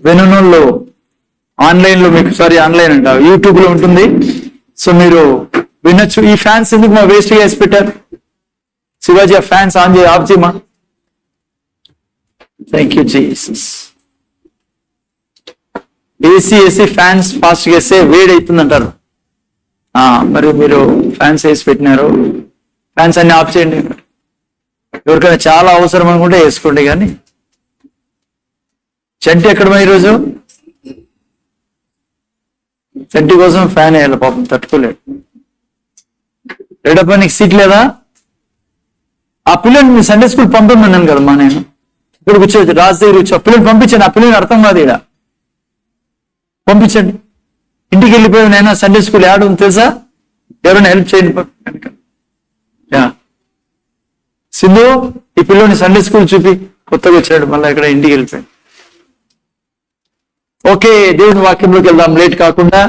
వెనునోళ్ళు ఆన్లైన్లో మీకు ఆన్లైన్ అంట యూట్యూబ్లో ఉంటుంది. సో మీరు వినొచ్చు. ఈ ఫ్యాన్స్ ఎందుకు మా వేస్ట్ వేసి పెట్టారు? శివాజీ ఆ ఫ్యాన్స్ ఆన్ చేయి, ఆఫ్ చేయమా. Thank you Jesus. AC fans fast గా వేస్తే వేడి అవుతుంది అంటారు. మరి మీరు ఫ్యాన్స్ వేసి పెట్టినారు, ఫ్యాన్స్ అన్ని ఆఫ్ చేయండి. ఎవరికైనా చాలా అవసరం అనుకుంటే వేసుకోండి. కానీ చంటి ఎక్కడమా ఈరోజు? చంటి కోసం ఫ్యాన్ వేయాలి, పాపం తట్టుకోలేడు. రెడప్ప నీకు సీట్ లేదా? ఆ పిల్లల్ని మీ సండే స్కూల్ పంపమన్నాను కదమ్మా నేను. ఇక్కడ కూర్చోవచ్చు, రాజు దగ్గర కూర్చో. ఆ పిల్లలు పంపించండి. ఆ పిల్లలు అర్థం కాదు, ఇక్కడ పంపించండి. ఇంటికి వెళ్ళిపోయి నేను సండే స్కూల్ యాడ్ ఉంది తెలుసా? ఎవరైనా హెల్ప్ చేయండి. సింధు ఈ పిల్లోని సండే స్కూల్ చూపి, కొత్తగా వచ్చాడు, మళ్ళీ ఇక్కడ ఇంటికి వెళ్ళిపోయాడు. ఓకే, దేవుని వాక్యంలోకి వెళ్దాం లేట్ కాకుండా.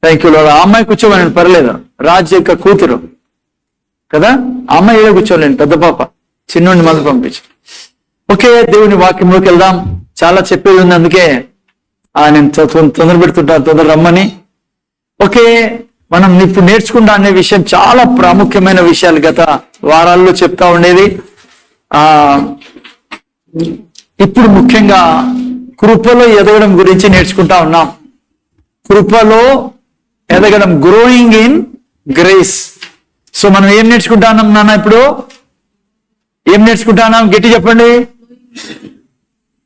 Thank you lord. ఆ అమ్మాయి కూర్చోమని పర్లేదు, రాజు యొక్క కూతురు కదా, ఆ అమ్మాయి ఏదో కూర్చోలేండి, పెద్ద పాప, చిన్నోడిని మళ్ళీ పంపించు. ఓకే, దేవుని వాక్యంలోకి వెళ్దాం. చాలా చెప్పేది ఉంది, అందుకే నేను తొందర పెడుతుంటాను, తొందర రమ్మని. ఓకే, మనం ఇప్పుడు నేర్చుకుంటా అనే విషయం చాలా ప్రాముఖ్యమైన విషయాలు గత వారాల్లో చెప్తా ఉండేది. ఇప్పుడు ముఖ్యంగా కృపలో ఎదగడం గురించి నేర్చుకుంటా ఉన్నాం. కృపలో ఎదగడం, గ్రోయింగ్ ఇన్ గ్రేస్. సో మనం ఏం నేర్చుకుంటా ఉన్నాం నాన్న? ఇప్పుడు ఏం నేర్చుకుంటా ఉన్నాం? గట్టి చెప్పండి.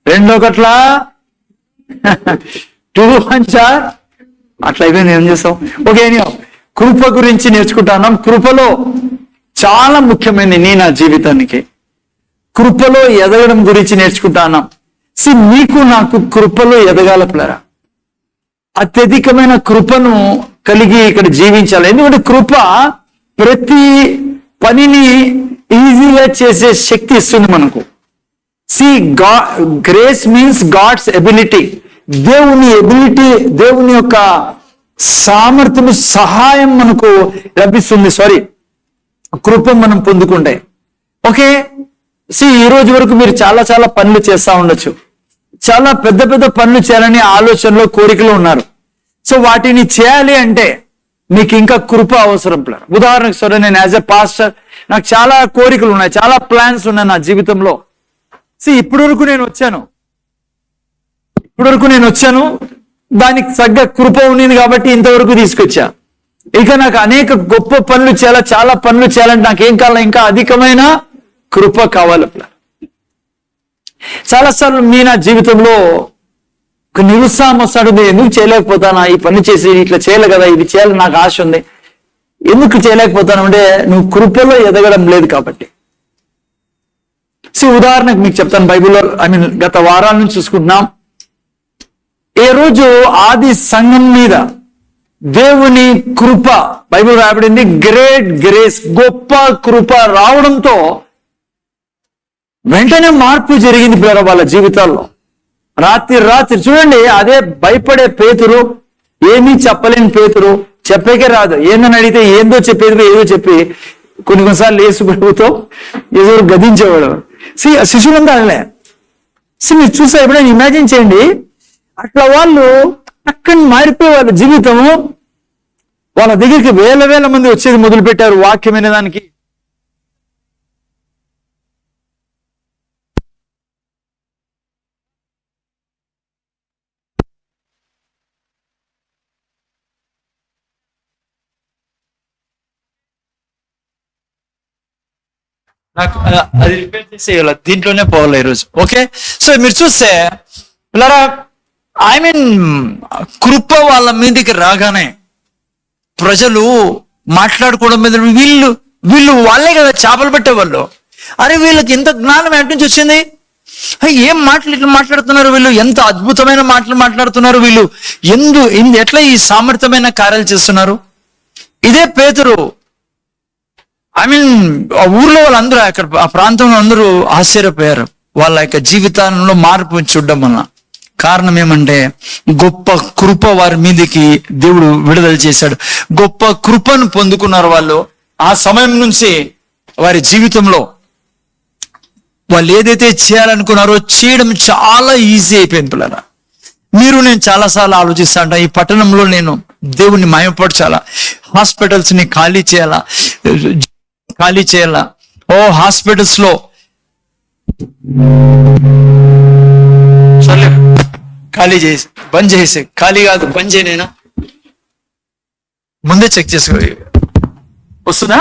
2 గట్ల 2 1 అట్లా అయిపోయింది, ఏం చేస్తాం? ఓకే, కృప గురించి నేర్చుకుంటా ఉన్నాం. కృపలో చాలా ముఖ్యమైనది నా జీవితానికి కృపలో ఎదగడం గురించి నేర్చుకుంటా ఉన్నాం. నీకు నాకు కృపలో ఎదగాల పిల్లరా, అత్యధికమైన కృపను కలిగి ఇక్కడ జీవించాలి. ఎందుకంటే కృప ప్రతి పనిని ఈజీగా చేసే శక్తి ఇస్తుంది మనకు. గ్రేస్ మీన్స్ గాడ్స్ ఎబిలిటీ, దేవుని ఎబిలిటీ, దేవుని యొక్క సామర్థ్యం, సహాయం మనకు లభిస్తుంది. కృప మనం పొందుకుంటే. ఓకే, ఈ రోజు వరకు మీరు చాలా పనులు చేస్తా ఉండొచ్చు, చాలా పెద్ద పనులు చేయాలని ఆలోచనలో, కోరికలు ఉన్నారు. సో వాటిని చేయాలి అంటే మీకు ఇంకా కృప అవసరం. ఉదాహరణకు నేను యాజ్ ఎ పాస్టర్, నాకు చాలా కోరికలు ఉన్నాయి, చాలా ప్లాన్స్ ఉన్నాయి నా జీవితంలో. ఇప్పటి వరకు నేను వచ్చాను, దానికి తగ్గ కృప ఉన్నది కాబట్టి ఇంతవరకు తీసుకొచ్చా. ఇక నాకు అనేక గొప్ప పనులు చేయాలి, చాలా పనులు చేయాలంటే నాకేం కావాలి? ఇంకా అధికమైన కృప కావాలి. చాలాసార్లు నా జీవితంలో ఒక నిరుత్సాహం వస్తాడు, ఎందుకు చేయలేకపోతానా, ఈ పని చేసి ఇట్లా చేయాలి కదా, ఇది చేయాలి, నాకు ఆశ ఉంది, ఎందుకు చేయలేకపోతాను అంటే నువ్వు కృపలో ఎదగడం లేదు కాబట్టి. ఉదాహరణకు మీకు చెప్తాను, బైబిల్లో గత వారాల నుంచి చూసుకుంటున్నాం. ఏ రోజు ఆది సంఘం మీద దేవుని కృప, బైబిల్ రాయబడింది, గ్రేట్ గ్రేస్, గొప్ప కృప రావడంతో వెంటనే మార్పు జరిగింది పిల్లల వాళ్ళ జీవితాల్లో. రాత్రి చూడండి, అదే భయపడే పేతురు, ఏమీ చెప్పలేని పేతురు, చెప్పేకే రాదు, ఏందని అడిగితే ఏందో చెప్పేది, ఏదో చెప్పి కొన్నిసార్లు యేసు ప్రభుతో ఏదో గదించేవాడు. శిష్యులంతా అనలే. మీరు చూసా, ఎప్పుడైనా ఇమాజిన్ చేయండి, అట్లా వాళ్ళు అక్కడ మారిపోయే వాళ్ళ జీవితము. వాళ్ళ దగ్గరికి వేల మంది వచ్చేది మొదలు పెట్టారు వాక్యమైన దానికి. నాకు అది రిపేర్ చేసేయాలి, దీంట్లోనే పోవాలి ఈరోజు. ఓకే, సో మీరు చూస్తే పిల్లరా, కృప వాళ్ళ మీదకి రాగానే ప్రజలు మాట్లాడుకోవడం మీద, వీళ్ళు వాళ్ళే కదా చేపలు పెట్టేవాళ్ళు. అరే వీళ్ళకి ఎంత జ్ఞానం ఎటు నుంచి వచ్చింది? ఏం మాటలు ఇట్లా మాట్లాడుతున్నారు వీళ్ళు, ఎంత అద్భుతమైన మాటలు మాట్లాడుతున్నారు వీళ్ళు, ఎట్లా ఈ సామర్థ్యమైన కార్యాలు చేస్తున్నారు? ఇదే పేతురు, ఆ ఊర్లో వాళ్ళందరూ, అక్కడ ఆ ప్రాంతంలో అందరూ ఆశ్చర్యపోయారు వాళ్ళ యొక్క జీవితాల్లో మార్పు చూడడం వలన. కారణం ఏమంటే గొప్ప కృప వారి మీదకి దేవుడు విడుదల చేశాడు. గొప్ప కృపను పొందుకున్నారు వాళ్ళు. ఆ సమయం నుంచి వారి జీవితంలో వాళ్ళు ఏదైతే చేయాలనుకున్నారో చేయడం చాలా ఈజీ అయిపోయింది పిల్లరా. మీరు నేను చాలాసార్లు ఆలోచిస్తాంట, ఈ పట్టణంలో నేను దేవుణ్ణి మహిమపరచాలా, హాస్పిటల్స్ని ఖాళీ చేయాలా. ఓ హాస్పిటల్స్ లో సర్లే ఖాళీ చేసి బంద్ చేసే, ఖాళీ కాదు బంద్ చేయనేనా, ముందే చెక్ చేసుకో. వస్తుందా?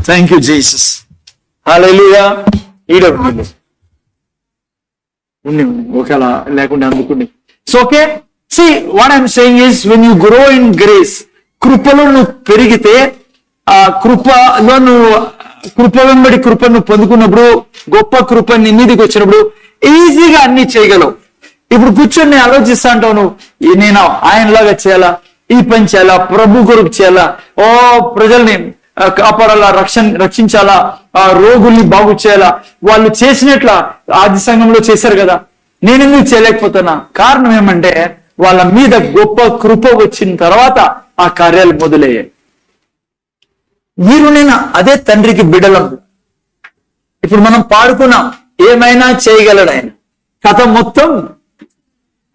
Thank you Jesus. హల్లెలూయా. ఒకేలా లేకుండా అందుకుండి. So okay, see what I'm saying is, when you grow in grace, కృపలో నువ్వు పెరిగితే, ఆ కృపలో నువ్వు కృప వెంబడి కృపను పొందుకున్నప్పుడు, గొప్ప కృప నీ మీదకి వచ్చినప్పుడు ఈజీగా అన్ని చేయగలవు. ఇప్పుడు కూర్చొని నేను ఆలోచిస్తా అంటావు, నువ్వు నేను ఆయనలాగా చేయాలా, ఈ పని చేయాలా, ప్రభు కొరకు చేయాలా, ఓ ప్రజల్ని కాపాడాలా, రక్షించాలా, ఆ రోగుల్ని బాగు చేయాలా, వాళ్ళు చేసినట్ల ఆది సంఘంలో చేశారు కదా, నేను ఎందుకు చేయలేకపోతున్నా? కారణం ఏమంటే వాళ్ళ మీద గొప్ప కృప వచ్చిన తర్వాత ఆ కార్యాలు మొదలయ్యాయి. మీరు నేను అదే తండ్రికి బిడ్డలం. ఇప్పుడు మనం పాడుకున్నాం, ఏమైనా చేయగలడు ఆయన. కథ మొత్తం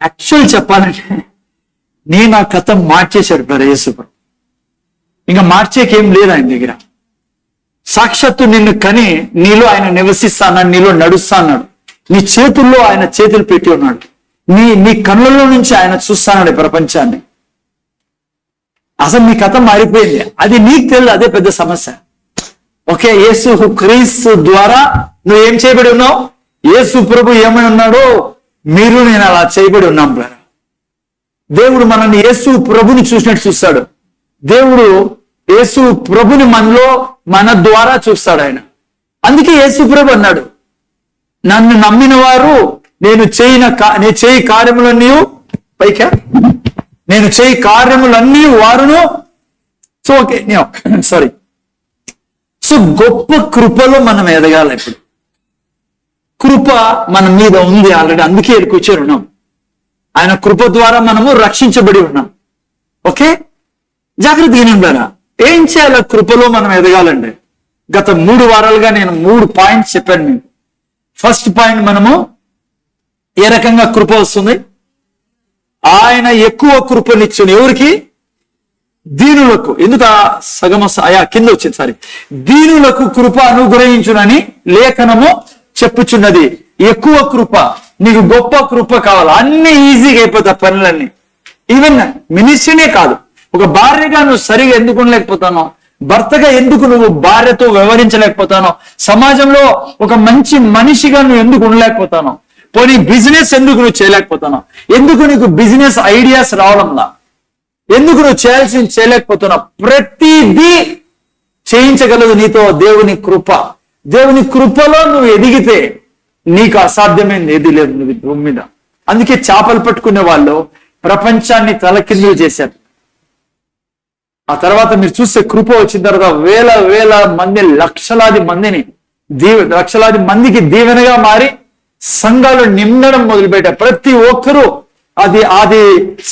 యాక్చువల్ చెప్పాలంటే నేను ఆ కథ మార్చేశాడు యేసుప్రభు. ఇంకా మార్చేకేం లేదు ఆయన దగ్గర. సాక్షాత్తు నిన్ను కని నీలో ఆయన నివసిస్తానని, నీలో నడుస్తా అన్నాడు. నీ చేతుల్లో ఆయన చేతులు పెట్టి ఉన్నాడు. నీ కళ్ళల్లో నుంచి ఆయన చూస్తాడు ప్రపంచాన్ని. అసలు నీ కథ మారిపోయింది, అది నీకు తెలియదు, అదే పెద్ద సమస్య. ఓకే, యేసు క్రీస్తు ద్వారా నువ్వు ఏం చేయబడి ఉన్నావు? యేసు ప్రభు ఏమై ఉన్నాడో మీరు నేను అలా చేయబడి ఉన్నాం. దేవుడు మనల్ని యేసు ప్రభుని చూసినట్టు చూస్తాడు. దేవుడు యేసు ప్రభుని మనలో మన ద్వారా చూస్తాడు ఆయన. అందుకే యేసు ప్రభు అన్నాడు, నన్ను నమ్మిన వారు నేను చేయి కార్యములన్నీ పైకా నేను చేయి కార్యములన్నీ వారును. So okay, sorry. సో గొప్ప కృపలో మనం ఎదగాలి. ఇప్పుడు కృప మన మీద ఉంది ఆల్రెడీ, అందుకే కూర్చొని ఉన్నాం. ఆయన కృప ద్వారా మనము రక్షించబడి ఉన్నాం. ఓకే, జాగ్రత్తగా వినండి. ఏం చేయాలి కృపలో మనం ఎదగాలండి? గత 3 వారాలుగా నేను 3 పాయింట్స్ చెప్పాను మీకు. ఫస్ట్ పాయింట్, మనము ఏ రకంగా కృప వస్తుంది? ఆయన ఎక్కువ కృపనిచ్చును. ఎవరికి? దీనులకు. ఎందుకు సగం కింద వచ్చింది, సారీ. దీనులకు కృప అనుగ్రహించునని లేఖనము చెప్పుచున్నది. ఎక్కువ కృప, నీకు గొప్ప కృప కావాలి. అన్ని ఈజీగా అయిపోతాయి పనులన్నీ. ఈవెన్ మినిస్ట్రీనే కాదు, ఒక భార్యగా నువ్వు సరిగా ఎందుకు ఉండలేకపోతానో, భర్తగా ఎందుకు నువ్వు భార్యతో వ్యవహరించలేకపోతానో, సమాజంలో ఒక మంచి మనిషిగా నువ్వు ఎందుకు ఉండలేకపోతానో, పోనీ బిజినెస్ ఎందుకు నువ్వు చేయలేకపోతానో, ఎందుకు నీకు బిజినెస్ ఐడియాస్ రావడంలా, ఎందుకు నువ్వు చేయాల్సింది చేయలేకపోతున్నావు, ప్రతిదీ చేయించగలదు నీతో దేవుని కృప. దేవుని కృపలో నువ్వు ఎదిగితే నీకు అసాధ్యమైంది ఏది లేదు నువ్వు భూమి మీద. అందుకే చేపలు పట్టుకునే వాళ్ళు ప్రపంచాన్ని తలకిందులు చేశారు. ఆ తర్వాత మీరు చూస్తే కృప వచ్చిన తర్వాత వేల మంది, లక్షలాది మందికి దీవెనగా మారి సంఘాలు నిండడం మొదలుపెట్టారు. ప్రతి ఒక్కరూ ఆది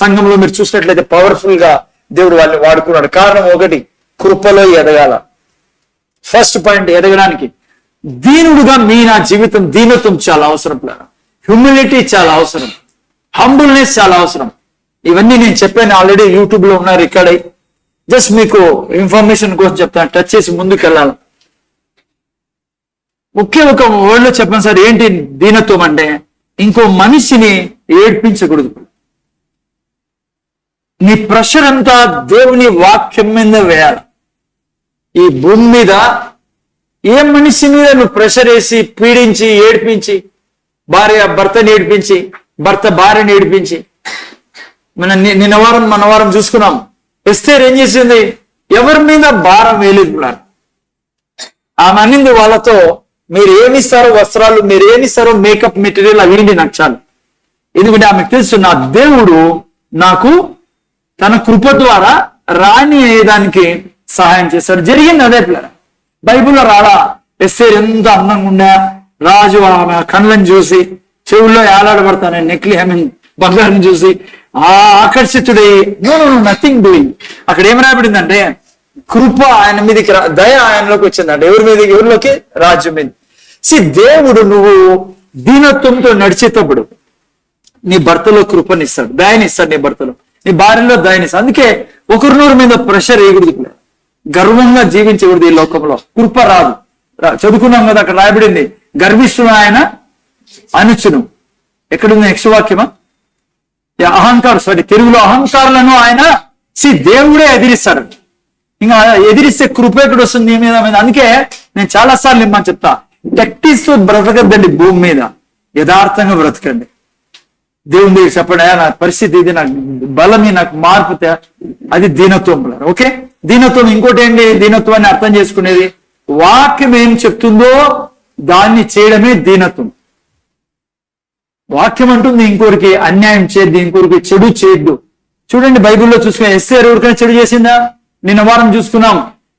సంఘంలో మీరు చూసినట్లయితే పవర్ఫుల్ గా దేవుడు వాళ్ళని వాడుకున్నాడు. కారణం ఒకటి, కృపలో ఎదగాల. ఫస్ట్ పాయింట్, ఎదగడానికి దీనుడుగా నా జీవితం, దీనత్వం చాలా అవసరం. హ్యూమిలిటీ చాలా అవసరం, హంబుల్నెస్ చాలా అవసరం. ఇవన్నీ నేను చెప్పాను ఆల్రెడీ, యూట్యూబ్ లో ఉన్నారు, రికార్డ్ అయ్యి. జస్ట్ మీకు ఇన్ఫర్మేషన్ కోసం చెప్తాను, టచ్ చేసి ముందుకు వెళ్ళాలి. ఒకే ఒక వర్డ్ లో చెప్పాను సార్, ఏంటి దీనత్వం అంటే? ఇంకో మనిషిని ఏడ్పించకూడదు. నీ ప్రెషర్ అంతా దేవుని వాక్యం మీద వేయాలి. ఈ భూమి మీద ఏ మనిషి మీద నువ్వు ప్రెషర్ వేసి పీడించి ఏడ్పించి, భార్య భర్తని ఏడ్పించి, భర్త భార్యని ఏడ్పించి, నిన్న వారం చూసుకున్నాం. ఎస్తేర్ ఏం చేసింది? ఎవరి మీద భారం వేయలేదు. ఆమె అనింది వాళ్ళతో, మీరు ఏమిస్తారో వస్త్రాలు, మీరు ఏమిస్తారో మేకప్ మెటీరియల్ అవి నాకు చాలు. ఎందుకంటే ఆమెకు తెలుసు, నా దేవుడు నాకు తన కృప ద్వారా రాణి అయ్యేదానికి సహాయం చేశాడు. జరిగింది అదే ప్లాన్. బైబిల్లో రాడా? ఎస్తేర్ ఎంత అందంగా ఉండా, రాజు ఆమె కళ్ళని చూసి, చెవుల్లో ఏలాడబడతానే నెక్లీ బంగారం చూసి ఆకర్షితుడై, నో నథింగ్ డూయింగ్. అక్కడ ఏం రాబడిందంటే, కృప ఆయన మీదకి, దయ ఆయనలోకి వచ్చిందంటే. ఎవరిలోకి? రాజ్యం మీద. దేవుడు నువ్వు దీనత్వంతో నడిచేటప్పుడు, నీ భర్తలో కృపనిస్తాడు, దయనిస్తాడు నీ భర్తలో, నీ భార్యలో దయనిస్తాడు. అందుకే ఒకరినొకరి మీద ప్రెషర్ వేయకూడదు, గర్వంగా జీవించకూడదు ఈ లోకంలో. కృప రాదు. చదువుకున్నాం కదా, అక్కడ రాయబడింది గర్విష్ఠుడు ఆయన అనుచును. ఎక్కడుంది నెక్స్ట్ వాక్యమా? తెలుగులో అహంకారులను ఆయన దేవుడే ఎదిరిస్తాడు. ఇంకా ఎదిరిస్తే కృప ఎక్కడ వస్తుంది నీ మీద? అందుకే నేను చాలా సార్లు ఇమ్మని చెప్తా, టెక్టిస్తో బ్రతకద్దండి భూమి మీద, యథార్థంగా బ్రతకండి. దేవుని దగ్గర చెప్పండి, నా పరిస్థితి ఇది, నాకు బలమి, నాకు మార్పు, అది దీనత్వం. ఓకే, దీనత్వం. ఇంకోటి ఏంటి దీనత్వాన్ని అర్థం చేసుకునేది? వాక్యం ఏం చెప్తుందో దాన్ని చేయడమే దీనత్వం. వాక్యం అంటుంది ఇంకోరికి అన్యాయం చేయద్దు, ఇంకోరికి చెడు చేయొద్దు. చూడండి బైబిల్లో చూసుకున్నా, ఎస్తేరు ఎవరికైనా చెడు చేసిందా? నిన్న వారం చూసుకున్నాం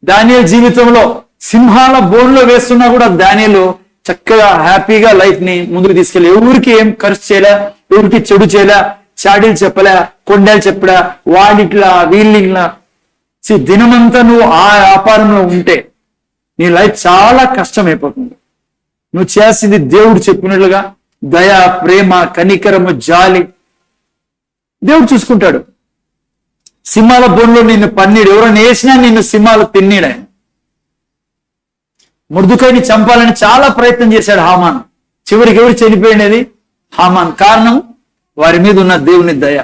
దానియేలు జీవితంలో సింహాల బోన్లో వేస్తున్నా కూడా దానియేలు చక్కగా హ్యాపీగా లైఫ్ ని ముందుకు తీసుకెళ్ళి, ఎవరికి ఏం ఖర్చు చేయలే, ఎవరికి చెడు చేయలే, చాడీలు చెప్పలే, కొండలు చెప్పడా, వాడిట్లా వీళ్ళిట్లా. దినమంతా నువ్వు ఆ వ్యాపారంలో ఉంటే నీ లైఫ్ చాలా కష్టం అయిపోతుంది. నువ్వు చేసింది దేవుడు చెప్పినట్లుగా దయ, ప్రేమ, కనికరము, జాలి దేవుడు చూసుకుంటాడు. సింహాల బోన్లో నిన్ను పన్నీడు, ఎవరైనా వేసినా నిన్ను సింహాలు తిన్నీడు. ఆయన మొర్దుకైని చంపాలని చాలా ప్రయత్నం చేశాడు హామాన్. చివరికి ఎవరు చనిపోయినది? హామాన్. కారణం వారి మీద ఉన్న దేవుని దయ.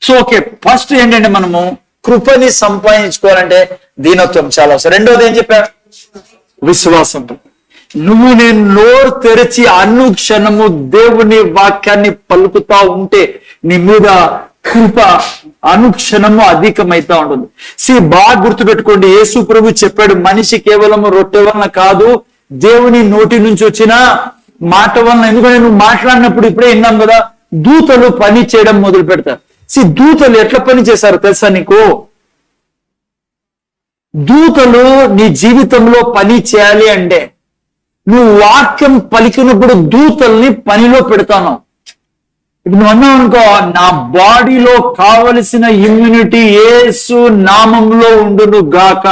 సో ఓకే, ఫస్ట్ ఏంటంటే మనము కృపని సంపాదించుకోవాలంటే దీనత్వం చాలా అవసరం. రెండోది ఏం చెప్పాడు? విశ్వాసం. నువ్వు నేను నోరు తెరిచి అనుక్షణము దేవుని వాక్యాన్ని పలుకుతా ఉంటే నీ మీద కృప అనుక్షణము అధికమైతా ఉంటుంది. బాగా గుర్తుపెట్టుకోండి, యేసు ప్రభు చెప్పాడు, మనిషి కేవలము రొట్టె వలన కాదు, దేవుని నోటి నుంచి వచ్చిన మాట వలన. ఎందుకంటే నువ్వు మాట్లాడినప్పుడు ఇప్పుడే విన్నాం కదా, దూతలు పని చేయడం మొదలు పెడతారు. దూతలు ఎట్లా పని చేశారు తెలుసా నీకు? దూతలు నీ జీవితంలో పని చేయాలి అంటే నువ్వు వాక్యం పలికినప్పుడు దూతల్ని పనిలో పెడతాను. ఇప్పుడు నువ్వు అన్నావు అనుకో, నా బాడీలో కావలసిన ఇమ్యూనిటీ యేసు నామంలో ఉండును గాక.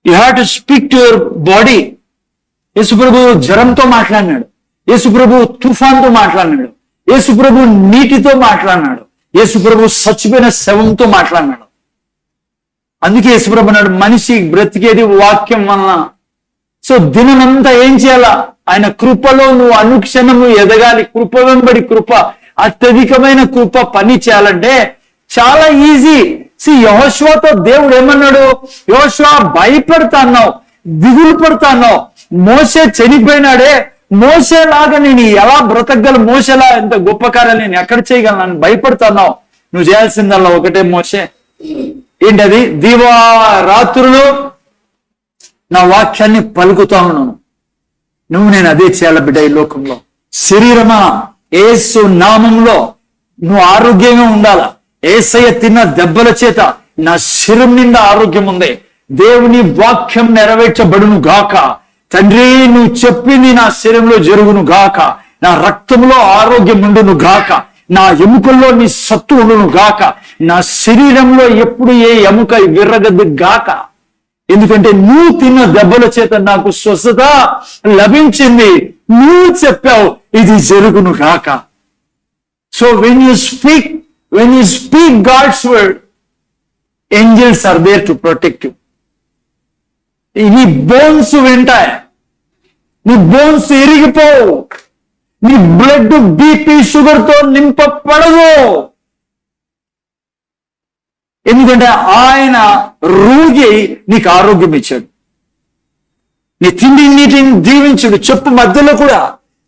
You have to speak to your body. Yesu ప్రభు జ్వరంతో మాట్లాడినాడు, యేసు ప్రభు తుఫాన్తో మాట్లాడినాడు, యేసు ప్రభు నీటితో మాట్లాడినాడు, యేసు ప్రభు చచ్చిపోయిన శవంతో మాట్లాడినాడు. అందుకే యేసు ప్రభు అన్నాడు, మనిషి బ్రతికేది వాక్యం వలన. సో దినమంతా ఏం చేయాలా? ఆయన కృపలో నువ్వు అనుక్షణము ఎదగాలి. కృప వెంబడి కృప, అత్యధికమైన కృప పని చేయాలంటే చాలా ఈజీ. యెహోషువతో దేవుడు ఏమన్నాడు? యెహోషువ భయపడతాన్నావు, దిగులు పడతాన్నావు, మోషే చనిపోయినాడే, మోసేలాగా నేను ఎలా బ్రతకగల, మోసేలా ఎంత గొప్ప కార్యాలు నేను ఎక్కడ చేయగలను, నన్ను భయపడుతున్నావు. నువ్వు చేయాల్సిందల్లా ఒకటే, మోషే ఏంటది? దివా రాత్రులు నా వాక్యాన్ని పలుకుతా ఉన్నాను. నువ్వు నేను అదే చేయాల బిడ్డ ఈ లోకంలో. శరీరమా, యేసు నామంలో నువ్వు ఆరోగ్యంగా ఉండాలా. యేసయ్య తిన్న దెబ్బల చేత నా శరీరం నిండా ఆరోగ్యం ఉంది. దేవుని వాక్యం నెరవేర్చబడును గాక. తండ్రి నువ్వు చెప్పింది నా శరీరంలో జరుగును గాక. నా రక్తంలో ఆరోగ్యం ఉండును గాక. నా ఎముకల్లో నీ సత్తు ఉండును గాక. నా శరీరంలో ఎప్పుడు ఏ ఎముక విర్రగద్దు గాక. ఎందుకంటే నువ్వు తిన్న దెబ్బల చేత నాకు స్వస్థత లభించింది. నువ్వు చెప్పావు ఇది జరుగును గాక. So when you speak God's word, angels are there to protect you. నీ బోన్స్ వింటాయి, నీ బోన్స్ ఎరిగిపోవు, నీ బ్లడ్ బీపీ షుగర్ తో నింపబడదు. ఎందుకంటే ఆయన రూగి నీకు ఆరోగ్యం ఇచ్చాడు. నీ తిండి నీటిని దీవించుడు. చెప్పు మధ్యలో కూడా,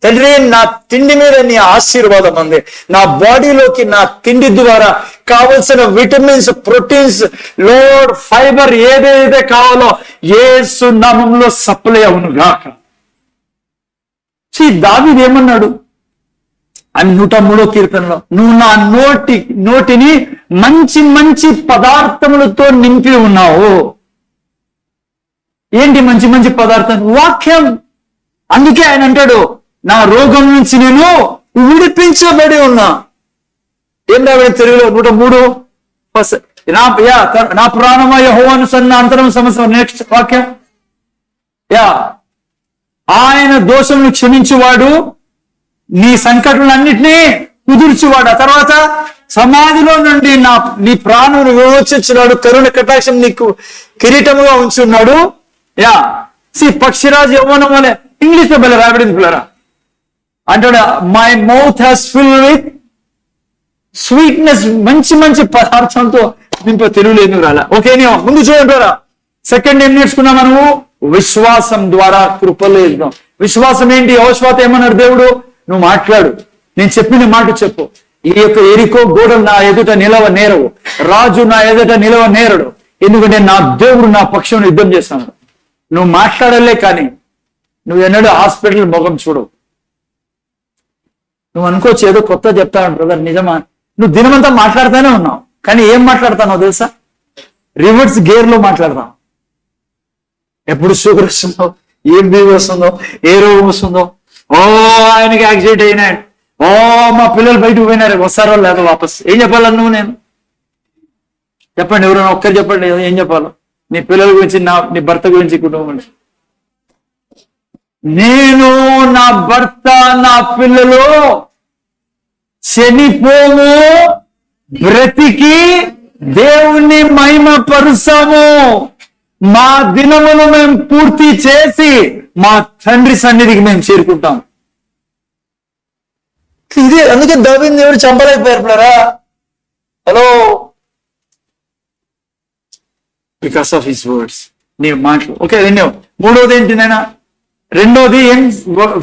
తండ్రి నా తిండి మీద నీ ఆశీర్వాదం ఉంది. నా బాడీలోకి నా తిండి ద్వారా కావలసిన విటమిన్స్, ప్రోటీన్స్, లోడ్, ఫైబర్ ఏదైతే కావాలో యేసు నామములో సప్లై అవును గాక. దావీదు ఏమన్నాడు? అని 103వ కీర్తనలో, నువ్వు నా నోటిని మంచి మంచి పదార్థములతో నింపి ఉన్నావు. ఏంటి మంచి మంచి పదార్థం? వాక్యం. అందుకే ఆయన అంటాడు, నా రోగం నుంచి నేను విడిపించబడి ఉన్నా. ఏం రాబడి తెలుగులో 103 నా ప్రాణమ యెహోవాను సన్న అంతరం సమస్య. నెక్స్ట్ వాక్యం, ఆయన దోషమును క్షమించువాడు, నీ సంకటములన్నిటినీ కుదుర్చువాడు. ఆ తర్వాత సమాధిలో నుండి నీ ప్రాణమును విమోచించున్నాడు, కరుణ కటాక్షం నీకు కిరీటముగా ఉంచున్నాడు. యా పక్షిరాజు యవ్వనం వలె, ఇంగ్లీష్ లో బల రాబడింది పిల్లరా అంటాడు, my mouth has fill with sweetness, మంచి మంచి పదార్థంతో నింప తెలుగులేదు రాలా. ఓకే ముందు చూడంటారా. సెకండ్ ఏం నేర్చుకున్నా మనము? విశ్వాసం ద్వారా కృపలేదు. విశ్వాసం ఏంటి? యెహోషువతో ఏమన్నాడు దేవుడు? నువ్వు మాట్లాడు, నేను చెప్పిన మాట చెప్పు. ఈ యొక్క ఎరికో గోడలు నా ఎదుట నిలవ నేరవు, రాజు నా ఎదుట నిలవ నేరడు, ఎందుకంటే నా దేవుడు నా పక్షం యుద్ధం చేస్తాను. నువ్వు మాట్లాడలే కానీ నువ్వు ఎన్నడూ హాస్పిటల్ ముఖం చూడవు. నువ్వు అనుకోవచ్చు ఏదో కొత్త చెప్తాను బ్రదర్, నిజమా? నువ్వు దినమంతా మాట్లాడుతూనే ఉన్నావు, కానీ ఏం మాట్లాడతానో తెలుసా? రివర్స్ గేర్ లో మాట్లాడతావు. ఎప్పుడు షుగర్ వస్తుందో, ఏం బీపీ వస్తుందో, ఏ రోగం వస్తుందో, ఓ ఆయనకి యాక్సిడెంట్ అయినాడు, ఓ మా పిల్లలు బయటకు పోయినారు, వస్తారో లేదో వాపస్. ఏం చెప్పాలి నువ్వు? నేను చెప్పండి, ఎవరైనా ఒక్కరు చెప్పండి ఏం చెప్పాలో. నీ పిల్లల గురించి, నీ భర్త గురించి, కుటుంబం గురించి. నేను, నా భర్త, నా పిల్లలు చనిపోము, బ్రతికి దేవుణ్ణి మహిమ పరుస్తాము. మా దినమును మేము పూర్తి చేసి మా తండ్రి సన్నిధికి మేము చేరుకుంటాం. ఇదే అందుకే దావీదుని దేవుడు చంపలేకపోయారు పిల్లరా. Hello, because of his words, నీ మాటలు. ఓకే, మూడోది ఏంటి నైనా? రెండోది ఏం?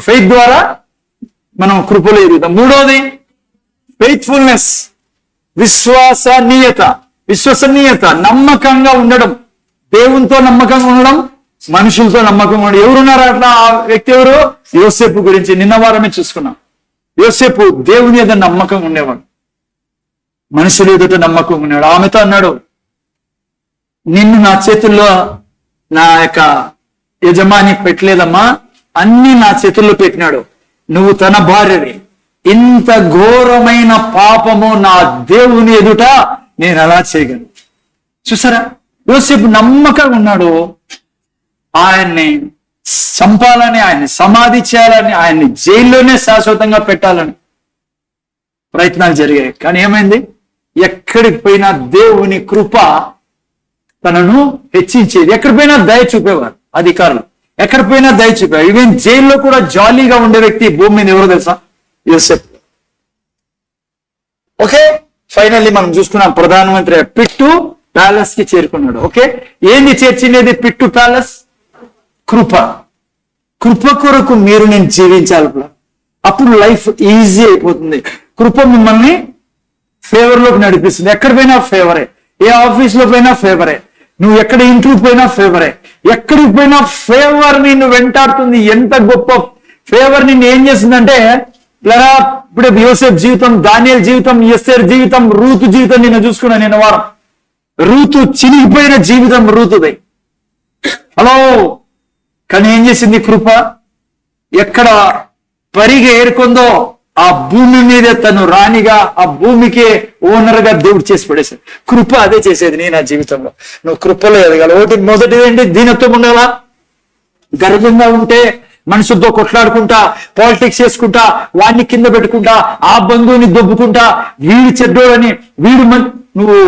ఫెయిత్ ద్వారా మనం కృపలో ఎదుగుతాం. మూడోది ఫెయిత్ఫుల్నెస్, విశ్వసనీయత, నమ్మకంగా ఉండడం. దేవునితో నమ్మకంగా ఉండడం, మనుషులతో నమ్మకంగా ఉండడం. ఎవరున్నారు అట్లా? ఆ వ్యక్తి ఎవరు? యోసేపు గురించి నిన్న వారమే చూసుకున్నాం. యోసేపు దేవుని ఎదుట నమ్మకంగా ఉండేవాడు, మనుషులు ఎదుట నమ్మకంగా ఉన్నాడు. ఆమెతో అన్నాడు, నిన్ను నా చేతుల్లో నా యొక్క యజమాని పెట్టలేదమ్మా, అన్ని నా చేతుల్లో పెట్టినాడు, నువ్వు తన భార్యవి. ఇంత ఘోరమైన పాపము నా దేవుని ఎదుట నేను అలా చేయగలను. చూసారా, యోసేపు నమ్మకంగా ఉన్నాడు. ఆయన్ని చంపాలని, ఆయన్ని సమాధి చేయాలని, ఆయన్ని జైల్లోనే శాశ్వతంగా పెట్టాలని ప్రయత్నాలు జరిగాయి. కానీ ఏమైంది? ఎక్కడికి పోయినా దేవుని కృప తనను హెచ్చించేది. ఎక్కడ పోయినా దయ చూపేవారు అధికారులు, ఎక్కడ పోయినా దయ చూపేవారు. ఈవెన్ జైల్లో కూడా జాలీగా ఉండే వ్యక్తి భూమి మీద ఎవరో తెలుసా? యోసేపు. ఓకే, ఫైనల్లీ మనం చూసుకున్నాం, ప్రధానమంత్రి పిట్టు ప్యాలెస్ కి చేరుకున్నాడు. ఓకే, ఏంది చేర్చినది పిట్టు ప్యాలెస్? కృప. కృప కొరకు మీరు నేను జీవించాలి, అప్పుడు లైఫ్ ఈజీ అయిపోతుంది. కృప మిమ్మల్ని ఫేవర్ లోకి నడిపిస్తుంది. ఎక్కడ పోయినా ఫేవరే, ఏ ఆఫీస్ లో పోయినా ఫేవరే, నువ్వు ఎక్కడ ఇంటర్వ్యూ పోయినా ఫేవరే, ఎక్కడికి పోయినా ఫేవర్ నిన్ను వెంటాడుతుంది. ఎంత గొప్ప ఫేవర్ నిన్ను ఏం చేస్తుందంటే, ఇప్పుడు యోసేఫ్ జీవితం, దానియేలు జీవితం, ఎస్తేర్ జీవితం, రూతు జీవితం నిన్ను చూసుకున్నా నిన్న వారం. రూతు చినిగిపోయిన జీవితం రూతుది. హలో, కానీ ఏం చేసింది కృప? ఎక్కడ పరిగె ఏరుకుందో ఆ భూమి మీదే తను రాణిగా, ఆ భూమికే ఓనర్ గా దేవుడు చేసి పడేసాడు. కృప అదే చేసేది నీ నా జీవితంలో. నువ్వు కృపలో ఎదగాలి. మొదటిది ఏంటి? దీనత్వం ఉండాలా. గర్వంగా ఉంటే, మనుషులతో కొట్లాడుకుంటా, పాలిటిక్స్ చేసుకుంటా, వాడిని కింద పెట్టుకుంటా, ఆ బంధువుని దొబ్బుకుంటా, వీడి చెడ్డోడని, నువ్వు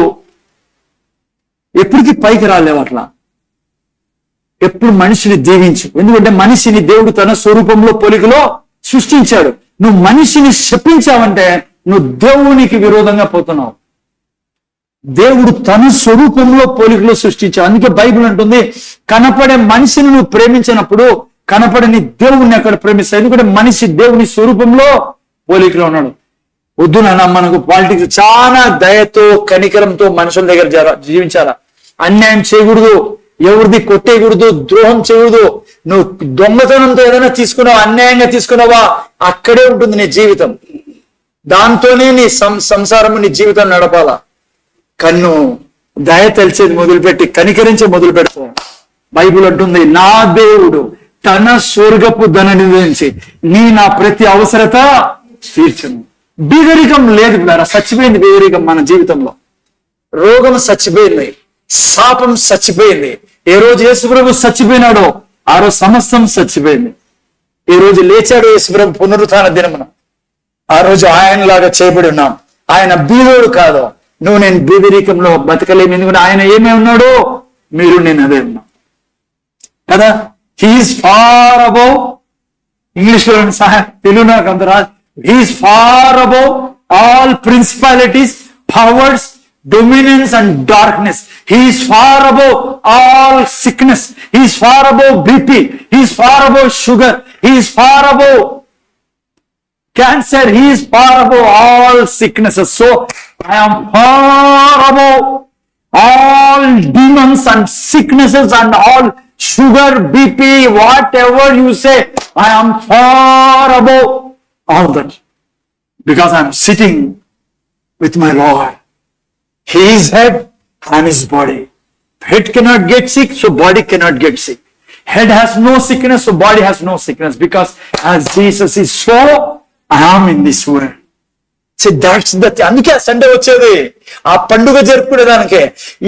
ఎప్పటికీ పైకి రాలేవు. అట్లా ఎప్పుడు మనిషిని దీవించు. ఎందుకంటే మనిషిని దేవుడు తన స్వరూపంలో పోలికలో సృష్టించాడు. నువ్వు మనిషిని శపించావంటే నువ్వు దేవునికి విరోధంగా పోతున్నావు. దేవుడు తన స్వరూపంలో పోలికలో సృష్టించాడు. అందుకే బైబిల్ అంటుంది, కనపడే మనిషిని నువ్వు ప్రేమించినప్పుడు కనపడని దేవుణ్ణి అక్కడ ప్రేమిస్తావు. ఎందుకంటే మనిషి దేవుని స్వరూపంలో పోలికలో ఉన్నాడు. వద్దు నాన్న, మనకు పాలిటిక్స్ చాలా దయతో కనికరంతో మనుషుల దగ్గర జీవించాలా. అన్యాయం చేయకూడదు, ఎవరిది కొట్టేయకూడదు, ద్రోహం చేయకూడదు. నువ్వు దొంగతనంతో ఏదైనా తీసుకున్నావా, అన్యాయంగా తీసుకున్నావా, అక్కడే ఉంటుంది నీ జీవితం. దాంతోనే నీ సంసారం, నీ జీవితం నడపాలా. కన్ను దయ తెలిసేది మొదలుపెట్టి కనికరించే మొదలు పెడతా. బైబిల్ అంటుంది, నా దేవుడు తన స్వర్గపు ధనని నుంచి నా ప్రతి అవసరత తీర్చును. బీదరికం లేదు కదా, చచ్చిపోయింది బీదరికం మన జీవితంలో. రోగం చచ్చిపోయింది, శాపం చచ్చిపోయింది. ఏ రోజు యేసుప్రభు చచ్చిపోయినాడో ఆ రోజు సమస్తం చచ్చిపోయింది. ఈ రోజు లేచాడు యేసుప్రభు పునరుత్థాన దినమున. ఆ రోజు ఆయనలాగా చేయబడి ఉన్నాం. ఆయన బీదోడు కాదు. నువ్వు నేను బీదరికంలో బతకలేము. ఎందుకంటే ఆయన ఏమే ఉన్నాడు, మీరు నేను అదే ఉన్నాం కదా. హీఈస్ ఫార్ అబౌవ్, ఇంగ్లీష్ లో తెలుగు నాకు అంత రాదు. He is far above all principalities, powers, dominions and darkness. He is far above all sickness. He is far above BP. He is far above sugar. He is far above cancer. He is far above all sicknesses. So I am far above all demons and sicknesses and all sugar, BP, whatever you say. I am far above all that because I am sitting with my Lord. He is head, I am his body. Head cannot get sick, so body cannot get sick. Head has no sickness, so body has no sickness. Because as Jesus is so, I am in this world. See, that's the thing. అందుకే Sunday వచ్చేది ఆ పండుగ జరుపుకునేదానికే.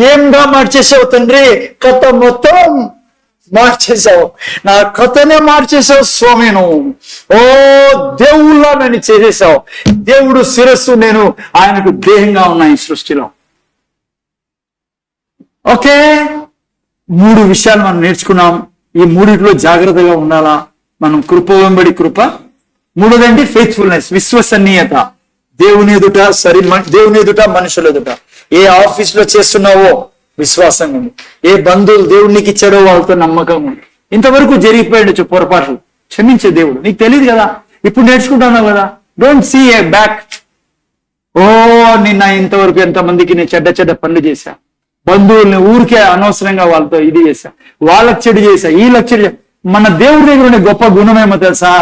ఏంగా మార్చేసావు తండ్రి, కథ మొత్తం మార్చేసావు, నా కథనే మార్చేసావు స్వామి. నువ్వు ఓ దేవుళ్ళ నన్ను చేసేసావు. దేవుడు శిరస్సు, నేను ఆయనకు దేహంగా ఉన్నా ఈ సృష్టిలో. ఓకే, 3 విషయాలు మనం నేర్చుకున్నాం. ఈ 3లో జాగ్రత్తగా ఉండాలా మనం. కృప వెంబడి కృప. 3దండి ఫెయిత్ఫుల్నెస్, విశ్వసనీయత. దేవుని ఎదుట, దేవుని ఎదుట, మనుషుల ఎదుట. ఏ ఆఫీస్ లో చేస్తున్నావో విశ్వాసంగా ఉంది. ఏ బంధువులు దేవుడికి ఇచ్చాడో వాళ్ళతో నమ్మకంగా ఉంది. ఇంతవరకు జరిగిపోయిండొచ్చు పొరపాట్లు, క్షమించే దేవుడు. నీకు తెలియదు కదా, ఇప్పుడు నేర్చుకుంటున్నావు కదా. Don't see a back. ఓ నిన్న ఇంతవరకు ఎంతమందికి నేను చెడ్డ పనులు చేశా, బంధువుల్ని ఊరికే అనవసరంగా వాళ్ళతో ఇది చేశా, వాళ్ళకి చెడు చేశా, వీళ్ళకి చెడు. మన దేవుడి దగ్గర ఉండే గొప్ప గుణమేమో తెలుసా,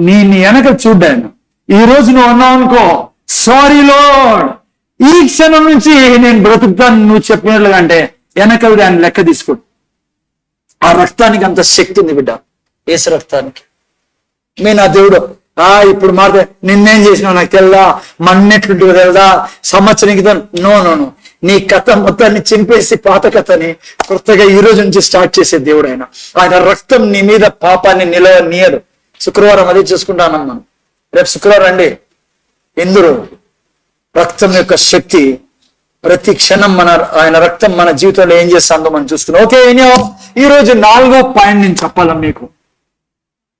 నీ వెనక చూడ్డాను. ఈ రోజు నువ్వు అన్నావు అనుకో, సారీ లార్డ్, ఈ క్షణం నుంచి నేను బ్రతుకుతాను నువ్వు చెప్పినట్లుగా అంటే, వెనకలు దాన్ని లెక్క తీసుకో. ఆ రక్తానికి అంత శక్తి ఉంది బిడ్డ, యేసు రక్తానికి. నా దేవుడు ఇప్పుడు మారితే నిన్నేం చేసినావు నాకు తెల్దా, మన్నెట్లుంటుందో తెల్దా, సంవత్సరం క్రితం. నో, నీ కథ మొత్తాన్ని చింపేసి పాత కథని కొత్తగా ఈ రోజు నుంచి స్టార్ట్ చేసే దేవుడు ఆయన. ఆయన రక్తం నీ మీద పాపాన్ని నిలవనీయదు. శుక్రవారం అదే చూసుకుంటాను మనం. రేపు శుక్రవారం అండి. ఎందుకు రక్తం యొక్క శక్తి ప్రతి క్షణం ఆయన రక్తం మన జీవితంలో ఏం చేస్తుందో మనం చూస్తున్నాం. ఓకే, ఈ రోజు 4వ పాయింట్ నేను చెప్పాలా మీకు.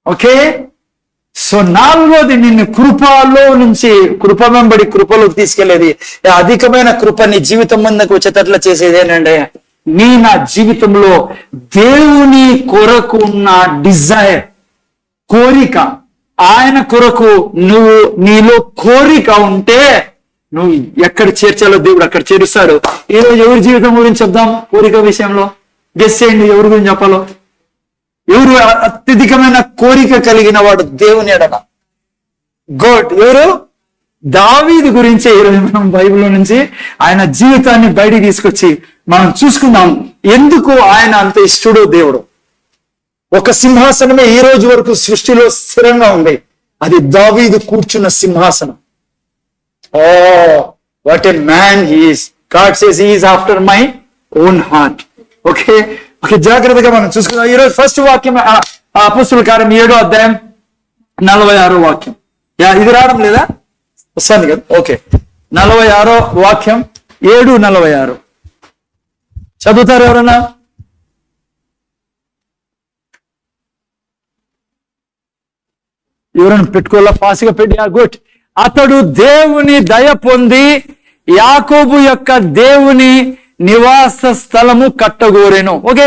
ఓకే, సో 4వది నిన్ను కృపలో నుంచి, కృప వెంబడి కృపలోకి తీసుకెళ్లేది, అధికమైన కృప నీ జీవితం ముందుకు వచ్చేటట్లా చేసేది ఏంటంటే, నా జీవితంలో దేవుని కొరకు ఉన్న డిజైర్, కోరిక. ఆయన కొరకు నీలో కోరిక ఉంటే నువ్వు ఎక్కడ చేర్చాలో దేవుడు అక్కడ చేరుస్తాడు. ఈరోజు ఎవరి జీవితం గురించి చెప్దాం? కోరిక విషయంలో గెస్ చేయండి, ఎవరి గురించి చెప్పాలో. ఎవరు అత్యధికమైన కోరిక కలిగిన వాడు దేవుని ఎడల? గాడ్. ఎవరు? దావీదు గురించి ఈరోజు మనం బైబిల్లో నుంచి ఆయన జీవితాన్ని బయటికి తీసుకొచ్చి మనం చూసుకుందాం. ఎందుకు ఆయన అంత ఇష్టడో దేవుడు. ఒక సింహాసనమే ఈ రోజు వరకు సృష్టిలో స్థిరంగా ఉంది, అది దావీదు కూర్చున్న సింహాసనం. Oh what a man he is. God says he is after my own heart. Okay, జాగ్రత్తగా మనం చూసుకుందాం. ఈరోజు ఫస్ట్ వాక్యం అపొస్తలుల కార్యం 7వ అధ్యాయం 46వ వాక్యం. ఇది రావడం లేదా? వస్తాను కదా. ఓకే, 46వ వాక్యం 7:46 చదువుతారు ఎవరన్నా? ఎవరైనా పెట్టుకోవాలా? ఫాస్ట్గా పెట్టి. గుడ్. అతడు దేవుని దయ పొంది యాకోబు యొక్క దేవుని నివాస స్థలము కట్టగోరెను. ఓకే,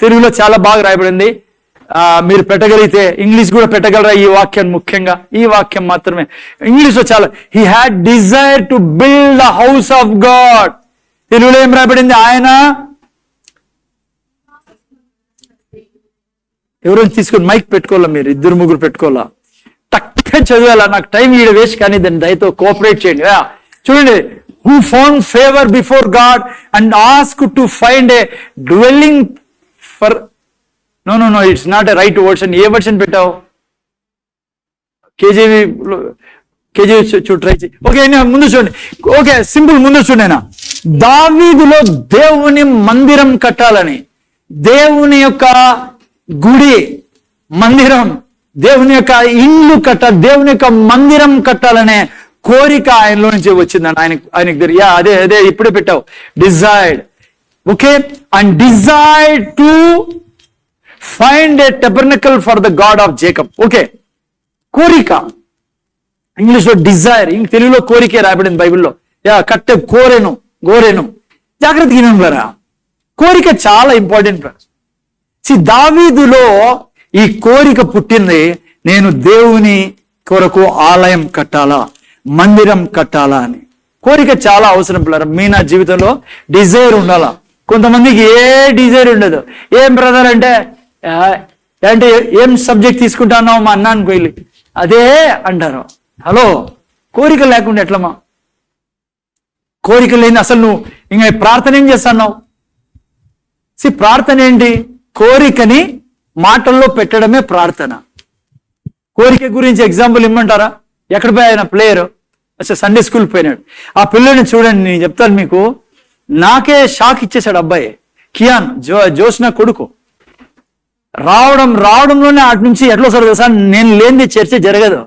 తెలుగులో చాలా బాగా రాయబడింది. మీరు పెట్టగలిగితే ఇంగ్లీష్ కూడా పెట్టగలరా ఈ వాక్యం? ముఖ్యంగా ఈ వాక్యం మాత్రమే ఇంగ్లీష్ లో చాలా. He had desire to build the house of God. తెలుగులో ఏం రాయబడింది? ఆయన ఎవరైనా తీసుకొని మైక్ పెట్టుకోవాలా, మీరు 2-3 పెట్టుకోవాలా, టక్కే చదివాలా. నాకు టైం ఈడ వేస్ట్, కానీ దాన్ని దయతో కోఆపరేట్ చేయండి. చూడండి, who found favor before God and asked to find a dwelling for. No, it's not a right version. A version పెట్టావు? కేజీవి ట్రై చేయి. ఓకే, ముందు చూడండి. Okay, simple. ముందు చూడండి, దావీదులో దేవుని మందిరం కట్టాలని, దేవుని యొక్క గుడి, మందిరం దేవుని యొక్క ఇండ్లు దేవుని యొక్క మందిరం కట్టాలనే కోరిక ఆయనలో నుంచి వచ్చిందని ఆయనకు అదే ఇప్పుడే పెట్టావు, desired. Okay, and desired to find a tabernacle for the God of Jacob. Okay, కోరిక, ఇంగ్లీష్ లో డిజైర్, తెలుగులో కోరికే రాబడింది బైబిల్లో. కట్టె గోరెను. జాగ్రత్తగా వినండి, కోరిక చాలా ఇంపార్టెంట్. దావీదులో ఈ కోరిక పుట్టింది, నేను దేవుని కొరకు ఆలయం కట్టాలా, మందిరం కట్టాలా అని. కోరిక చాలా అవసరం పిల్లలు. మీ నా జీవితంలో డిజైర్ ఉండాలా. కొంతమందికి ఏ డిజైర్ ఉండదు. ఏం బ్రదర్ అంటే ఏం సబ్జెక్ట్ తీసుకుంటానో మా అన్నానికి వెళ్ళి అదే అంటారు. హలో, కోరిక లేకుండా ఎట్లమ్మా? కోరిక లేని అసలు నువ్వు ఇంకా ప్రార్థన ఏం చేస్తున్నావు? ప్రార్థన ఏంటి? కోరికని మాటల్లో పెట్టడమే ప్రార్థన. కోరిక గురించి ఎగ్జాంపుల్ ఇమ్మంటారా? ఎక్కడ పోయిన ప్లేయర్ సండే స్కూల్ పోయినాడు. ఆ పిల్లని చూడండి, నేను చెప్తాను మీకు, నాకే షాక్ ఇచ్చేశాడు అబ్బాయి. కియాన్, జోష్న కొడుకు. రావడంలోనే అటు నుంచి ఎట్లా వస్తారు తెలుసా, నేను లేనిది చర్చ జరగదు,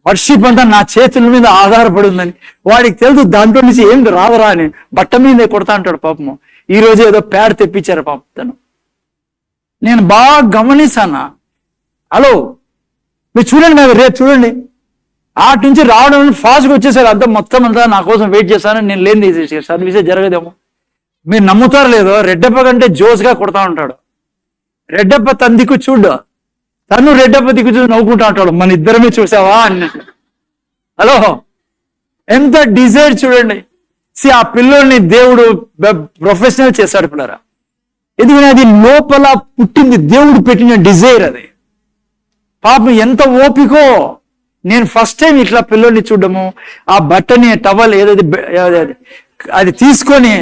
వర్షిప్ అంతా నా చేతుల మీద ఆధారపడి ఉందని వాడికి తెలుసు. దాంట్లో నుంచి ఏం రావరా అని బట్ట మీదే కొడతా అంటాడు పాపము. ఈ రోజు ఏదో ప్యాడ్ తెప్పించారు పాపం తను. నేను బాగా గమనిస్తాను. హలో, మీరు చూడండి, రేపు చూడండి, అటు నుంచి రావడం ఫాస్ట్గా వచ్చేసారు. అంతా మొత్తం అంతా నా కోసం వెయిట్ చేస్తాను. నేను లేని సర్వీసే జరగదేమో. మీరు నమ్ముతారు లేదో, రెడ్డప్ప కంటే జోస్గా కొడతా ఉంటాడు. రెడ్డప్ప తన దిక్కు చూడు, తను రెడ్డప్ప దిక్కు చూసి నవ్వుకుంటా ఉంటాడు. మన ఇద్దరమే చూసావా అన్నట్టు. హలో, ఎంత డిజైర్ చూడండి. ఆ పిల్లోని దేవుడు ప్రొఫెషనల్ చేశాడు పిల్లరా. ఎందుకంటే అది లోపల పుట్టింది, దేవుడు పెట్టిన డిజైర్ అది. పాపం ఎంత ఓపికో. నేను ఫస్ట్ టైం ఇట్లా పిల్లోని చూడము, ఆ బట్టని టవల్ ఏదైతే అది తీసుకొని,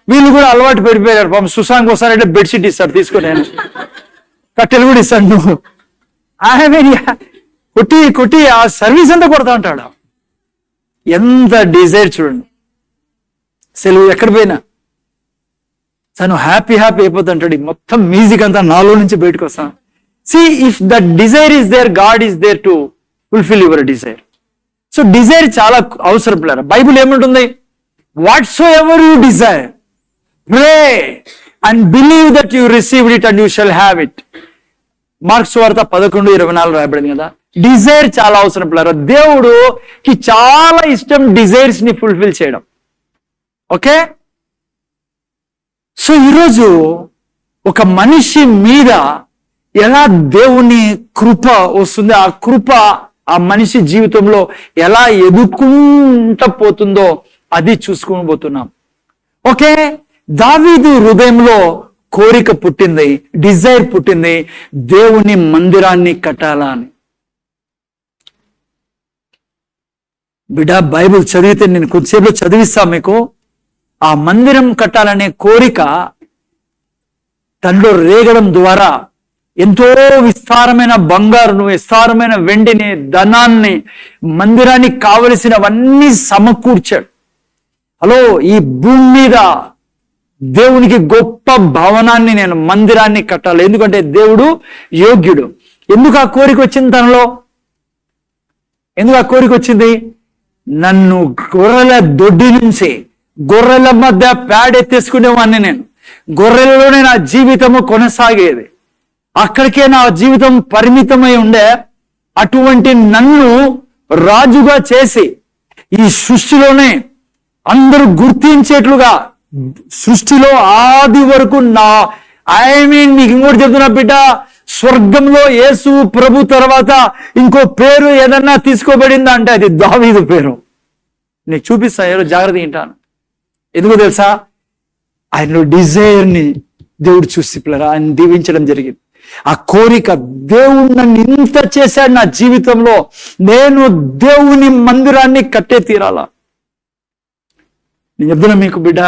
వీళ్ళు కూడా అలవాటు పడిపోయారు పాపం. సుశాంత్ వస్తానంటే బెడ్షీట్ ఇస్తాడు తీసుకొని, కట్టెలు కూడా ఇస్తాడు. నువ్వు కొట్టి ఆ సర్వీస్ అంతా కొడతా ఉంటాడు. ఎంత డిజైర్ చూడండి. సెలవు ఎక్కడ పోయినా తను హ్యాపీ అయిపోతుంటాడు. మొత్తం మ్యూజిక్ అంతా నాలో నుంచి బయటకు వస్తాను. If the desire is there, God is there to fulfil your desire. So desire చాలా అవసరం పిల్లరా. బైబుల్ ఏముంటుంది? Whatsoever you desire, pray and believe that you received it and you shall have it. Mark's వార్త 11:24 రాయబడింది కదా. Dzire చాలా అవసరం పిల్లరా. దేవుడుకి చాలా ఇష్టం డిజైర్స్ ని ఫుల్ఫిల్ చేయడం. ఓకే, సో ఈరోజు ఒక మనిషి మీద ఎలా దేవుని కృప వస్తుంది, ఆ కృప ఆ మనిషి జీవితంలో ఎలా ఎదుర్కొంటూ పోతుందో అది చూసుకొని పోతున్నాం. ఓకే, దావీదు హృదయంలో కోరిక పుట్టింది, డిజైర్ పుట్టింది, దేవుని మందిరాన్ని కట్టాలా అని. బిడ్డ, బైబిల్ చదివితే నేను కొద్దిసేపులో చదివిస్తా మీకు. ఆ మందిరం కట్టాలనే కోరిక తనలో రేగడం ద్వారా ఎంతో విస్తారమైన బంగారును, విస్తారమైన వెండిని, ధనాన్ని, మందిరానికి కావలసినవన్నీ సమకూర్చాడు. హలో, ఈ భూమి మీద దేవునికి గొప్ప భవనాన్ని, నేను మందిరాన్ని కట్టాలి. ఎందుకంటే దేవుడు యోగ్యుడు. ఎందుకు ఆ కోరిక వచ్చింది తనలో? ఎందుకు ఆ కోరిక వచ్చింది? నన్ను గొర్రెల దొడ్డి నుంచి, గొర్రెల మధ్య పేడెత్తేసుకునేవాడిని నేను. గొర్రెలలోనే నా జీవితము కొనసాగేది. అక్కడికే నా జీవితం పరిమితమై ఉండే. అటువంటి నన్ను రాజుగా చేసి ఈ సృష్టిలోనే అందరూ గుర్తించేట్లుగా, సృష్టిలో ఆది వరకు మీకు ఇంకోటి చెప్తున్నా బిడ్డ, స్వర్గంలో యేసు ప్రభు తర్వాత ఇంకో పేరు ఏదన్నా తీసుకోబడిందా అంటే అది దావీదు పేరు. నీకు చూపిస్తా, ఏదో జాగ్రత్త వింటాను. ఎందుకో తెలుసా? ఆయనలో డిజైర్ని దేవుడు చూసి పిల్లరా ఆయన దీవించడం జరిగింది. ఆ కోరిక, దేవుడు నన్ను ఇంత చేశాడు నా జీవితంలో, నేను దేవుని మందిరాన్ని కట్టే తీరాలా. నేను చెప్తున్నా మీకు బిడ్డ,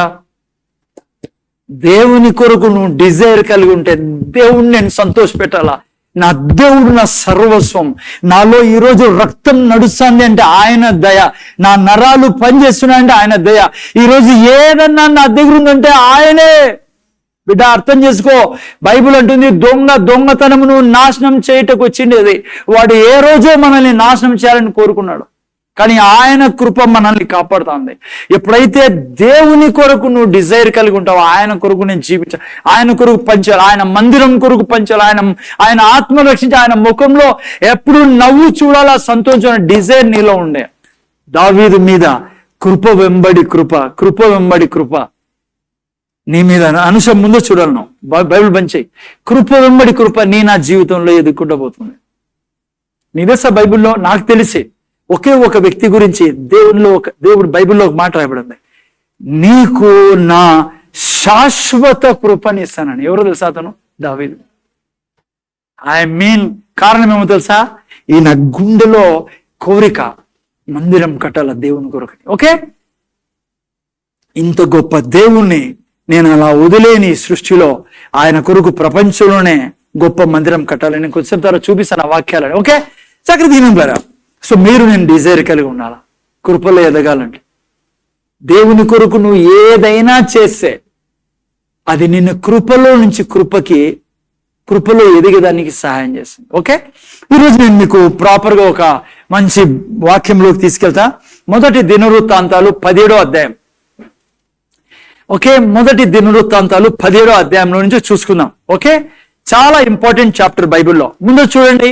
దేవుని కొరకు నువ్వు డిజైర్ కలిగి ఉంటే దేవుడిని నేను సంతోష పెట్టాలా. నా దేవుడు నా సర్వస్వం. నాలో ఈరోజు రక్తం నడుస్తుంది అంటే ఆయన దయ, నా నరాలు పనిచేస్తున్నాయంటే ఆయన దయ, ఈరోజు ఏదన్నా నా దగ్గర ఉందంటే ఆయనే. బిడ్డ అర్థం చేసుకో. బైబిల్ అంటుంది దొంగతనమును నాశనం చేయటకు వచ్చిండేది. వాడు ఏ రోజో మనల్ని నాశనం చేయాలని కోరుకున్నాడు, కానీ ఆయన కృప మనల్ని కాపాడుతుంది. ఎప్పుడైతే దేవుని కొరకు నువ్వు డిజైర్ కలిగి ఉంటావో, ఆయన కొరకు నేను జీవించాలి, ఆయన కొరకు పంచాలి, ఆయన మందిరం కొరకు పంచాలి, ఆయన ఆత్మ రక్షించి ఆయన ముఖంలో ఎప్పుడు నవ్వు చూడాలా, సంతోషం డిజైర్ నీలో ఉండే. దావీదు మీద కృప వెంబడి కృప నీ మీద అనుషం ముందు చూడాలను. బైబిల్ పంచాయి, కృప వెంబడి కృప నా జీవితంలో ఎదుర్కొంటూ పోతుంది. నీదస బైబిల్లో నాకు తెలిసి ఒకే ఒక వ్యక్తి గురించి దేవుడు బైబిల్లో ఒక మాట రాయబడింది, నీకు నా శాశ్వత కృపనిస్తానని. ఎవరో తెలుసా? అతను దావీదు. కారణం ఏమో తెలుసా? ఈయన గుండెలో కోరిక, మందిరం కట్టాల దేవుని కొరకని. ఓకే, ఇంత గొప్ప దేవుణ్ణి నేను అలా వదిలేని సృష్టిలో ఆయన కొరకు ప్రపంచంలోనే గొప్ప మందిరం కట్టాలని కొంచెం తర్వాత చూపిస్తాను ఆ వాక్యాలని. ఓకే, చక్కగా దీనింటారా? సో మీరు నేను డిజైర్ కలిగి ఉండాలా కృపలో ఎదగాలంటే. దేవుని కొరకు నువ్వు ఏదైనా చేస్తే అది నిన్ను కృపలో నుంచి కృపలో ఎదిగేదానికి సహాయం చేస్తుంది. ఓకే, ఈరోజు నేను మీకు ప్రాపర్గా ఒక మంచి వాక్యంలోకి తీసుకెళ్తా. మొదటి దినవృత్తాంతాలు 17వ అధ్యాయం. ఓకే, మొదటి దినవృత్తాంతాలు 17వ అధ్యాయంలో నుంచి చూసుకుందాం. ఓకే, చాలా ఇంపార్టెంట్ చాప్టర్ బైబిల్లో. ముందు చూడండి,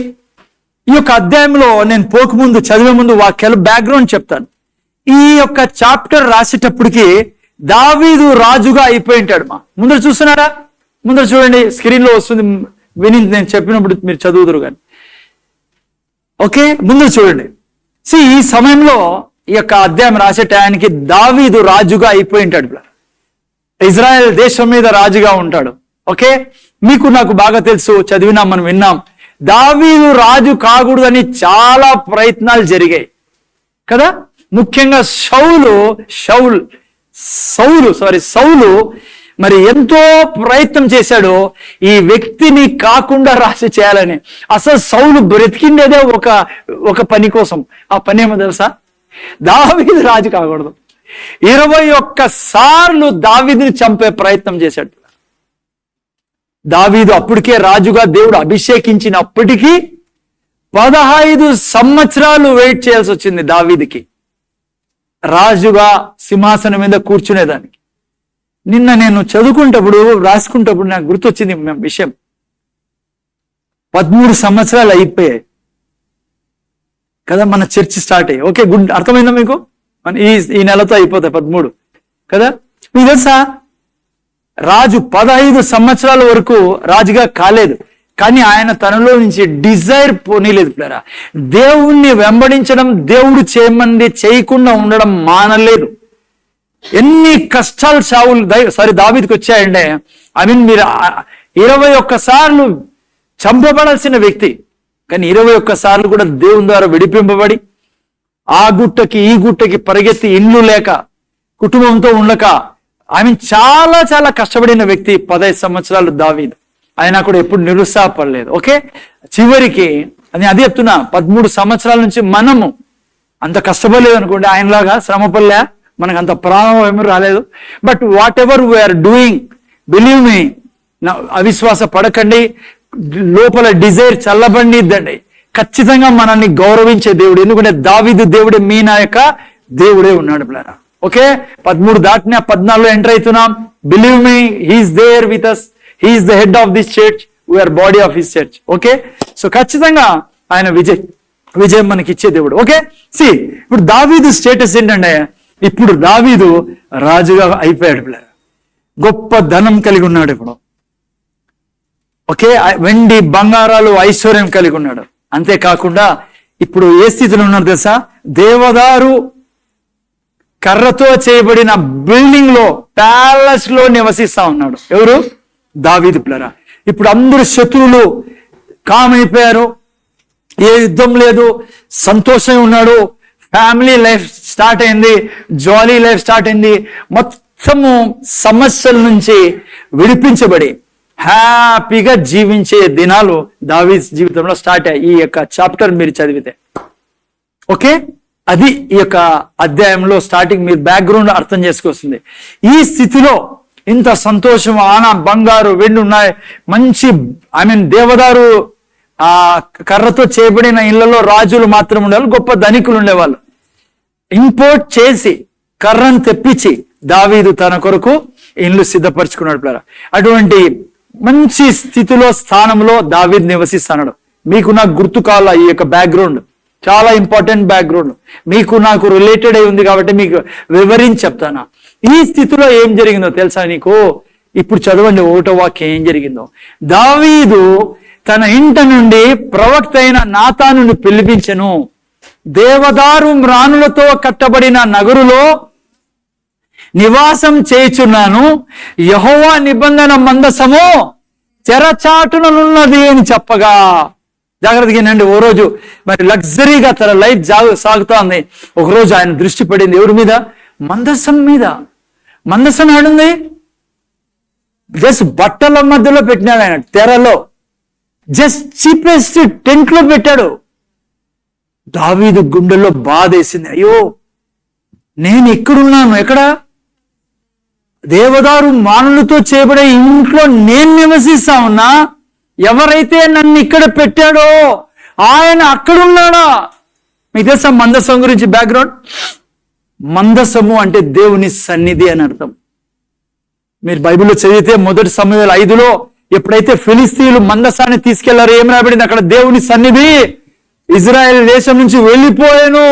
ఈ యొక్క అధ్యాయంలో నేను పోకముందు చదివే ముందు వాక్యాలు బ్యాక్గ్రౌండ్ చెప్తాను. ఈ యొక్క చాప్టర్ రాసేటప్పటికి దావీదు రాజుగా అయిపోయింటాడు. ముందర చూస్తున్నారా? ముందర చూడండి, స్క్రీన్ లో వస్తుంది, విని నేను చెప్పినప్పుడు మీరు చదువుదురు కానీ. ఓకే, ముందర చూడండి. ఈ సమయంలో ఈ యొక్క అధ్యాయం రాసే టయానికి దావీదు రాజుగా అయిపోయింటాడు. ఇజ్రాయెల్ దేశం మీద రాజుగా ఉంటాడు. ఓకే, మీకు నాకు బాగా తెలుసు, చదివినాం, మనం విన్నాం. దావీదు రాజు కాకూడదని చాలా ప్రయత్నాలు జరిగాయి కదా. ముఖ్యంగా సౌలు మరి ఎంతో ప్రయత్నం చేశాడు ఈ వ్యక్తిని కాకుండా రాసి చేయాలని. అసలు సౌలు బ్రతికిండేదే ఒక పని కోసం. ఆ పని ఏమో తెలుసా? దావీదు రాజు కాకూడదు. 21 సార్లు దావీదుని చంపే ప్రయత్నం చేశాడు. దావీదు అప్పటికే రాజుగా దేవుడు అభిషేకించినప్పటికీ 15 సంవత్సరాలు వెయిట్ చేయాల్సి వచ్చింది దావీదుకి రాజుగా సింహాసనం మీద కూర్చునేదానికి. నిన్న నేను రాసుకుంటప్పుడు నాకు గుర్తొచ్చింది విషయం. 13 సంవత్సరాలు అయిపోయాయి కదా మన చర్చ్ స్టార్ట్ అయ్యి. ఓకే, గుడ్, అర్థమైందా మీకు? ఈ నెలతో అయిపోతాయి 13 కదా. మీకు తెలుసా, రాజు 15 సంవత్సరాల వరకు రాజుగా కాలేదు, కానీ ఆయన తనలో నుంచి డిజైర్ పోనీలేదు. దేవుణ్ణి వెంబడించడం, దేవుడు చేయకుండా ఉండడం మానలేదు. ఎన్ని కష్టాలు దావీదుకి వచ్చాయంటే, మీరు 21 సార్లు చంపబడాల్సిన వ్యక్తి, కానీ 21 సార్లు కూడా దేవుని ద్వారా విడిపింపబడి ఆ గుట్టకి ఈ గుట్టకి పరిగెత్తి, ఇల్లు లేక, కుటుంబంతో ఉండక, చాలా చాలా కష్టపడిన వ్యక్తి 15 సంవత్సరాలు దావీదు. ఆయన కూడా ఎప్పుడు నిరుత్సాహపడలేదు. ఓకే, చివరికి అదే చెప్తున్నా, 13 సంవత్సరాల నుంచి మనము అంత కష్టపడలేదు అనుకోండి, ఆయనలాగా శ్రమపడలే, మనకు అంత ప్రాణం ఏమీ రాలేదు. But whatever we are doing, believe me, అవిశ్వాస పడకండి, లోపల డిజైర్ చల్లబడిద్దండి. ఖచ్చితంగా మనల్ని గౌరవించే దేవుడు, ఎందుకంటే దావీదు దేవుడే, మీనా యొక్క దేవుడే ఉన్నాడు పిల్లరా. ఓకే, 13 దాటినా 14లో ఎంటర్ అవుతున్నాం. Believe me, he is there with us, he is the head of this church, we are body of his church. Okay, so ఖచ్చితంగా ఆయన విజయం మనకి ఇచ్చే దేవుడు. ఓకే, ఇప్పుడు దావీదు స్టేటస్ ఏంటంటే, ఇప్పుడు దావీదు రాజుగా అయిపోయాడు పిల్లరా. గొప్ప ధనం కలిగి ఉన్నాడు ఇప్పుడు. ఓకే, వెండి బంగారాలు ఐశ్వర్యం కలిగి ఉన్నాడు. అంతేకాకుండా ఇప్పుడు ఏ స్థితిలో ఉన్నాడు తెలుసా? దేవదారు కర్రతో చేయబడిన బిల్డింగ్ లో, ప్యాలెస్ లో నివసిస్తా ఉన్నాడు. ఎవరు? దావీదు పిల్లరా. ఇప్పుడు అందరు శత్రువులు కామైపోయారు, ఏ యుద్ధం లేదు, సంతోషంగా ఉన్నాడు, ఫ్యామిలీ లైఫ్ స్టార్ట్ అయింది, జాలీ లైఫ్ స్టార్ట్ అయింది. మొత్తము సమస్యల నుంచి విడిపించబడి హ్యాపీగా జీవించే దినాలు దావీదు జీవితంలో స్టార్ట్ అయ్యాయి. ఈ యొక్క చాప్టర్ మీరు చదివితే. ఓకే, అది ఈ యొక్క అధ్యాయంలో స్టార్టింగ్ మీరు బ్యాక్గ్రౌండ్ అర్థం చేసుకొస్తుంది. ఈ స్థితిలో ఇంత సంతోషం, బంగారు వెండి ఉన్నాయి, మంచి దేవదారు కర్రతో చేయబడిన ఇళ్లలో రాజులు మాత్రం ఉండేవాళ్ళు, గొప్ప ధనికులు ఉండేవాళ్ళు. ఇంపోర్ట్ చేసి కర్రను తెప్పించి దావీదు తన కొరకు ఇల్లు సిద్ధపరచుకున్నాడు. అటువంటి మంచి స్థితిలో, స్థానంలో దావీదు నివసిస్తున్నాడు. మీకు నాకు గుర్తు కావాలా ఈ యొక్క బ్యాక్గ్రౌండ్, చాలా ఇంపార్టెంట్ బ్యాక్గ్రౌండ్, మీకు నాకు రిలేటెడ్ అయి ఉంది కాబట్టి మీకు వివరించి చెప్తాను. ఈ స్థితిలో ఏం జరిగిందో తెలుసా నీకు? ఇప్పుడు చదవండి 1వ వాక్యం ఏం జరిగిందో. దావీదు తన ఇంట నుండి ప్రవక్త అయిన నాతానుని పిలిపించెను. దేవదారు మ్రానులతో కట్టబడిన నగరులో నివాసం చేయుచున్నాను, యెహోవా నిబంధన మందసము చెరచాటుననున్నది అని చెప్పగా. జాగ్రత్తగా వినండి. ఓ రోజు మరి లగ్జరీగా తన లైఫ్ సాగుతోంది. ఒకరోజు ఆయన దృష్టి పడింది ఎవరి మీద? మందసం మీద. మందసం ఆడుంది, జస్ట్ బట్టల మధ్యలో పెట్టినాడు ఆయన, తెరలో, జస్ట్ చీపెస్ట్ టెంట్ లో పెట్టాడు. దావీదు గుండెల్లో బాధేసింది. అయ్యో, నేను ఇక్కడున్నాను, ఎక్కడ? దేవదారు మానులతో చేయబడే ఇంట్లో నేను నివసిస్తా ఉన్నా, ఎవరైతే నన్ను ఇక్కడ పెట్టాడో ఆయన అక్కడున్నాడా? మీకు తెలుసా మందసం గురించి బ్యాక్గ్రౌండ్? మందసము అంటే దేవుని సన్నిధి అని అర్థం. మీరు బైబిల్లో చదివితే 1 సమూయేలు 5లో ఎప్పుడైతే ఫిలిస్తీయులు మందసాన్ని తీసుకెళ్లారో ఏం రాబడింది అక్కడ? దేవుని సన్నిధి ఇజ్రాయెల్ దేశం నుంచి వెళ్ళిపోయాను.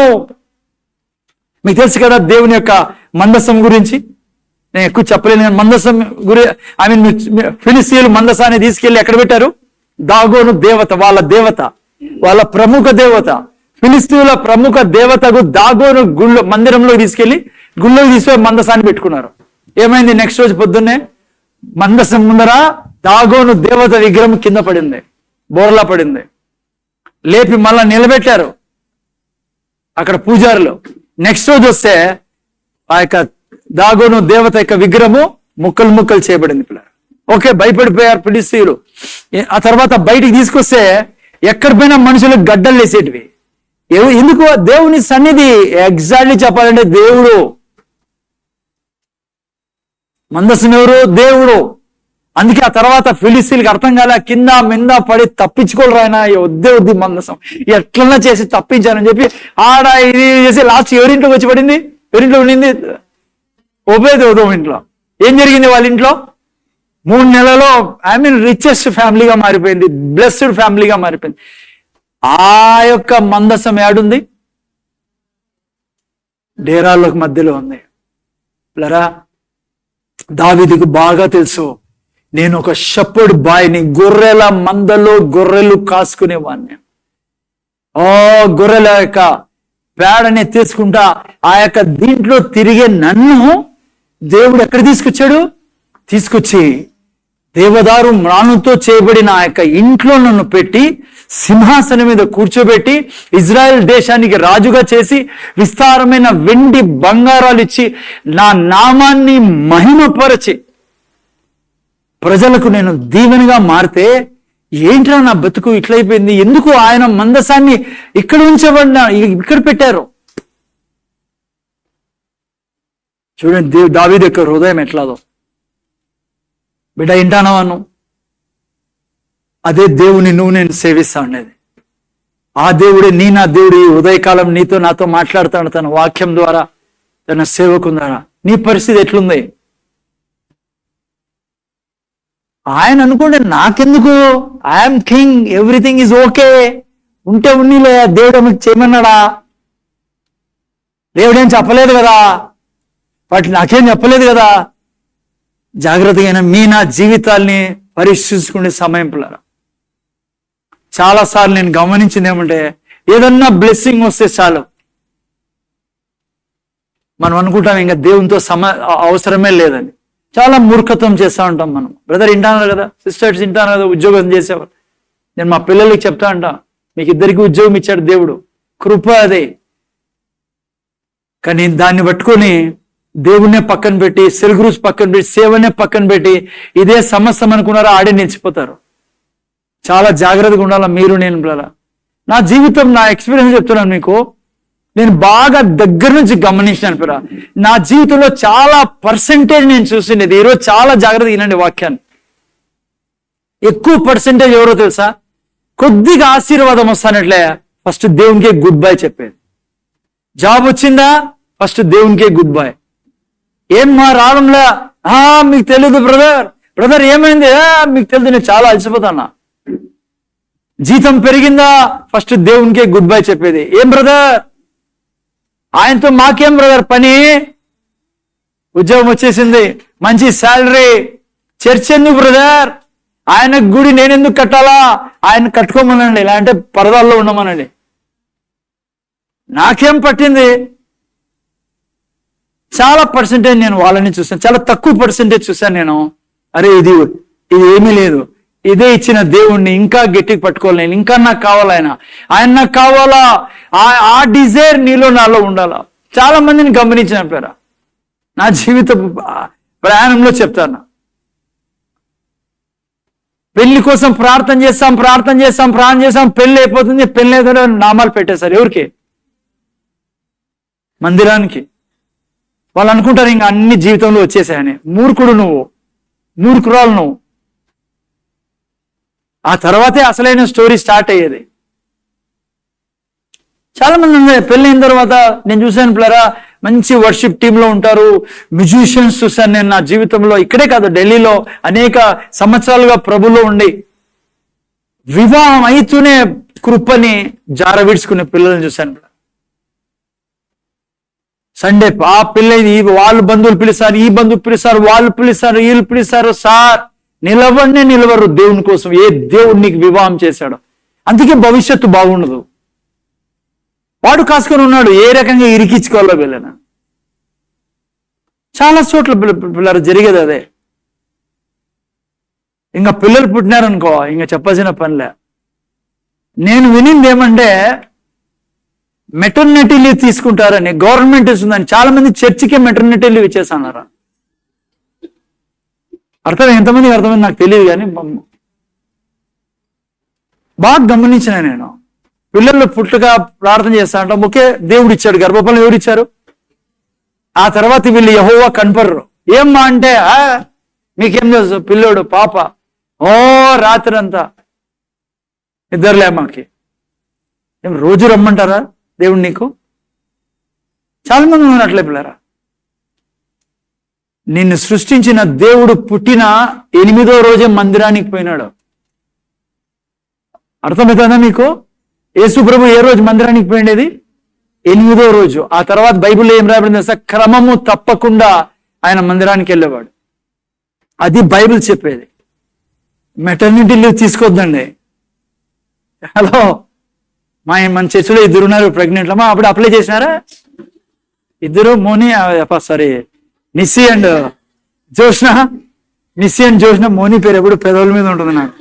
మీకు తెలుసు కదా దేవుని యొక్క మందసం గురించి. నేను ఎక్కువ చెప్పలేను కానీ మందసం ఫిలిస్తీయులు మందసాన్ని తీసుకెళ్లి ఎక్కడ పెట్టారు? దాగోను దేవత, వాళ్ళ ప్రముఖ దేవత, ఫిలిస్తీయుల ప్రముఖ దేవతకు దాగోను మందిరంలోకి తీసుకెళ్లి మందసాన్ని పెట్టుకున్నారు. ఏమైంది? నెక్స్ట్ రోజు పొద్దున్నే మందసం ముందర దాగోను దేవత విగ్రహం కింద పడింది, బోర్లా పడింది. లేపి మళ్ళా నిలబెట్టారు అక్కడ పూజారులు. నెక్స్ట్ రోజు వస్తే ఆ యొక్క దాగోను దేవత యొక్క విగ్రహము ముక్కలు చేయబడింది. ఓకే, భయపడిపోయారు ఫిలిస్తీయులు. ఆ తర్వాత బయటికి తీసుకొస్తే ఎక్కడ పోయినా మనుషులకు గడ్డలు వేసేటివి. ఎందుకు? దేవుని సన్నిధి. ఎగ్జాక్ట్లీ చెప్పాలంటే దేవుడు. మందసం ఎవరు? దేవుడు. అందుకే ఆ తర్వాత ఫిలిస్తీయులకు అర్థం కాలే, కింద మింద పడి తప్పించుకోలేరు. ఆయన వద్దే మందసం ఎట్లన్నా చేసి తప్పించానని చెప్పి ఆడ ఇది చేసి లాస్ట్ ఎవరింట్లోకి వచ్చి పడింది? ఎవరింట్లో ఉండింది? ఓబేదెదోము ఇంట్లో. ఏం జరిగింది వాళ్ళ ఇంట్లో? 3 నెలలో రిచెస్ట్ ఫ్యామిలీగా మారిపోయింది, బ్లెస్డ్ ఫ్యామిలీగా మారిపోయింది. ఆ యొక్క మందసం ఏడుంది? డేరాల్లోకి మధ్యలో ఉంది. పిల్లరా, దావీదుకు బాగా తెలుసు, నేను ఒక షెపర్డ్ బాయ్ని, గొర్రెల మందలో గొర్రెలు కాసుకునేవాడిని. గొర్రెల యొక్క పేడని తీసుకుంటా ఆ యొక్క దీంట్లో తిరిగే నన్ను దేవుడు ఎక్కడ తీసుకొచ్చి దేవదారు మ్రానుతో చేయబడిన ఆ యొక్క ఇంట్లో నన్ను పెట్టి సింహాసనం మీద కూర్చోబెట్టి ఇజ్రాయెల్ దేశానికి రాజుగా చేసి విస్తారమైన వెండి బంగారాలు ఇచ్చి నా నామాన్ని మహిమపరచి ప్రజలకు నేను దీవెనగా మారితే ఏంట్రా నా బతుకు ఇట్లయిపోయింది? ఎందుకు ఆయన మందసాన్ని ఇక్కడ ఉంచబడినా ఇక్కడ పెట్టారు? చూడండి దావీదు యొక్క హృదయం ఎట్లాదో. బిడ్డ, ఇంటానవాను అదే దేవుని నేను సేవిస్తా ఉండేది. ఆ దేవుడే నా దేవుడు ఈ ఉదయకాలం నీతో నాతో మాట్లాడుతాడు తన వాక్యం ద్వారా, తన సేవకు ద్వారా. నీ పరిస్థితి ఎట్లుంది? ఆయన అనుకుంటే నాకెందుకు, I'm king, everything is okay, ఉంటే ఉన్నీలే, దేవుడు మీకు చేయమన్నాడా? దేవుడేం చెప్పలేదు కదా, వాటి నాకేం చెప్పలేదు కదా. జాగ్రత్తగా నా జీవితాల్ని పరీక్షించుకునే సమయం పిల్లరా. చాలాసార్లు నేను గమనించింది ఏమంటే, ఏదన్నా బ్లెస్సింగ్ వస్తే చాలు మనం అనుకుంటాం ఇంకా దేవునితో అవసరమే లేదని. చాలా మూర్ఖత్వం చేస్తూ ఉంటాం మనం. బ్రదర్ వింటాను కదా, సిస్టర్స్ వింటాను కదా, ఉద్యోగం చేసేవారు. నేను మా పిల్లలకి చెప్తా ఉంటా, మీకు ఇద్దరికి ఉద్యోగం ఇచ్చాడు దేవుడు, కృప అదే. కానీ దాన్ని పట్టుకొని దేవుణ్ణే పక్కన పెట్టి, సెల్గ్రూస్ పక్కన పెట్టి, సేవనే పక్కన పెట్టి ఇదే సమస్య అనుకున్నారో ఆడే నిలిచిపోతారు. చాలా జాగ్రత్తగా ఉండాలా మీరు. నేను నా జీవితం, నా ఎక్స్పీరియన్స్ చెప్తున్నాను మీకు. నేను బాగా దగ్గర నుంచి గమనించినాను పిరా. నా జీవితంలో చాలా పర్సెంటేజ్ నేను చూసిండేది. ఈరోజు చాలా జాగ్రత్తగా వినండి వాక్యాన్ని. ఎక్కువ పర్సెంటేజ్ ఎవరో తెలుసా? కొద్దిగా ఆశీర్వాదం వస్తానట్లే ఫస్ట్ దేవునికే గుడ్ బై చెప్పేది. జాబ్ వచ్చిందా ఫస్ట్ దేవునికే గుడ్ బై. ఏం మా రావడంలే, మీకు తెలియదు బ్రదర్ ఏమైంది, మీకు తెలియదు, నేను చాలా అలసిపోతానా. జీతం పెరిగిందా ఫస్ట్ దేవునికే గుడ్ బై చెప్పేది. ఏం బ్రదర్, ఆయనతో మాకేం బ్రదర్ పని, ఉద్యోగం వచ్చేసింది, మంచి శాలరీ, చర్చ్ ఎందుకు బ్రదర్, ఆయన గుడి నేనెందుకు కట్టాలా, ఆయన కట్టుకోమనండి, ఇలా అంటే పరదాల్లో ఉండమనండి, నాకేం పట్టింది. చాలా పర్సెంటేజ్ నేను వాళ్ళని చూసాను, చాలా తక్కువ పర్సెంటేజ్ చూశాను నేను. అరే ఇది ఏమీ లేదు, ఇదే ఇచ్చిన దేవుణ్ణి ఇంకా గట్టిగా పట్టుకోవాలి, నేను ఇంకా నాకు కావాలా, ఆయన నాకు కావాలా, ఆ డిజైర్ నీలో నాలో ఉండాలా. చాలా మందిని గమనించిన పేరా నా జీవిత ప్రయాణంలో చెప్తాను. పెళ్లి కోసం ప్రార్థన చేస్తాం, పెళ్లి అయిపోతుంది, పెళ్లి అయితే నామాలు పెట్టేశారు. ఎవరికి? మందిరానికి. వాళ్ళు అనుకుంటారు ఇంకా అన్ని జీవితంలో వచ్చేసాయని. మూర్ఖుడు నువ్వు, మూర్ఖురాలు నువ్వు. ఆ తర్వాతే అసలైన స్టోరీ స్టార్ట్ అయ్యేది. చాలా మంది పెళ్ళైన తర్వాత నేను చూశాను పిల్లరా, మంచి వర్షిప్ టీంలో ఉంటారు, మ్యూజిషియన్స్ చూశాను నేను నా జీవితంలో. ఇక్కడే కాదు, ఢిల్లీలో అనేక సంవత్సరాలుగా ప్రభులో ఉండి వివాహం అయితూనే కృపని జార విడుచుకునే పిల్లల్ని చూశాను. సండే ఆ పిల్లది వాళ్ళు బంధువులు పిలుస్తారు, ఈ బంధువులు పిలుస్తారు, వాళ్ళు పిలుస్తారు, వీళ్ళు పిలుస్తారు. సార్ నిలవరు దేవుని కోసం. ఏ దేవుడు నీకు వివాహం చేశాడో, అందుకే భవిష్యత్తు బాగుండదు. వాడు కాసుకొని ఉన్నాడు, ఏ రకంగా ఇరికించుకోవాలో వెళ్ళిన. చాలా చోట్ల పిల్లలు జరిగేది అదే. ఇంకా పిల్లలు పుట్టినారనుకో ఇంకా చెప్పాల్సిన పనిలే. నేను వినింది ఏమంటే మెటర్నిటీ లీవ్ తీసుకుంటారని గవర్నమెంట్ ఇస్తుందని. చాలా మంది చర్చికే మెటర్నిటీ లీవ్ ఇచ్చేసన్నారా? ఎంతమందికి అర్థమైంది నాకు తెలియదు, కానీ బాగా గమనించిన నేను. పిల్లలు పుట్టుగా ప్రార్థన చేస్తా అంటాం, ఒకే దేవుడు ఇచ్చాడు, గర్భఫలం ఎవరు ఇచ్చారు? ఆ తర్వాత వీళ్ళు యెహోవా కనపడరు. ఏమ్మా అంటే మీకేం తెలుసు, పిల్లోడు పాప రాత్రి అంతా నిద్రలే మాకి. ఏం రోజు రమ్మంటారా దేవుడు నీకు? చాలా మంది ఉన్నట్లే పిల్లరా. నిన్ను సృష్టించిన దేవుడు పుట్టిన 8వ రోజే మందిరానికి పోయినాడు. అర్థమవుతుందా మీకు? యేసు ప్రభు ఏ రోజు మందిరానికి పోయిండేది? 8వ రోజు. ఆ తర్వాత బైబిల్లో ఏం రాయబడింది తెలుసా? క్రమము తప్పకుండా ఆయన మందిరానికి వెళ్ళేవాడు. అది బైబిల్ చెప్పేది. Maternity leave తీసుకోవద్దండి. హలో, మన చర్చిలో 2 ఉన్నారు ప్రెగ్నెంట్. అప్పుడు అప్లై చేసినారా? 2 నిస్సి అండ్ జోష్న. నిస్సి అండ్ జోష్న. మోని పేరు ఎప్పుడు పెదవుల మీద ఉంటుంది నాకు.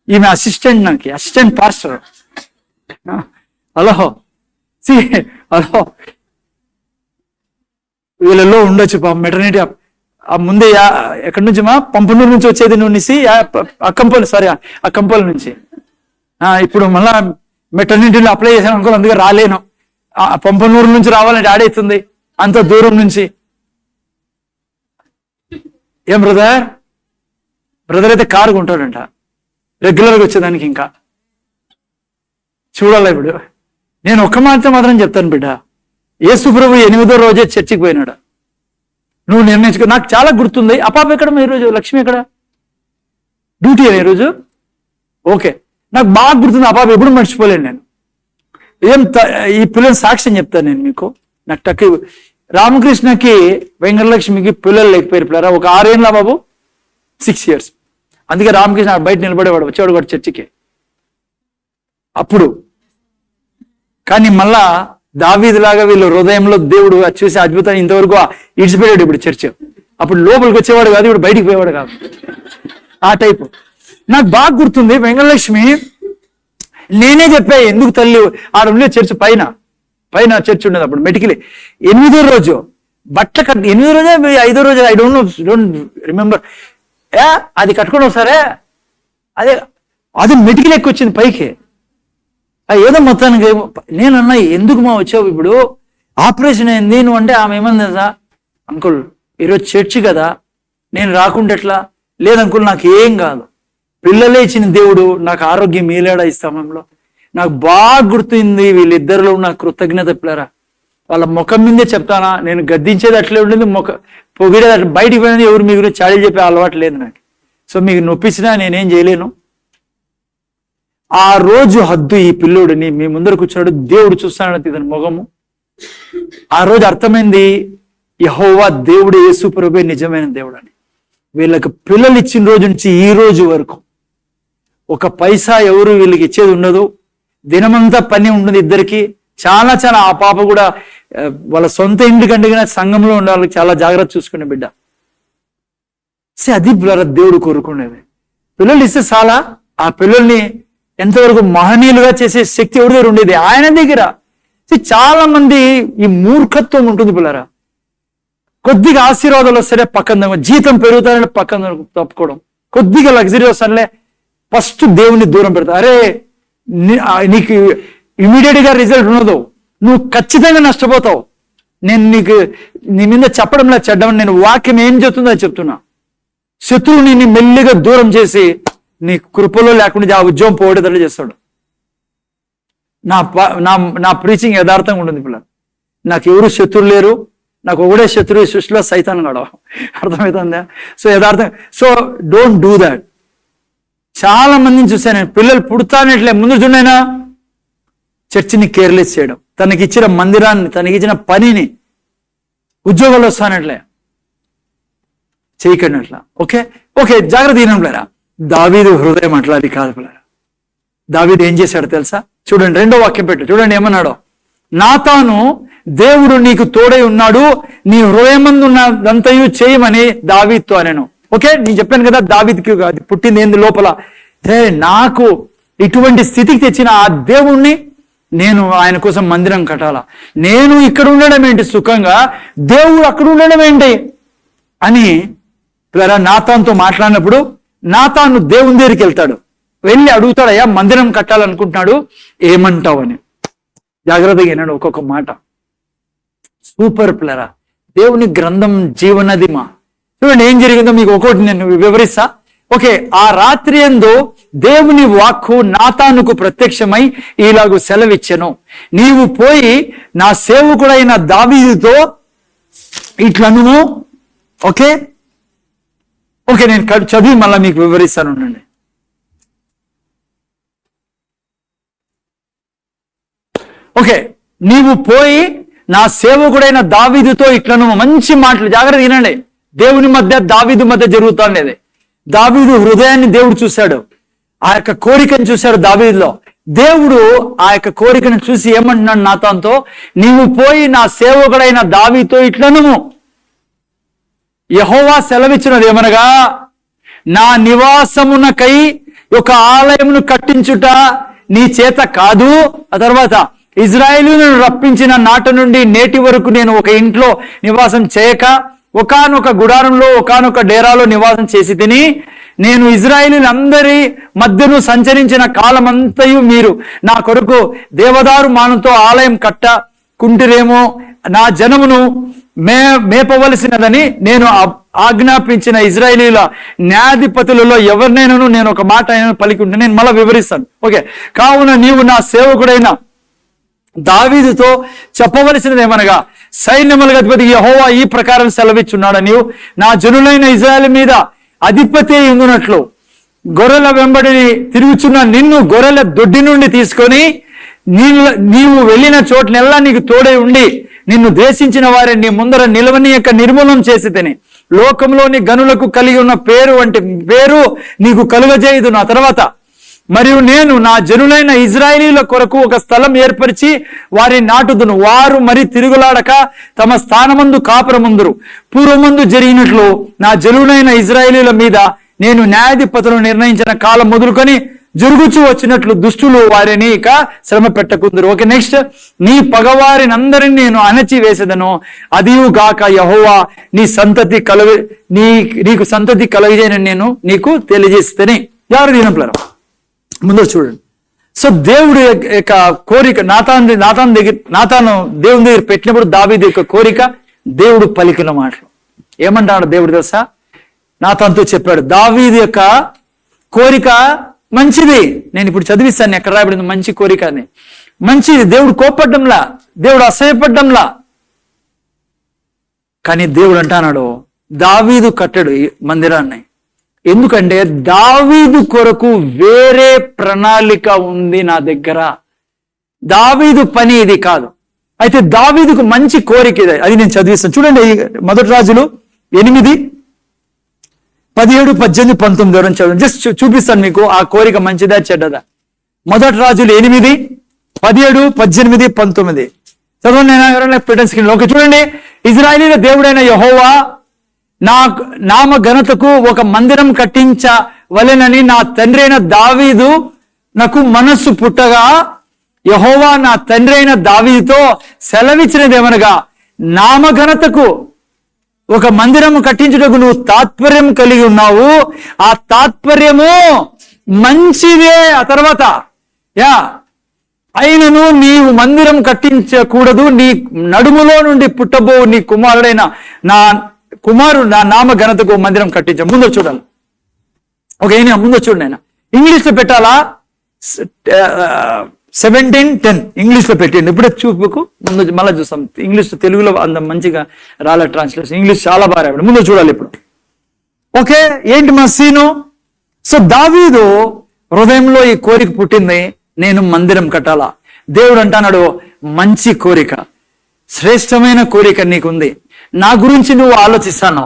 ఈమె అసిస్టెంట్ పాస్టర్. హలో హలో, వీళ్ళలో ఉండొచ్చు మెటర్నిటీ. ముందే ఎక్కడి నుంచి పంపనూరు నుంచి వచ్చేది నువ్వు నిస్సి, అక్కంపల్లి నుంచి. ఇప్పుడు మళ్ళా మెటర్నిటీలో అప్లై చేశాను అనుకో, అందుకే రాలేను. పంపనూరు నుంచి రావాలంటే ఆడైతుంది, అంత దూరం నుంచి. ఏం బ్రదర్ అయితే కారు కొంటాడంట రెగ్యులర్గా వచ్చేదానికి. ఇంకా చూడాలి. ఇప్పుడు నేను ఒక్క మాత్రం చెప్తాను బిడ్డ, యేసు ప్రభు 8వ రోజే చర్చికి పోయినాడు. నువ్వు నిర్ణయించుకో. నాకు చాలా గుర్తుంది. అపాప ఎక్కడ ఈరోజు? లక్ష్మి ఎక్కడ? డ్యూటీ అని ఈరోజు. ఓకే, నాకు బాగా గుర్తుంది. అపాప ఎప్పుడు మర్చిపోలేను నేను. ఈ పిల్లల సాక్ష్యం చెప్తాను నేను మీకు. నాకు టక్కి రామకృష్ణకి వెంకటలక్ష్మికి పిల్లలు లేకపోయారు పిల్లరా. ఒక 6 ఏళ్ళ బాబు, 6 years. అందుకే రామకృష్ణ బయట నిలబడేవాడు, వచ్చేవాడు కూడా చర్చికి అప్పుడు. కానీ మళ్ళా దావీదులాగా వీళ్ళు హృదయంలో దేవుడు చూసి అద్భుతాన్ని ఇంతవరకు ఇడిచిపెట్టాడు. ఇప్పుడు చర్చ్ అప్పుడు లోపలికి వచ్చేవాడు కాదు, ఇప్పుడు బయటికి పోయేవాడు కాదు, ఆ టైపు. నాకు బాగా గుర్తుంది. వెంకటలక్ష్మి నేనే చెప్పా, ఎందుకు తల్లి ఆడ ఉండే చర్చ్ పైన చర్చ్ ఉండేది అప్పుడు మెటికలే. 8వ రోజు బట్ట 8వ రోజే 5వ రోజు, ఐ డోంట్ రిమెంబర్. అది కట్టుకొని వస్తారే, అది మెటికలు ఎక్కువ వచ్చింది పైకి. ఏదో మొత్తానికి నేనన్నా ఎందుకు మా వచ్చావు ఇప్పుడు, ఆపరేషన్ అయింది నువ్వు అంటే ఆమె ఏమన్నా తెలుసా, అంకుల్ ఈరోజు చర్చి కదా నేను రాకుండా ఎట్లా, లేదంకుల్ నాకు ఏం కాదు, పిల్లలే ఇచ్చిన దేవుడు నాకు ఆరోగ్యం మేలేడా ఈ సమయంలో. నాకు బాగా గుర్తుంది వీళ్ళిద్దరిలో ఉన్న కృతజ్ఞత పిల్లరా. వాళ్ళ ముఖం మీదే చెప్తానా, నేను గద్దించేది అట్లే ఉండేది, పొగిడేది బయటికి పోయినది ఎవరు మీ గురించి చాడీలు చెప్పే అలవాటు లేదు నాకు. సో మీకు నొప్పించినా నేనేం చేయలేను. ఆ రోజు హద్దు ఈ పిల్లోడిని మీ ముందర కూర్చున్నాడు, దేవుడు చూస్తున్నాడు ఇతని మొగము. ఆ రోజు అర్థమైంది యెహోవా దేవుడు యేసు ప్రభువే నిజమైన దేవుడు అని. వీళ్ళకి పిల్లలు ఇచ్చిన రోజు నుంచి ఈ రోజు వరకు ఒక పైసా ఎవరు వీళ్ళకి ఇచ్చేది ఉండదు, దినమంతా పని ఉంటుంది ఇద్దరికి. చాలా చాలా ఆ పాప కూడా వాళ్ళ సొంత ఇంటి కంటే సంఘంలో ఉండే వాళ్ళకి చాలా జాగ్రత్త చూసుకునే బిడ్డ. అది దేవుడు కోరుకునేది. పిల్లలు ఇస్తే చాలా ఆ పిల్లల్ని ఎంతవరకు మహనీయులుగా చేసే శక్తి ఎవరి దగ్గర ఉండేది, ఆయన దగ్గర. చాలా మంది ఈ మూర్ఖత్వం ఉంటుంది పిల్లరా. కొద్దిగా ఆశీర్వాదాలు వస్తేనే పక్కన, జీతం పెరుగుతానని పక్కన తప్పుకోవడం, కొద్దిగా లగ్జరీ వస్తానులే ఫస్ట్ దేవుని దూరం పెడతా. అరే నీకు ఇమీడియట్ గా రిజల్ట్ ఉండదు, నువ్వు ఖచ్చితంగా నష్టపోతావు. నేను నీ మీద చెప్పడంలో చెడ్డమని, నేను వాక్యం ఏం చెప్తుందో అది చెప్తున్నా. శత్రువుని నీ మెల్లిగా దూరం చేసి నీ కృపలో లేకుండా ఆ ఉద్యోగం పోగొట్టేటట్లు చేస్తాడు. నా ప్రీచింగ్ యథార్థంగా ఉంటుంది పిల్లలు. నాకు ఎవరు శత్రువు లేరు, నాకు ఒకడే శత్రువు సృష్టిలో సైతాన్ గడవ. అర్థమవుతుందా? సో యథార్థం. So don't do that. చాలా మందిని చూశాను నేను, పిల్లలు పుడతానట్లే ముందు చూడైనా చర్చిని కేర్లెస్ చేయడం, తనకిచ్చిన మందిరాన్ని, తనకిచ్చిన పనిని, ఉద్యోగాలు వస్తానట్లే చేయకండి అట్లా. ఓకే ఓకే జాగ్రత్త తినంలేరా. దావీదు హృదయం అట్లా అది కాదు పిల్లరా. దావీదు ఏం చేశాడు తెలుసా? చూడండి, 2వ వాక్యం పెట్టు, చూడండి ఏమన్నాడో. నాతాను దేవుడు నీకు తోడై ఉన్నాడు, నీ హృదయమందున్నదంతయు చేయమని దావీదుతో అనెను. ఓకే, నేను చెప్పాను కదా దావీదుకి అది పుట్టింది ఏంది లోపల. నాకు ఇటువంటి స్థితికి తెచ్చిన ఆ దేవుణ్ణి నేను ఆయన కోసం మందిరం కట్టాలా, నేను ఇక్కడ ఉండడం ఏంటి సుఖంగా, దేవుడు అక్కడ ఉండడం ఏంటి అని నాతానుతో మాట్లాడినప్పుడు, నాతాను దేవుని దగ్గరికి వెళ్తాడు, వెళ్ళి అడుగుతాడు, అయ్యా మందిరం కట్టాలనుకుంటున్నాడు ఏమంటావు అని. జాగ్రత్తగా విన్నాడు ఒక్కొక్క మాట. సూపర్ పిల్లరా. దేవుని గ్రంథం జీవనదిమా. చూడండి ఏం జరిగిందో మీకు ఒక్కొక్కటి నేను వివరిస్తా. ఓకే, ఆ రాత్రి యందు దేవుని వాక్కు నాతానుకు ప్రత్యక్షమై ఇలాగూ సెలవిచ్చెను, నీవు పోయి నా సేవకుడైన దావీదుతో ఇట్లను. ఓకే ఓకే నేను చదివి మళ్ళీ మీకు వివరిస్తాను ఉండండి. ఓకే, నీవు పోయి నా సేవకుడైన దావీదుతో ఇట్లను. మంచి మాటలు, జాగ్రత్త వినండి. దేవుని మధ్య దావీదు మధ్య జరుగుతుండేది. దావీదు హృదయాన్ని దేవుడు చూశాడు, ఆ యొక్క కోరికను చూశాడు దావీదులో. దేవుడు ఆ యొక్క కోరికను చూసి ఏమంటున్నాడు నాతానుతో, నీవు పోయి నా సేవకుడైన దావీదుతో ఇట్లను. యెహోవా సెలవిచ్చినది ఏమనగా, నా నివాసమునకై ఒక ఆలయమును కట్టించుట నీ చేత కాదు. ఆ తర్వాత, ఇజ్రాయేలును రప్పించిన నాట నుండి నేటి వరకు నేను ఒక ఇంట్లో నివాసం చేయక ఒకానొక గుడారంలో ఒకానొక డేరాలో నివాసం చేసి తిని, నేను ఇజ్రాయేలీలందరి మధ్యను సంచరించిన కాలమంతయు మీరు నా కొరకు దేవదారు మానంతో ఆలయం కట్టకుంటిరేమో, నా జనమును మేపవలసినదని నేను ఆజ్ఞాపించిన ఇజ్రాయేలీల న్యాయాధిపతులలో ఎవరినైనాను నేను ఒక మాట పలికి ఉంటే నేను మళ్ళీ వివరిస్తాను. ఓకే, కావున నీవు నా సేవకుడైన దావీదుతో చెప్పవలసినది ఏమనగా, సైన్యముల అధిపతి యెహోవా ఈ ప్రకారం సెలవిచ్చున్నాడు, నీవు నా జనులైన ఇజ్రాయేల్ మీద అధిపతి ఉండునట్లు గొర్రెల వెంబడిని తిరుగుచున్న నిన్ను గొర్రెల దొడ్డి నుండి తీసుకొని నీవు వెళ్ళిన చోట్లెల్లా నీకు తోడై ఉండి నిన్ను ద్వేషించిన వారిని నీ ముందర నిలవని యొక్క నిర్మూలన చేసి తిని లోకంలోని గనులకు కలిగి ఉన్న పేరు వంటి పేరు నీకు కలుగజేయదు. నా తర్వాత మరియు నేను నా జనులైన ఇజ్రాయేలీల కొరకు ఒక స్థలం ఏర్పరిచి వారిని నాటుదును, వారు మరి తిరుగులాడక తమ స్థానమందు కాపురముందురు. పూర్వమందు జరిగినట్లు నా జనులైన ఇజ్రాయేలీల మీద నేను న్యాయాధిపతులను నిర్ణయించిన కాలం మొదలుకొని జరుగుచూ వచ్చినట్లు దుష్టులు వారిని ఇక శ్రమ పెట్టకుందరు. ఓకే, నెక్స్ట్, నీ పగవారిని అందరినీ నేను అణచి వేసేదను, అదియు గాక యెహోవా నీ సంతతి నీకు సంతతి కలుగజేయనని నేను నీకు తెలియజేస్తేనే. ఎవరు దీనంప్లరా ముందు చూడండి, సో దేవుడు యొక్క కోరిక నాతాను దేవుని దగ్గర పెట్టినప్పుడు దావీదు యొక్క కోరిక దేవుడు పలికిన మాటలు. ఏమంటాడు దేవుడు తెలుసా? నాతానుతో చెప్పాడు, దావీదు యొక్క కోరిక మంచిది. నేను ఇప్పుడు చదివిస్తాను ఎక్కడ రాయబడింది మంచి కోరిక అని. మంచిది, దేవుడు కోపడ్డంలా, దేవుడు అసహ్యపడ్డంలా. కానీ దేవుడు అంటున్నాడు, దావీదు కట్టడు ఈ మందిరాన్ని. ఎందుకంటే దావీదు కొరకు వేరే ప్రణాళిక ఉంది నా దగ్గర. దావీదు పని ఇది కాదు. అయితే దావీదుకు మంచి కోరిక ఇది, అది నేను చదివిస్తాను. చూడండి, మొదటి రాజులు 8, 17, 18, 19 చదవండి. జస్ట్ చూపిస్తాను మీకు ఆ కోరిక మంచిదా చెడ్డదా. మొదటి రాజులు 8, 17, 18, 19 చదవండి. నేను పెట్టిన స్క్రీన్ లో. చూడండి, ఇజ్రాయేలీల దేవుడైన యెహోవా నా నామ ఘనతకు ఒక మందిరం కట్టించవలెనని నా తండ్రి అయిన దావీదు నాకు మనస్సు పుట్టగా, యెహోవా నా తండ్రి అయిన దావీదుతో సెలవిచ్చినదేమనగా, నామ ఘనతకు ఒక మందిరం కట్టించుటకు నువ్వు తాత్పర్యం కలిగి ఉన్నావు. ఆ తాత్పర్యము మంచిదే. ఆ తర్వాత అయినను నీవు మందిరం కట్టించకూడదు. నీ నడుములో నుండి పుట్టబో నీ కుమారుడైన నా నామ ఘనతకు మందిరం కట్టించ. ముందు చూడాలి. ఓకే, ముందు చూడండి. ఆయన ఇంగ్లీష్ లో పెట్టాలా? 17:10 ఇంగ్లీష్ లో పెట్టండి. ఇప్పుడే చూపుకు ముందు మళ్ళీ చూస్తాం. ఇంగ్లీష్ తెలుగులో అంత మంచిగా రాలే ట్రాన్స్లేషన్. ఇంగ్లీష్ చాలా బాగా రాయబడి. ముందు చూడాలి ఇప్పుడు. ఓకే, ఏంటి మా సీను? సో దావీదు హృదయంలో ఈ కోరిక పుట్టింది, నేను మందిరం కట్టాలా. దేవుడు అంటున్నాడు, మంచి కోరిక, శ్రేష్టమైన కోరిక నీకుంది. నా గురించి నువ్వు ఆలోచిస్తాను,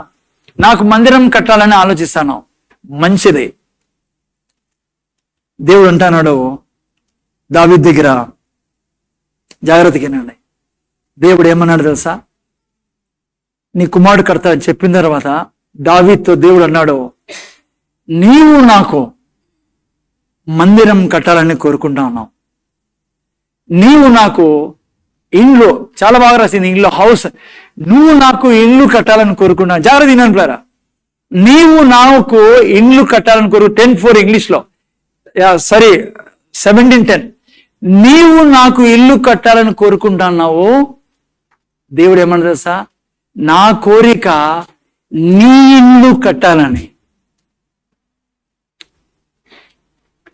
నాకు మందిరం కట్టాలని ఆలోచిస్తాను, మంచిది. దేవుడు అంటున్నాడు దావీదు దగ్గర, జాగ్రత్తగానండి. దేవుడు ఏమన్నాడు తెలుసా? నీ కుమారుడు కడతా అని చెప్పిన తర్వాత దావీదుతో దేవుడు అన్నాడు, నీవు నాకు మందిరం కట్టాలని కోరుకుంటా ఉన్నావు. నీవు నాకు ఇండ్లు, చాలా బాగా రాసింది ఇంట్లో హౌస్, నువ్వు నాకు ఇల్లు కట్టాలని కోరుకున్నావు. జాగ్రత్త వినంటారా? నీవు నాకు ఇండ్లు కట్టాలని కోరు. 10:4 ఇంగ్లీష్ లో, సారీ 17:10. నీవు నాకు ఇల్లు కట్టాలని కోరుకుంటున్నావు. దేవుడు ఏమన్నా తెలుసా? నా కోరిక నీ ఇల్లు కట్టాలని.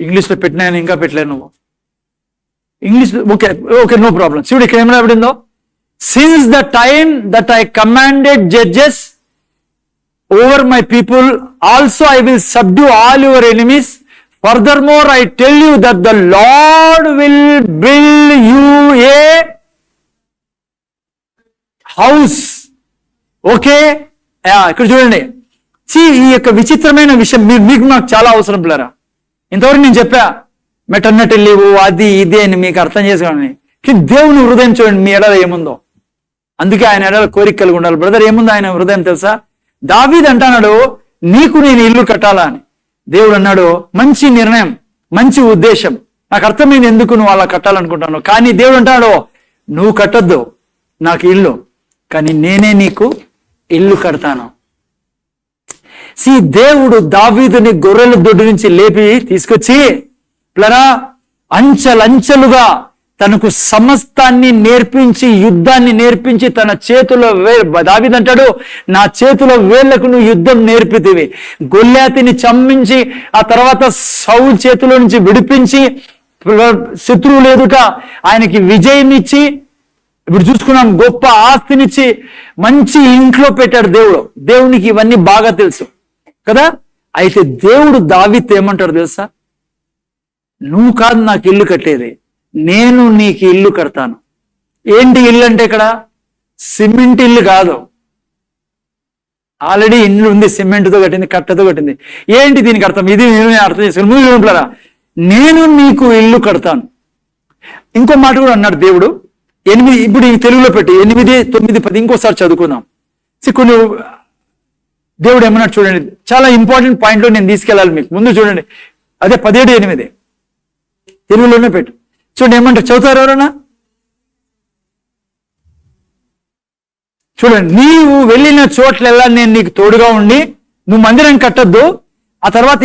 ఇంగ్లీష్ లో పెట్టినా ఇంకా పెట్టలేదు నువ్వు. English okay okay, no problem. చూడు ఇక్కడ ఏమైనా పడిందో, since the time that I commanded judges over my people also I will subdue all your enemies. Furthermore I tell you that the Lord will build you a house. Okay, ఇక్కడ చూడండి. ఈ యొక్క విచిత్రమైన విషయం మీకు నాకు చాలా అవసరం పిల్లరా. ఇంతవరకు నేను చెప్పా మెటర్నిటీ లీవ్ అది ఇది అని మీకు అర్థం చేసుకోండి. దేవుని హృదయం చూడండి, మీ ఎడల ఏముందో. అందుకే ఆయన ఎడల కోరిక కలిగి ఉండాలి. బ్రదర్, ఏముందో ఆయన హృదయం తెలుసా? దావీదు అంటున్నాడు, నీకు నేను ఇల్లు కట్టాలా అని. దేవుడు అన్నాడు, మంచి నిర్ణయం, మంచి ఉద్దేశం, నాకు అర్థమైంది ఎందుకు నువ్వు అలా కట్టాలనుకుంటాను. కానీ దేవుడు అంటాడు, నువ్వు కట్టొద్దు నాకు ఇల్లు, కానీ నేనే నీకు ఇల్లు కడతాను. దేవుడు దావీదుని గొర్రెల దొడ్డు నుంచి లేపి తీసుకొచ్చి ప్లరా అంచెలంచెలుగా తనకు సమస్తాన్ని నేర్పించి, యుద్ధాన్ని నేర్పించి, తన చేతిలో దావీదు అంటాడు, నా చేతిలో వేళ్లకు నువ్వు యుద్ధం నేర్పితివి. గొల్యాతిని చంపించి ఆ తర్వాత సౌలు చేతిలో నుంచి విడిపించి శత్రువులు ఎదుట ఆయనకి విజయమిచ్చి, ఇప్పుడు చూసుకున్నాం గొప్ప ఆస్తినిచ్చి మంచి ఇంట్లో పెట్టాడు దేవుడు. దేవునికి ఇవన్నీ బాగా తెలుసు కదా. అయితే దేవుడు దావీదుతో ఏమంటాడు తెలుసా? నువ్వు కాదు నాకు ఇల్లు కట్టేది, నేను నీకు ఇల్లు కడతాను. ఏంటి ఇల్లు అంటే ఇక్కడ సిమెంట్ ఇల్లు కాదు, ఆల్రెడీ ఇల్లు ఉంది, సిమెంట్తో కట్టింది, కట్టతో కట్టింది. ఏంటి దీనికి అర్థం? ఇది నేను అర్థం చేసుకుని నువ్వు ఏమంటారా, నేను నీకు ఇల్లు కడతాను. ఇంకో మాట కూడా అన్నాడు దేవుడు. 8 ఇప్పుడు ఈ తెలుగులో పెట్టి 8, 9, 10 ఇంకోసారి చదువుకుందాం. కొన్ని దేవుడు ఏమన్నాడు చూడండి, చాలా ఇంపార్టెంట్ పాయింట్లో నేను తీసుకెళ్ళాలి మీకు. ముందు చూడండి, అదే 17, 8 తెలుగులోనే పెట్టు. చూడండి ఏమంటారు, చదువుతారు ఎవరన్నా? చూడండి, నీవు వెళ్ళిన చోట్లెల్లా నేను నీకు తోడుగా ఉండి, నువ్వు మందిరం కట్టద్దు, ఆ తర్వాత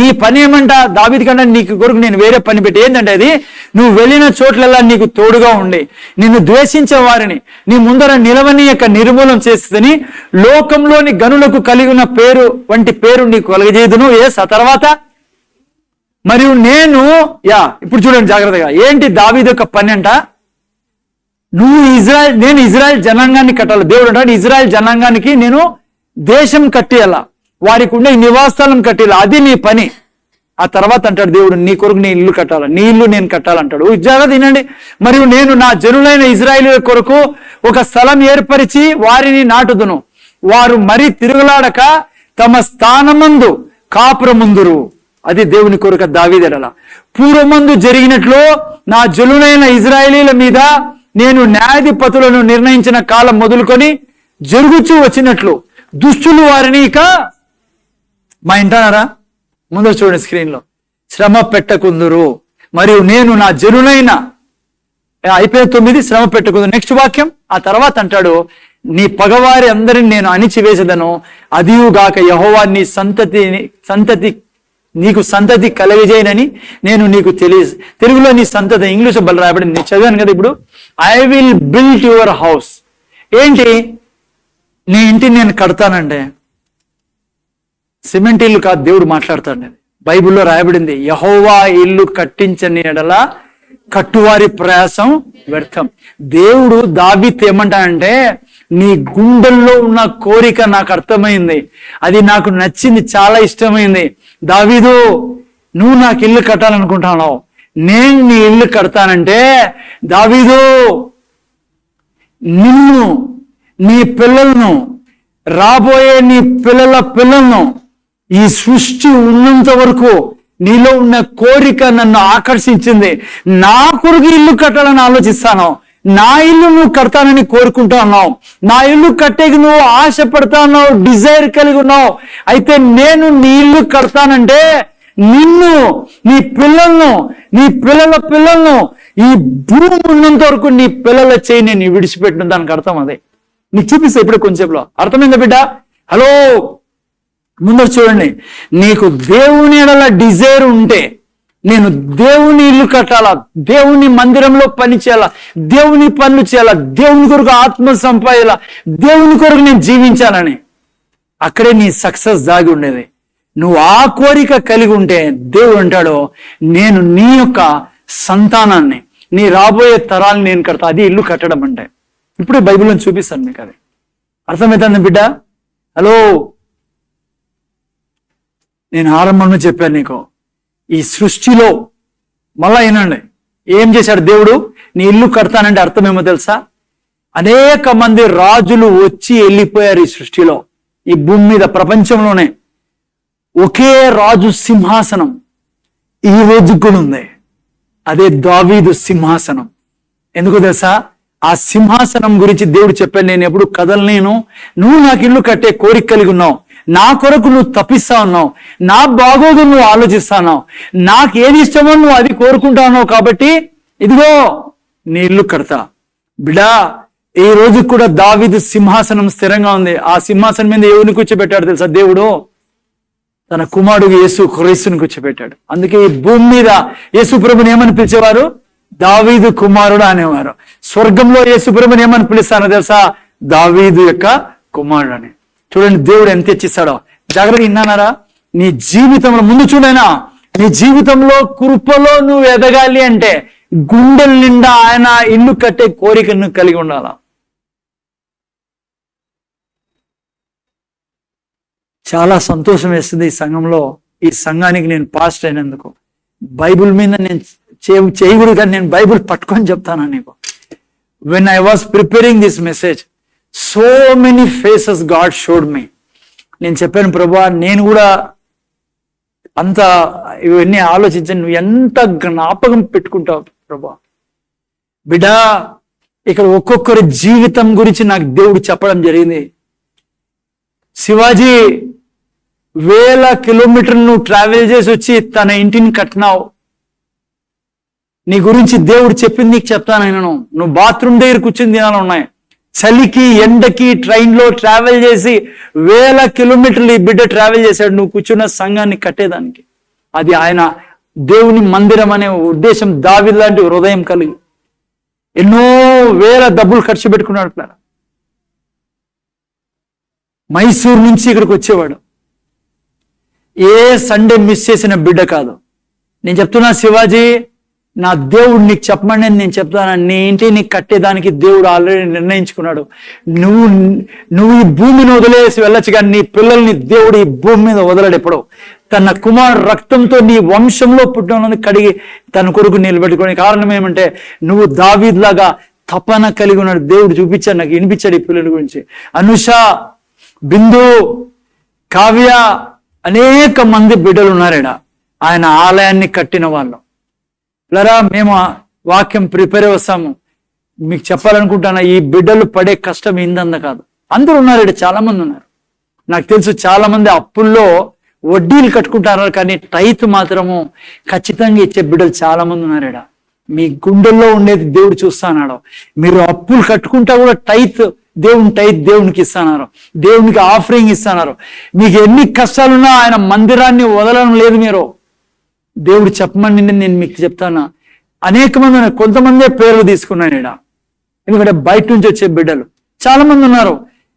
నీ పని ఏమంట దావీదు కంటే నీకు కొరకు నేను వేరే పని పెట్టి ఏంటంటే అది నువ్వు వెళ్ళిన చోట్లల్లా నీకు తోడుగా ఉండి నిన్ను ద్వేషించే వారిని నీ ముందర నిలవని యొక్క నిర్మూలన చేస్తుందని లోకంలోని గనులకు కలిగిన పేరు వంటి పేరు నీకు కలగజేయుదును. ఆ తర్వాత మరియు నేను ఇప్పుడు చూడండి జాగ్రత్తగా, ఏంటి దావీదు యొక్క పని అంట, నేను ఇజ్రాయెల్ జనాంగాన్ని కట్టాలి. దేవుడు అంటాడు ఇజ్రాయెల్ జనాంగానికి నేను దేశం కట్టేయాల, వారికి ఉండే నివాసాలను కట్టేయాలి, అది నీ పని. ఆ తర్వాత అంటాడు దేవుడు నీ కొరకు నీ ఇల్లు కట్టాలి, నీ ఇల్లు నేను కట్టాలంటాడు. జాగ్రత్త వినండి. మరియు నేను నా జనులైన ఇజ్రాయేలీయుల కొరకు ఒక స్థలం ఏర్పరిచి వారిని నాటుదును, వారు మరీ తిరుగులాడక తమ స్థానమందు కాపురముందురు. అది దేవుని కొరకు దావీదెడల. పూర్వమందు జరిగినట్లు నా జనులైన ఇజ్రాయేలీల మీద నేను న్యాయాధిపతులను నిర్ణయించిన కాలం మొదలుకొని జరుగుచూ వచ్చినట్లు దుష్టులు వారిని ఇక మా ఇంటారా ముందు చూడండి స్క్రీన్ లో శ్రమ పెట్టకుందురు. మరియు నేను నా జనులైన అయిపోయిన 9 శ్రమ పెట్టకుందురు. నెక్స్ట్ వాక్యం ఆ తర్వాత అంటాడు నీ పగవారి అందరిని నేను అణిచివేసేదను, అదియుగాక యెహోవా నీ సంతతి నీకు సంతతి కలగజేయనని నేను నీకు తెలుగులో నీ సంతతి, ఇంగ్లీష్ బల రాయబడింది, నేను చదివాను కదా ఇప్పుడు. I will build your house. ఏంటి నీ ఇంటిని నేను కడతానంటే సిమెంట్ ఇల్లు కాదు, దేవుడు మాట్లాడతాడు. బైబిల్లో రాయబడింది యెహోవా ఇల్లు కట్టించని ఎడల కట్టువారి ప్రయాసం వ్యర్థం. దేవుడు దావీదు ఏమంటాడంటే నీ గుండెల్లో ఉన్న కోరిక నాకు అర్థమైంది, అది నాకు నచ్చింది, చాలా ఇష్టమైంది. దావీదు నువ్వు నాకు ఇల్లు కట్టాలనుకుంటున్నావు, నేను నీ ఇల్లు కడతానంటే దావీదు నిన్ను నీ పిల్లలను రాబోయే నీ పిల్లల పిల్లలను ఈ సృష్టి ఉన్నంత వరకు నీలో ఉన్న కోరిక నన్ను ఆకర్షించింది. నా కొరకు ఇల్లు కట్టాలని ఆలోచిస్తాను, నా ఇల్లు నువ్వు కడతానని కోరుకుంటా ఉన్నావు, నా ఇల్లు కట్టేకి నువ్వు ఆశపడతా ఉన్నావు, డిజైర్ కలిగి ఉన్నావు. అయితే నేను నీ ఇల్లు కడతానంటే నిన్ను నీ పిల్లలను నీ పిల్లల పిల్లలను ఈ భూమి ఉన్నంత వరకు నీ పిల్లల చేయి నేను విడిచిపెట్టిన దానికి అర్థం అదే. నీకు చూపిస్తా ఇప్పుడు కొంచెంలో. అర్థమైందా బిడ్డ? హలో ముందర చూడండి, నీకు దేవుని ఎడల డిజైర్ ఉంటే నేను దేవుని ఇల్లు కట్టాలా, దేవుని మందిరంలో పని చేయాలా, దేవుని పనులు చేయాలా, దేవుని కొరకు ఆత్మ సంపాదాలా, దేవుని కొరకు నేను జీవించాలని, అక్కడే నీ సక్సెస్ దాగి ఉండేది. నువ్వు ఆ కోరిక కలిగి ఉంటే దేవుడు అంటాడు నేను నీ యొక్క సంతానాన్ని నీ రాబోయే తరాలను నేను కడతా. అది ఇల్లు కట్టడం అంటే. ఇప్పుడు బైబిల్లో చూపిస్తాను మీకు, అది అర్థమవుతుంది బిడ్డ? హలో నేను ఆరంభంలో చెప్పాను నీకు, ఈ సృష్టిలో మళ్ళా వినండి ఏం చేశాడు దేవుడు. నీ ఇల్లు కడతానంటే అర్థం ఏమో తెలుసా? అనేక మంది రాజులు వచ్చి వెళ్ళిపోయారు ఈ సృష్టిలో, ఈ భూమి మీద ప్రపంచంలోనే. ఒకే రాజు సింహాసనం ఈ రోజు కూడా ఉంది, అదే దావీదు సింహాసనం. ఎందుకు తెలుసా? ఆ సింహాసనం గురించి దేవుడు చెప్పాను, నేను ఎప్పుడు కదలనేను, నువ్వు నాకు ఇల్లు కట్టే కోరిక కలిగి ఉన్నావు, నా కొరకు నువ్వు తప్పిస్తా ఉన్నావు, నా బాగోదు నువ్వు ఆలోచిస్తా ఉన్నావు, నాకు ఏది ఇష్టమో నువ్వు అది కోరుకుంటా ఉన్నావు, కాబట్టి ఇదిగో నీ ఇల్లు కడతా. బిడా ఈ రోజు కూడా దావీదు సింహాసనం స్థిరంగా ఉంది. ఆ సింహాసనం మీద ఎవరిని కూర్చోబెట్టాడు తెలుసా? దేవుడు తన కుమారుడు యేసు క్రీస్తుని కూర్చోబెట్టాడు. అందుకే ఈ భూమి మీద యేసు ప్రభుని ఏమని పిలిచేవారు? దావీదు కుమారుడు అనేవారు. స్వర్గంలో యేసు ప్రభుని ఏమని పిలుస్తారో తెలుసా? దావీదు యొక్క కుమారుడు అని. చూడండి దేవుడు ఎంత ఇచ్చిస్తాడో. జాగ్రత్తగా విన్నానారా? నీ జీవితంలో ముందు చూడైనా, నీ జీవితంలో కృపలో నువ్వు ఎదగాలి అంటే గుండెల నిండా ఆయన ఇల్లు కట్టే కోరికను కలిగి ఉండాలా. చాలా సంతోషం వేస్తుంది ఈ సంఘంలో, ఈ సంఘానికి నేను పాస్ట్ అయినందుకు. బైబుల్ మీద నేను చేయకూడదు కానీ నేను బైబుల్ పట్టుకొని చెప్తాను నీకు. When I was preparing this message, so many faces God showed me. నేను చెప్పాను ప్రభువా, నేను కూడా అంత ఇవన్నీ ఆలోచించాను, నువ్వు ఎంత జ్ఞాపకం పెట్టుకుంటావు ప్రభువా. బిడ్డా ఇక్కడ ఒక్కొక్కరి జీవితం గురించి నాకు దేవుడు చెప్పడం జరిగింది. శివాజీ 1000 కిలోమీటర్లు నువ్వు ట్రావెల్ చేసి వచ్చి తన ఇంటిని కట్టినావు. నీ గురించి దేవుడు చెప్పింది నీకు చెప్తాను. నేను నువ్వు బాత్రూమ్ దగ్గర కూర్చుని దినాలు ఉన్నాయి, చలికి ఎండకి ట్రైన్లో ట్రావెల్ చేసి 1000 కిలోమీటర్లు ఈ బిడ్డ ట్రావెల్ చేశాడు నువ్వు కూర్చున్న సంఘాన్ని కట్టేదానికి. అది ఆయన దేవుని మందిరం అనే ఉద్దేశం దావీదు లాంటి హృదయం కలిగి ఎన్నో వేల డబ్బులు ఖర్చు పెట్టుకున్నాడు. మైసూరు నుంచి ఇక్కడికి వచ్చేవాడు. ఏ సండే మిస్ చేసిన బిడ్డ కాదు. నేను చెప్తున్నా శివాజీ, నా దేవుడు నీకు చెప్పమని నేను చెప్తాను, నీ ఇంటిని కట్టేదానికి దేవుడు ఆల్రెడీ నిర్ణయించుకున్నాడు. నువ్వు ఈ భూమిని వదిలేసి వెళ్ళొచ్చు, కానీ నీ పిల్లల్ని దేవుడు ఈ భూమి మీద వదలడు. ఎప్పుడు తన కుమారుడు రక్తంతో నీ వంశంలో పుట్టిన కడిగి తన కొరకు నిలబెట్టుకోవడానికి కారణం ఏమంటే నువ్వు దావీదులాగా తపన కలిగి ఉన్నాడు. దేవుడు చూపించాడు, నాకు వినిపించాడు ఈ పిల్లల గురించి. అనుష, బిందు, కావ్య, అనేక మంది బిడ్డలు ఉన్నారేడ ఆయన ఆలయాన్ని కట్టిన వాళ్ళు. లరా మేము వాక్యం ప్రిపేర్ వస్తాము, మీకు చెప్పాలనుకుంటున్నా, ఈ బిడ్డలు పడే కష్టం ఇందంద కాదు. అందరూ ఉన్నారు, చాలా మంది ఉన్నారు. నాకు తెలుసు చాలా మంది అప్పుల్లో వడ్డీలు కట్టుకుంటారు, కానీ టైత్ మాత్రము ఖచ్చితంగా ఇచ్చే బిడ్డలు చాలా మంది ఉన్నారేడ. మీ గుండెల్లో ఉండేది దేవుడు చూస్తానాడు. మీరు అప్పులు కట్టుకుంటా కూడా టైత్ దేవునికి ఇస్తున్నారు, దేవునికి ఆఫరింగ్ ఇస్తున్నారు. మీకు ఎన్ని కష్టాలున్నా ఆయన మందిరాన్ని వదలడం లేదు. మీరు దేవుడు చెప్పమని నేను మీకు చెప్తాను. అనేక మంది, కొంతమందే పేర్లు తీసుకున్నాను ఈడ, ఎందుకంటే బయట నుంచి వచ్చే బిడ్డలు చాలా మంది ఉన్నారు.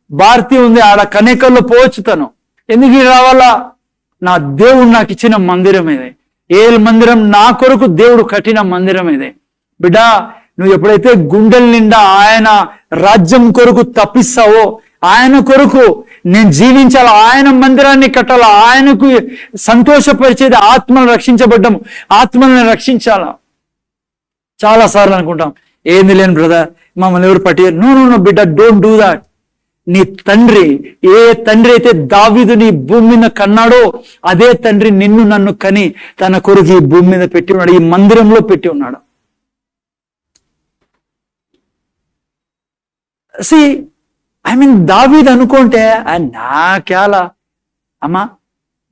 భారతీయ ఉంది ఆడ కనేకల్లో పోవచ్చు, తను ఎందుకు రావాలా? నా దేవుడు నాకు ఇచ్చిన మందిరం ఇది. ఏ మందిరం? నా కొరకు దేవుడు కట్టిన మందిరం ఇది. బిడ్డ, నువ్వు ఎప్పుడైతే గుండెల నిండా ఆయన రాజ్యం కొరకు తప్పిస్తావో, ఆయన కొరకు నేను జీవించాలా, ఆయన మందిరాన్ని కట్టాలా, ఆయనకు సంతోషపరిచేది ఆత్మను రక్షించబడ్డము, ఆత్మలను రక్షించాలా. చాలా సార్లు అనుకుంటాం, ఏంది లేని బ్రదర్, మమ్మల్ని ఎవరు పట్టియారు. నో బిడ్డ, డోంట్ డూ దాట్. నీ తండ్రి, ఏ తండ్రి అయితే దావీదు నీ భూమి మీద కన్నాడో అదే తండ్రి నిన్ను నన్ను కని తన కొరకు ఈ భూమి మీద పెట్టి ఉన్నాడు, ఈ మందిరంలో పెట్టి ఉన్నాడు. దావీదు అనుకుంటే నాకేలా అమ్మా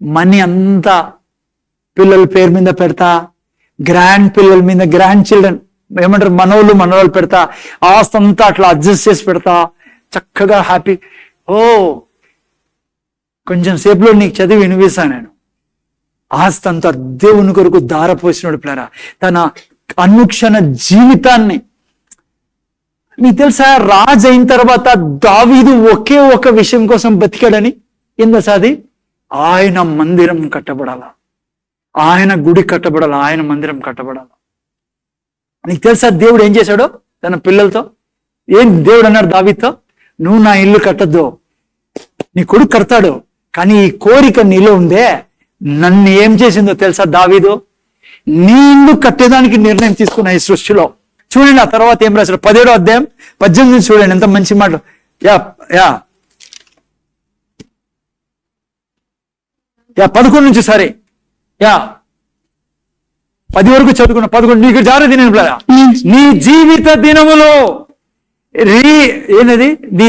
మనీ అంతా పిల్లల పేరు మీద పెడతా, గ్రాండ్ పిల్లల మీద, గ్రాండ్ చిల్డ్రన్ ఏమంటారు, మనవాళ్ళు పెడతా, ఆస్తి అంతా అట్లా అడ్జస్ట్ చేసి పెడతా, చక్కగా హ్యాపీ. కొంచెం సేపులో నీకు చదివి వినిపిస్తా నేను. ఆస్తి అంతా దేవుని కొరకు దారపోసినోడు పిల్లరా, తన అనుక్షణ జీవితాన్ని. నీకు తెలుసా, రాజు అయిన తర్వాత దావీదు ఒకే ఒక విషయం కోసం బతికాడని. అది ఆయన మందిరం కట్టబడాలా, ఆయన గుడి కట్టబడాలా, ఆయన మందిరం కట్టబడాలా. నీకు తెలుసా దేవుడు ఏం చేశాడో తన పిల్లలతో? ఏం దేవుడు అన్నాడు దావీదుతో? నువ్వు నా ఇల్లు కట్టద్దు, నీ కొడుకు కడతాడు, కానీ ఈ కోరిక నీలో ఉందే. నన్ను ఏం చేసిందో తెలుసా దావీదు? నీ ఇల్లు కట్టేదానికి నిర్ణయం తీసుకున్నా ఈ సృష్టిలో. చూడండి ఆ తర్వాత ఏం రాశాడు, 17వ అధ్యాయం 18 చూడండి, ఎంత మంచి మాటలు. యా 11 నుంచి, సరే 10 వరకు చదువుకున్నా. 11 నీకు జాగ్రత్త దినం, నీ జీవిత దినములో ఏంటది, నీ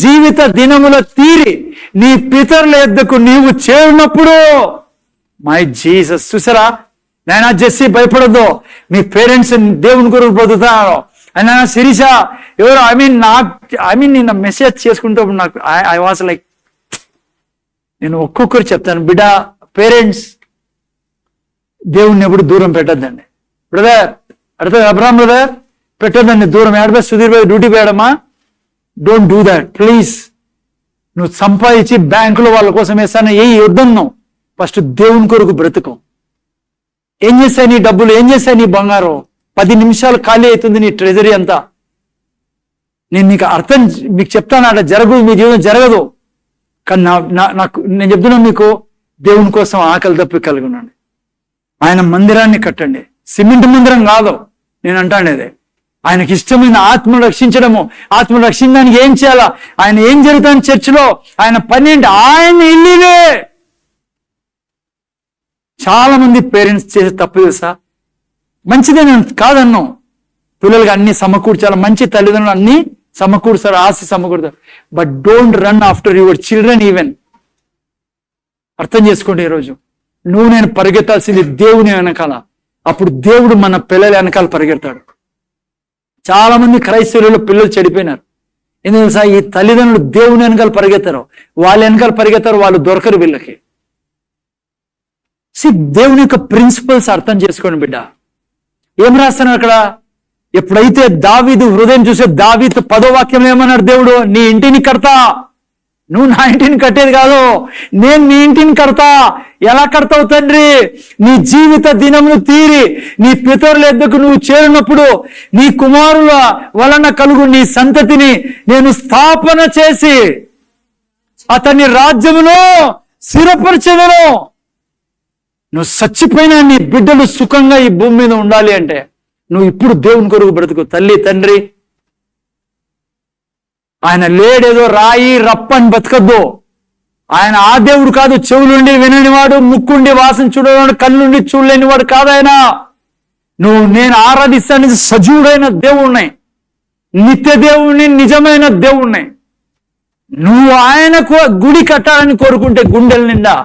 జీవిత దినముల తీరి నీ పితరుల యొద్దకు నీవు చేరినప్పుడు. మై జీసస్, చూసారా నాయనా జెస్సీ, భయపడద్దు, మీ పేరెంట్స్ దేవుని కొరకు బ్రతుకుతున్నారు. అయినా శిరీష ఎవరు, నిన్న మెసేజ్ చేసుకుంటూ నాకు ఐ వాస్ లైక్, నేను ఒక్కొక్కరు చెప్తాను, బిడ్డ పేరెంట్స్ దేవుణ్ణి ఎప్పుడు దూరం పెట్టద్దండి. బ్రదర్ అడుగుతుంది అబ్రామ్ బ్రదర్, పెట్టద్దండి దూరం. ఏడబై సుధీర్ భాయ్ డ్యూటీ పోయాడమ్మా, డోంట్ డూ దాట్ ప్లీజ్. నువ్వు సంపాదించి బ్యాంకులో వాళ్ళ కోసం వేస్తాను, ఏ వద్దన్నావు. ఫస్ట్ దేవుని కొరకు బ్రతుకు. ఏం చేస్తాయి నీ డబ్బులు, ఏం చేస్తాయి నీ బంగారం? 10 నిమిషాలు ఖాళీ అవుతుంది నీ ట్రెజరీ అంతా. నేను మీకు చెప్తాను, అట్లా జరగదు, మీ జీవితం జరగదు. కానీ నాకు నేను చెప్తున్నా, మీకు దేవుని కోసం ఆకలి తప్పి కలిగి ఉన్నాను. ఆయన మందిరాన్ని కట్టండి, సిమెంట్ మందిరం కాదు నేను అంటానేది. ఆయనకి ఇష్టమైన ఆత్మను రక్షించడము, ఆత్మను రక్షించడానికి ఏం చేయాలా, ఆయన ఏం జరుగుతుంది చర్చిలో, ఆయన పని ఏంటి, ఆయన ఇల్లువే. చాలా మంది పేరెంట్స్ చేసే తప్పు తెలుసా? మంచిదే, నేను కాదన్నాం, పిల్లలకి అన్ని సమకూర్చాలి, మంచి తల్లిదండ్రులు అన్ని సమకూర్చారు, ఆస్తి సమకూర్చారు. But don't run after your children even. అర్థం చేసుకోండి, ఈరోజు నువ్వు నేను పరిగెత్తాల్సింది దేవుని వెనకాల. అప్పుడు దేవుడు మన పిల్లల వెనకాల పరిగెడతాడు. చాలా మంది క్రైస్తవులలో పిల్లలు చెడిపోయినారు. ఎందుకు తెలుసా? ఈ తల్లిదండ్రులు దేవుని వెనకాల పరిగెత్తారు, వాళ్ళ వెనకాల పరిగెత్తారు, వాళ్ళు దొరకరు వీళ్ళకి. దేవుని యొక్క ప్రిన్సిపల్స్ అర్థం చేసుకోండి బిడ్డ. ఏం రాస్తాను అక్కడ? ఎప్పుడైతే దావీదు హృదయం చూసే దావీదు 10వ వాక్యంలో ఏమన్నాడు దేవుడు? నీ ఇంటిని కడతా. నువ్వు నా ఇంటిని కట్టేది కాదు, నేను నీ ఇంటిని కడతా. ఎలా కడతావు తండ్రి? నీ జీవిత దినములు తీరి నీ పితరుల యొద్దకు నువ్వు చేరినప్పుడు నీ కుమారుల వలన కలుగు నీ సంతతిని నేను స్థాపన చేసి అతని రాజ్యమును స్థిరపరిచెదను. నువ్వు చచ్చిపోయినా నీ బిడ్డలు సుఖంగా ఈ భూమి మీద ఉండాలి అంటే నువ్వు ఇప్పుడు దేవుని కొరకు బ్రతుకు. తల్లి తండ్రి ఆయన లేడేదో రాయి రప్పని బతకద్దు. ఆయన ఆ దేవుడు కాదు. చెవులుండి విననివాడు, ముక్కుండి వాసన చూడనివాడు, కళ్ళుండి చూడలేనివాడు కాదు ఆయన. నేను ఆరాధిస్తాను సజీవుడైన దేవుణ్ణి, నిత్య దేవుణ్ణి, నిజమైన దేవుణ్ణి. నువ్వు ఆయనకు గుడి కట్టాలని కోరుకుంటే గుండెల నిండా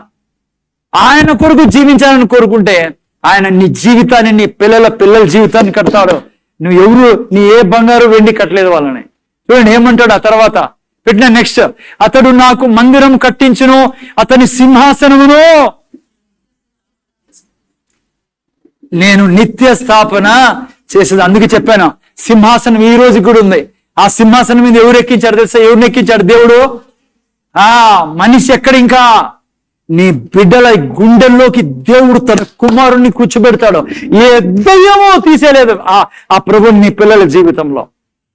ఆయన కొరకు జీవించాలని కోరుకుంటే ఆయన నీ జీవితాన్ని, నీ పిల్లల జీవితాన్ని కడతాడు. నువ్వు ఎవరు, నీ ఏ బంగారు వెండి కట్టలేదు వాళ్ళని. చూడండి ఏమంటాడు ఆ తర్వాత పెట్టిన నెక్స్ట్. అతడు నాకు మందిరం కట్టించును, అతని సింహాసనమును నేను నిత్య స్థాపన చేసేది. అందుకే చెప్పాను సింహాసనం ఈ రోజు కూడా ఉంది. ఆ సింహాసనం మీద ఎవరు ఎక్కించాడు తెలుసా? ఎవరిని ఎక్కించాడు దేవుడు? మనిషి ఎక్కడ ఇంకా నీ బిడ్డల గుండెల్లోకి దేవుడు తన కుమారుణ్ణి కూర్చోబెడతాడు. ఏ దయ్యమో తీసేయలేదు ఆ ప్రభుని నీ పిల్లల జీవితంలో.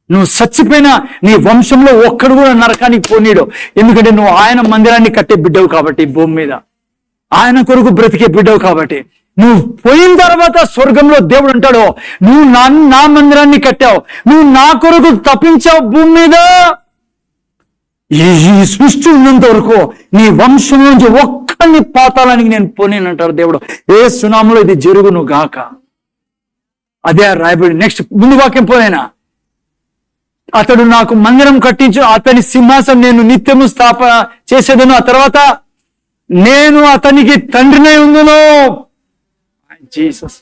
నువ్వు చచ్చిపోయినా నీ వంశంలో ఒక్కడు కూడా నరకానికి పోనీడు. ఎందుకంటే నువ్వు ఆయన మందిరాన్ని కట్టే బిడ్డవు కాబట్టి, భూమి మీద ఆయన కొరకు బ్రతికే బిడ్డవు కాబట్టి. నువ్వు పోయిన తర్వాత స్వర్గంలో దేవుడు అంటాడు, నువ్వు నా మందిరాన్ని కట్టావు, నువ్వు నా కొరకు తప్పించావు భూమి మీద. ఈ సృష్టి ఉన్నంత వరకు నీ వంశం నుంచి ఒక్కడిని పాతాళానికి నేను పోనేనంటాడు దేవుడు. ఏ సునాములో ఇది జరుగును గాక. అదే రాయబడి. నెక్స్ట్ ముందు వాక్యం పోయినా, అతడు నాకు మందిరం కట్టించు, అతని సింహాసనం నేను నిత్యము స్థాపన చేసేదను. ఆ తర్వాత నేను అతనికి తండ్రినే ఉందును. జీసస్,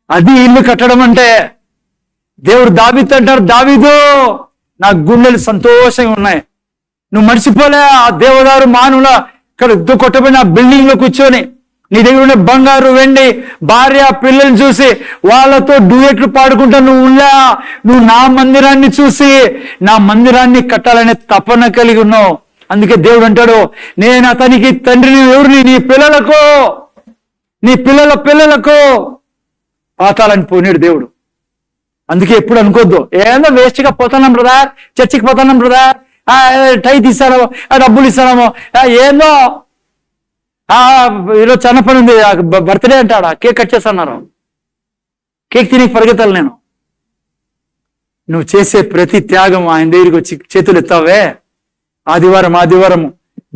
అది ఇల్లు కట్టడం అంటే. దేవుడు దావీదు అంటారు, దావీదు నా గుండెలు సంతోషంగా ఉన్నాయి. నువ్వు మర్చిపోలే ఆ దేవదారు మానవుల ఇక్కడ కొట్టబడిన బిల్డింగ్ లో కూర్చొని నీ దగ్గర ఉండే బంగారు వెండి భార్య పిల్లల్ని చూసి వాళ్ళతో డ్యూయెట్లు పాడుకుంటా నువ్వు నా మందిరాన్ని చూసి నా మందిరాన్ని కట్టాలనే తపన కలిగి ఉన్నావు. అందుకే దేవుడు అంటాడు, నేను అతనికి తండ్రిని. ఎవరిని? నీ పిల్లలకు, నీ పిల్లలకు పాతాలని పోనీడు దేవుడు. అందుకే ఎప్పుడు అనుకోద్దు ఏదో వేస్ట్ గా పోతున్నాం బ్రదర్, చర్చికి పోతున్నాం బ్రదర్, టైత్ ఇస్తానో, డబ్బులు ఇస్తానో, ఏందో ఈరోజు చిన్న పని ఉంది, బర్త్డే అంటాడా, కేక్ కట్ చేస్తున్నారు, కేక్ తిని పరిగెత్తాలి నేను. నువ్వు చేసే ప్రతి త్యాగం ఆయన దగ్గరికి వచ్చి చేతులు ఎత్తావే. ఆదివారం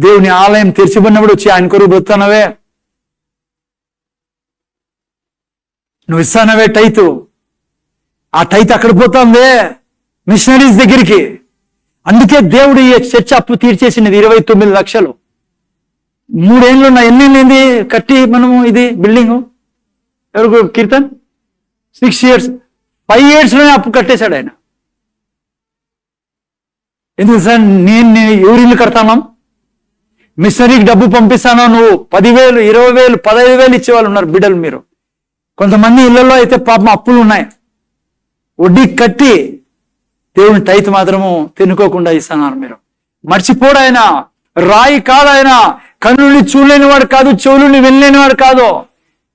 దేవుని ఆలయం తెరిచిపోయినప్పుడు వచ్చి ఆయన కొరకు బతుకుతానవే. నువ్వు ఇస్తానవే టైతు, ఆ టైత్ అక్కడ పోతాందే మిషనరీస్ దగ్గరికి. అందుకే దేవుడు ఈ చర్చ అప్పు తీర్చేసినది 29 లక్షలు. 3 ఏళ్ళు ఉన్నాయి. ఎన్నేళ్ళైంది కట్టి మనము ఇది బిల్డింగ్? ఎవరు కీర్తన్? 6 years. 5 years లోనే అప్పు కట్టేశాడు ఆయన. ఎందుకు సార్? నేను ఎవరిల్లు కడతాను? మిషనరీకి డబ్బు పంపిస్తాను. నువ్వు 10,000, 20,000, 15,000 ఇచ్చేవాళ్ళు ఉన్నారు బిడ్డలు. మీరు కొంతమంది ఇళ్లలో అయితే పాపం అప్పులు ఉన్నాయి, వడ్డీ కట్టి దేవుని టైత్ మాత్రము తినుకోకుండా ఇస్తున్నారు. మీరు మర్చిపోడు ఆయన. రాయి కాదు ఆయన, కన్నుల్ని చూడలేని వాడు కాదు, చెవులని వెళ్ళలేని వాడు కాదు.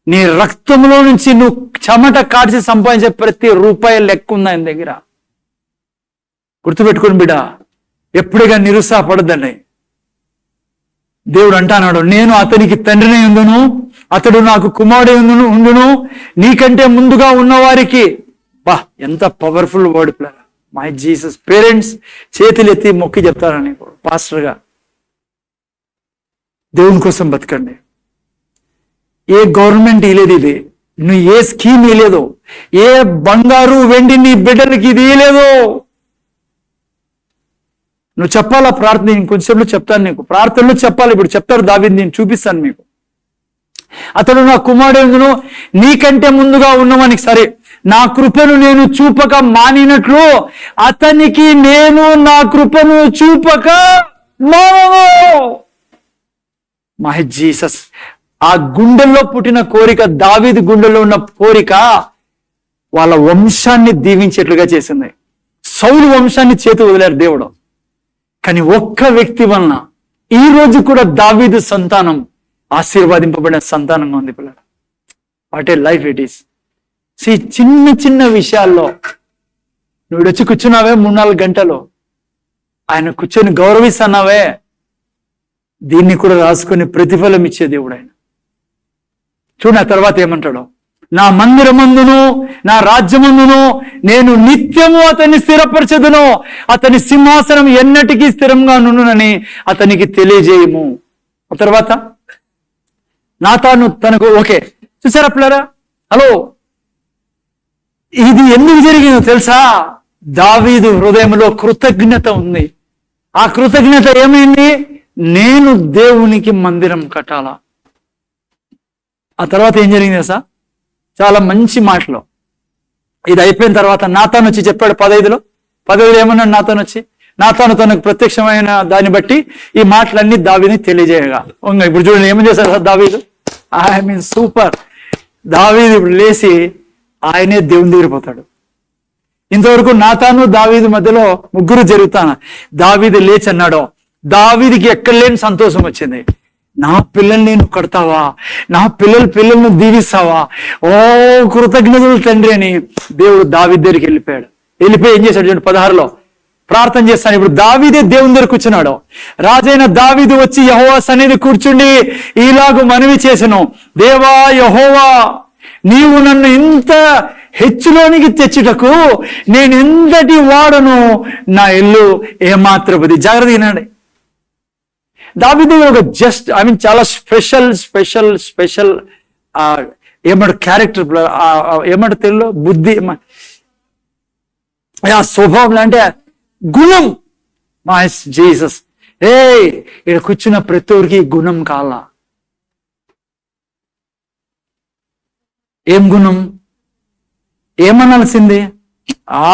నీ రక్తంలో నుంచి నువ్వు చెమట కాడ్చి సంపాదించే ప్రతి రూపాయి లెక్క ఉంది ఆయన దగ్గర. గుర్తుపెట్టుకుని బిడ్డ, ఎప్పుడుగా నిరుత్సాహపడద్దండి. దేవుడు అంటాడు, నేను అతనికి తండ్రిని ఉండును, అతడు నాకు కుమారుడు ఉండును, నీకంటే ముందుగా ఉన్నవారికి. బా, ఎంత powerful word plan. My Jesus. Parents చేతులు ఎత్తి మొక్కి చెప్తారని పాస్టర్గా, దేవుని కోసం బతకండి. ఏ గవర్నమెంట్ ఇలేదు ఇది, నువ్వు ఏ స్కీమ్ ఇలేదు, ఏ బంగారు వెండి నీ బిడ్డలకి ఇది ఇలేదు. నువ్వు చెప్పాలా ప్రార్థన? ఇంకొంచెంలో చెప్తాను నీకు, ప్రార్థనలో చెప్పాలి. ఇప్పుడు చెప్తారు దావీదు, నేను చూపిస్తాను మీకు. అతడు నా కుమారుడు, నీకంటే ముందుగా ఉన్నవానికి. సరే, నా కృపను నేను చూపక మానినట్లు అతనికి నేను నా కృపను చూపక మానను. My Jesus. ఆ గుండెల్లో పుట్టిన కోరిక, దావీదు గుండెల్లో ఉన్న కోరిక వాళ్ళ వంశాన్ని దీవించేట్లుగా చేసింది. సౌలు వంశాన్ని చేతి వదిలేరు దేవుడు. కానీ ఒక్క వ్యక్తి వలన ఈ రోజు కూడా దావీదు సంతానం ఆశీర్వాదింపబడిన సంతానంగా ఉంది పిల్లలు. What a life it is. చిన్న చిన్న విషయాల్లో నువ్వు వచ్చి కూర్చున్నావే 3-4 గంటలు, ఆయన కూర్చొని గౌరవిస్తున్నావే, దీన్ని కూడా రాసుకొని ప్రతిఫలం ఇచ్చే దేవుడు ఆయన. చూడ తర్వాత ఏమంటాడు, నా మందిరమందును నా రాజ్యమందును నేను నిత్యము అతన్ని స్థిరపరచదును, అతని సింహాసనం ఎన్నటికీ స్థిరంగా నుండునని అతనికి తెలియజేయము. ఆ తర్వాత నాతాను తనకు ఓకే. చూసారా పిల్లరా, హలో, ఇది ఎందుకు జరిగిందో తెలుసా? దావీదు హృదయంలో కృతజ్ఞత ఉంది. ఆ కృతజ్ఞత ఏమైంది? నేను దేవునికి మందిరం కట్టాలా. ఆ తర్వాత ఏం జరిగింది తెలుసా? చాలా మంచి మాటలు. ఇది అయిపోయిన తర్వాత నాతాను వచ్చి చెప్పాడు 15లో ఏమన్నాడు నాతాను తనకు ప్రత్యక్షమైన దాన్ని బట్టి ఈ మాటలన్నీ దావీదుని తెలియజేయగా. ఇప్పుడు చూడండి ఏమని చేశారు సార్ దావీదు. I mean super. దావీదు ఇప్పుడు లేచి ఆయనే దేవుని దగ్గర పోతాడు. ఇంతవరకు నాతాను దావీదు మధ్యలో ముగ్గురు జరుగుతాను. దావీదు లేచి అన్నాడు, దావీదుకి ఎక్కడ లేని సంతోషం వచ్చింది. నా పిల్లల్ని నువ్వు కడతావా, నా పిల్లలను దీవిస్తావా, ఓ కృతజ్ఞతలు తండ్రి అని దేవుడు దావీదు దగ్గరికి వెళ్ళిపోయి ఏం చేశాడు చూడండి 16లో ప్రార్థన చేస్తాను. ఇప్పుడు దావీదే దేవుని దగ్గర కూర్చున్నాడు. రాజైన దావీదు వచ్చి యెహోవా సన్నిధి కూర్చుండి ఇలాగ మనవి చేసెను, దేవా యెహోవా, నీవు నన్ను ఇంత హెచ్చులోనికి తెచ్చుటకు నేను ఎంతటి వాడను, నా ఇల్లు ఏమాత్రపది. జాగ్రత్త వినండి. దావీదు ఒక చాలా స్పెషల్ ఏమంటారు క్యారెక్టర్, ఏమంటారు తెలుగులో బుద్ధి, స్వభావం అంటే గుణం. మా జీసస్ ఇక్కడ కూర్చున్న ప్రతి ఒక్కరికి గుణం కావాలా. ఏం గుణం? ఏమనాల్సింది?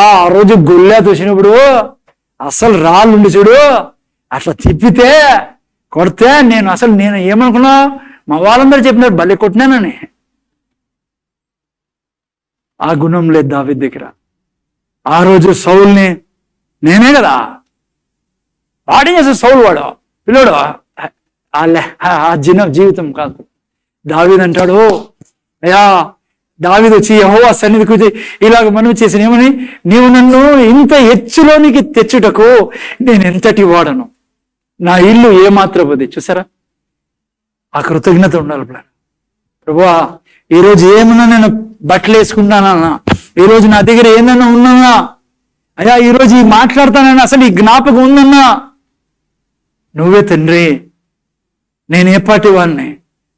ఆ రోజు గుళ్ళ చూసినప్పుడు అసలు రాళ్ళుండి చూడు, అట్లా తిప్పితే కొడితే నేను ఏమనుకున్నా, మా వాళ్ళందరూ చెప్పినారు భలే కొట్టినానని. ఆ గుణం లేదు దావీదు దగ్గర. ఆ రోజు సౌల్ని నేనే కదా వాడే చేస్తాడు. సౌలు వాడు పిల్లోడు, ఆ జీవితం కాదు. దావీదు అంటాడు, అయ్యా దావీదు వచ్చి యెహోవా సన్నిధికి ఇలాగ మనవి చేసిన ఏమని, నీవు నన్ను ఇంత హెచ్చులోనికి తెచ్చుటకు నేను ఎంతటి వాడను, నా ఇల్లు ఏమాత్రపోది. చూసారా, ఆ కృతజ్ఞత ఉండాలి. ప్రభువా, ఈరోజు ఏమన్నా నేను బట్టలు వేసుకుంటానన్నా, ఈరోజు నా దగ్గర ఏమన్నా ఉన్నానా, అయ్యా ఈరోజు ఈ మాట్లాడతానన్నా, అసలు ఈ జ్ఞాపకం ఉందన్నా, నువ్వే తండ్రి, నేను ఏ పాటి వాడిని,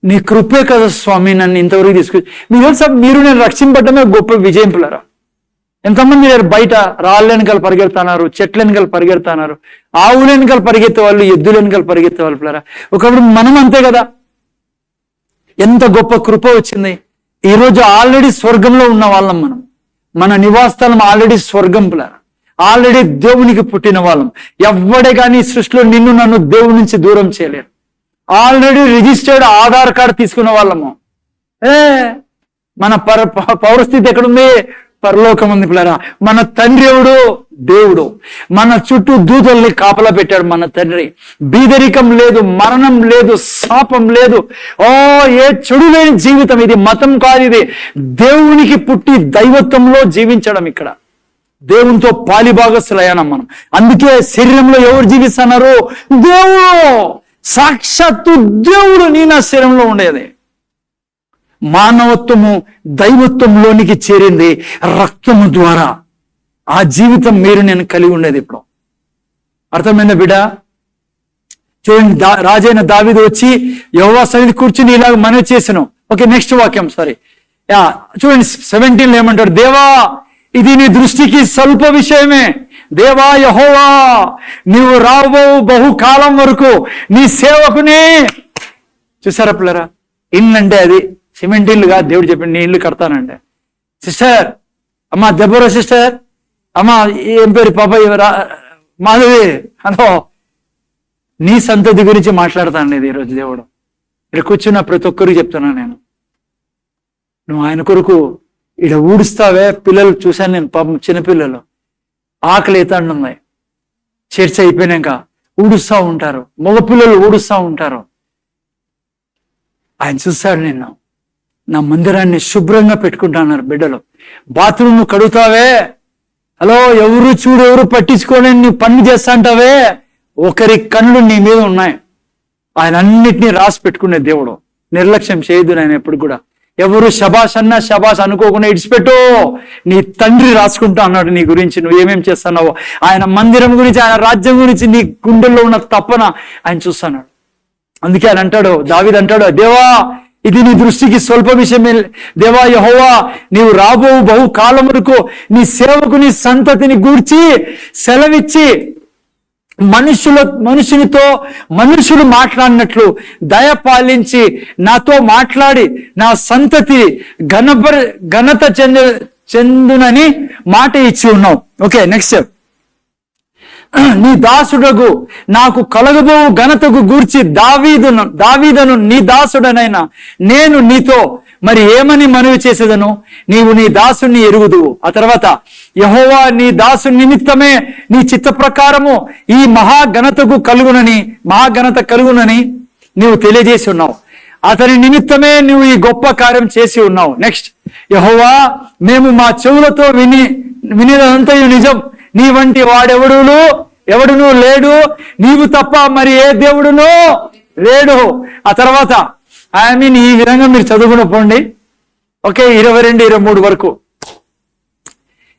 నీ కృపే కదా స్వామి నన్ను ఇంతవరకు తీసుకు. మీరు తెలుసా, మీరు నేను రక్షింపడమే గొప్ప విజయం పిల్లరా. ఎంతమంది బయట రాళ్ళ వెనకాల పరిగెడుతున్నారు, చెట్ల వెనకాల పరిగెడుతున్నారు, ఆవుల వెనకాల పరిగెత్తే వాళ్ళు, ఎద్దుల వెనకాల పరిగెత్తే వాళ్ళు పిల్లరా. ఒకప్పుడు మనం అంతే కదా. ఎంత గొప్ప కృప వచ్చింది. ఈరోజు ఆల్రెడీ స్వర్గంలో ఉన్న వాళ్ళం మనం. మన నివాసస్థలం ఆల్రెడీ స్వర్గం పిల్లరా. ఆల్రెడీ దేవునికి పుట్టిన వాళ్ళం. ఎవ్వడే కానీ సృష్టిలో నిన్ను నన్ను దేవుడి నుంచి దూరం చేయలేరు. ఆల్రెడీ రిజిస్టర్డ్ ఆధార్ కార్డు తీసుకున్న వాళ్ళము. మన పౌరస్థితి ఎక్కడుంది? పరలోకం ఉంది పిల్లరా. మన తండ్రి ఎవడు? దేవుడు. మన చుట్టూ దూతల్ని కాపలా పెట్టాడు మన తండ్రి. బీదరికం లేదు, మరణం లేదు, శాపం లేదు. ఏ చెడు లేని జీవితం ఇది. మతం కాదు ఇది. దేవునికి పుట్టి దైవత్వంలో జీవించడం. ఇక్కడ దేవునితో పాలిభాగస్తులయ్యాం మనం. అందుకే శరీరంలో ఎవరు జీవిస్తున్నారు? దేవుడు. సాక్షాత్తు దేవుడు నీ నా శరీరంలో ఉండేది. మానవత్వము దైవత్వంలోనికి చేరింది రక్తము ద్వారా. ఆ జీవితం మీరు నేను కలిగి ఉండేది. ఇప్పుడు అర్థమైందా బిడ్డ? చూడండి, రాజైన దావీదు వచ్చి యెహోవా సన్నిధికి కూర్చుని ఇలాగ మనవి చేసాను. ఓకే, నెక్స్ట్ వాక్యం సారీ చూడండి 17 ఏమంటాడు, దేవా ఇది నీ దృష్టికి స్వల్ప విషయమే. దేవా యెహోవా, నీవు రాబో బహుకాలం వరకు నీ సేవకుని. చూసారా పిల్లరా, ఇల్లు అంటే అది సిమెంట్ ఇల్లుగా దేవుడు చెప్పింది, నీ ఇల్లు కడతానంటే. సిస్టర్, అమ్మా దెబ్బరో సిస్టర్, అమ్మా ఏం పేరు పాప మాధవి, హలో, నీ సంతతి గురించి మాట్లాడతాను ఇది ఈరోజు దేవుడు. ఇక్కడ కూర్చున్న ప్రతి ఒక్కరికి చెప్తున్నాను నేను, నువ్వు ఆయన కొరకు ఇక్కడ ఊడుస్తావే. పిల్లలు చూశాను నేను, పాపం చిన్నపిల్లలు ఆకలి అవుతాండున్నాయి, చర్చ అయిపోయినాక ఊడుస్తూ ఉంటారు, మగపిల్లలు ఊడుస్తూ ఉంటారు. ఆయన చూస్తాడు నిన్ను, నా మందిరాన్ని శుభ్రంగా పెట్టుకుంటున్నారు బిడ్డలు. బాత్రూమ్ నువ్వు కడుగుతావే, హలో, ఎవరు చూడు ఎవరు పట్టించుకోని నీ పని చేస్తా అంటావే, ఒకరి కళ్ళు నీ మీద ఉన్నాయి. ఆయన అన్నిటినీ రాసి పెట్టుకునే దేవుడు, నిర్లక్ష్యం చేయదు ఆయన ఎప్పుడు కూడా. ఎవరు శబాష్ అన్నా శబాష్ అనుకోకుండా ఇడిచిపెట్టు, నీ తండ్రి రాసుకుంటా అన్నాడు నీ గురించి, నువ్వు ఏమేం చేస్తున్నావో. ఆయన మందిరం గురించి, ఆయన రాజ్యం గురించి, నీ గుండెల్లో ఉన్న తపన ఆయన చూస్తున్నాడు. అందుకే ఆయన అంటాడు, దావీదు అంటాడు, దేవా ఇది నీ దృష్టికి స్వల్ప విషయమే, దేవా యెహోవా నీవు రాబో బహు కాలం వరకు నీ సేవకు నీ సంతతిని గూర్చి సెలవిచ్చి మనుషులు మాట్లాడినట్లు దయ పాలించి నాతో మాట్లాడి నా సంతతి ఘనత చెందునని మాట ఇచ్చి ఉన్నావు. Okay, next. నీ దాసుడగు నాకు కలగబో ఘనతకు గూర్చి దావీదను నీ దాసుడనైనా నేను నీతో మరి ఏమని మనవి చేసేదను, నీవు నీ దాసుని ఎరుగుదువు. ఆ తర్వాత, యెహోవా నీ దాసు నిమిత్తమే నీ చిత్త ప్రకారము ఈ మహాఘనత కలుగునని నీవు తెలియజేసి ఉన్నావు. అతని నిమిత్తమే నువ్వు ఈ గొప్ప కార్యం చేసి ఉన్నావు. నెక్స్ట్, యెహోవా మేము మా చెవులతో వినిదంతయు నిజం, నీ వంటి ఎవడును లేడు, నీవు తప్ప మరి ఏ దేవుడును లేడు. ఆ తర్వాత ఈ విధంగా మీరు చదువుకుని పోండి. ఓకే, 22, 23 వరకు.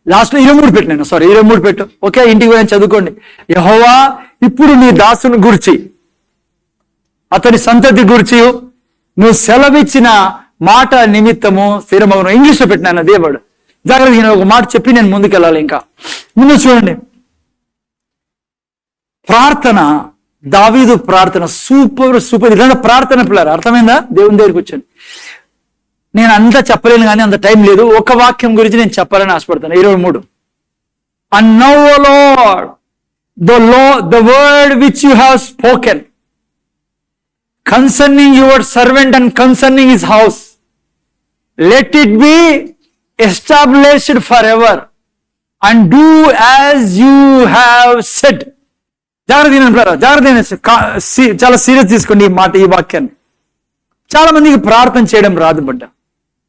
లాస్ట్ 23 పెట్టినాను, 23 పెట్టు. ఓకే, ఇంటికి పోయి చదువుకోండి. యెహోవా ఇప్పుడు నీ దాసుని గురించి అతని సంతతి గురించి నువ్వు సెలవిచ్చిన మాట నిమిత్తము స్థిరమగును. ఇంగ్లీష్లో పెట్టినాను దేవుడు. జాగ్రత్తగా ఒక మాట చెప్పి నేను ముందుకెళ్ళాలి. ఇంకా ముందు చూడండి, ప్రార్థన, దావీదు ప్రార్థన సూపర్ ఇలాంటి ప్రార్థన పిల్లలు. అర్థమైందా? దేవుని దగ్గరికి వచ్చాను. నేను అంతా చెప్పలేను కానీ అంత టైం లేదు. ఒక వాక్యం గురించి నేను చెప్పాలని ఆశపడతాను. 23, and now O Lord the word which you have spoken concerning your servant and concerning his house, let it be established forever, and do as you have said. జాగ్రత్త, చాలా సీరియస్ తీసుకోండి ఈ మాట, ఈ వాక్యాన్ని. చాలా మందికి ప్రార్థన చేయడం రాదు బిడ్డ.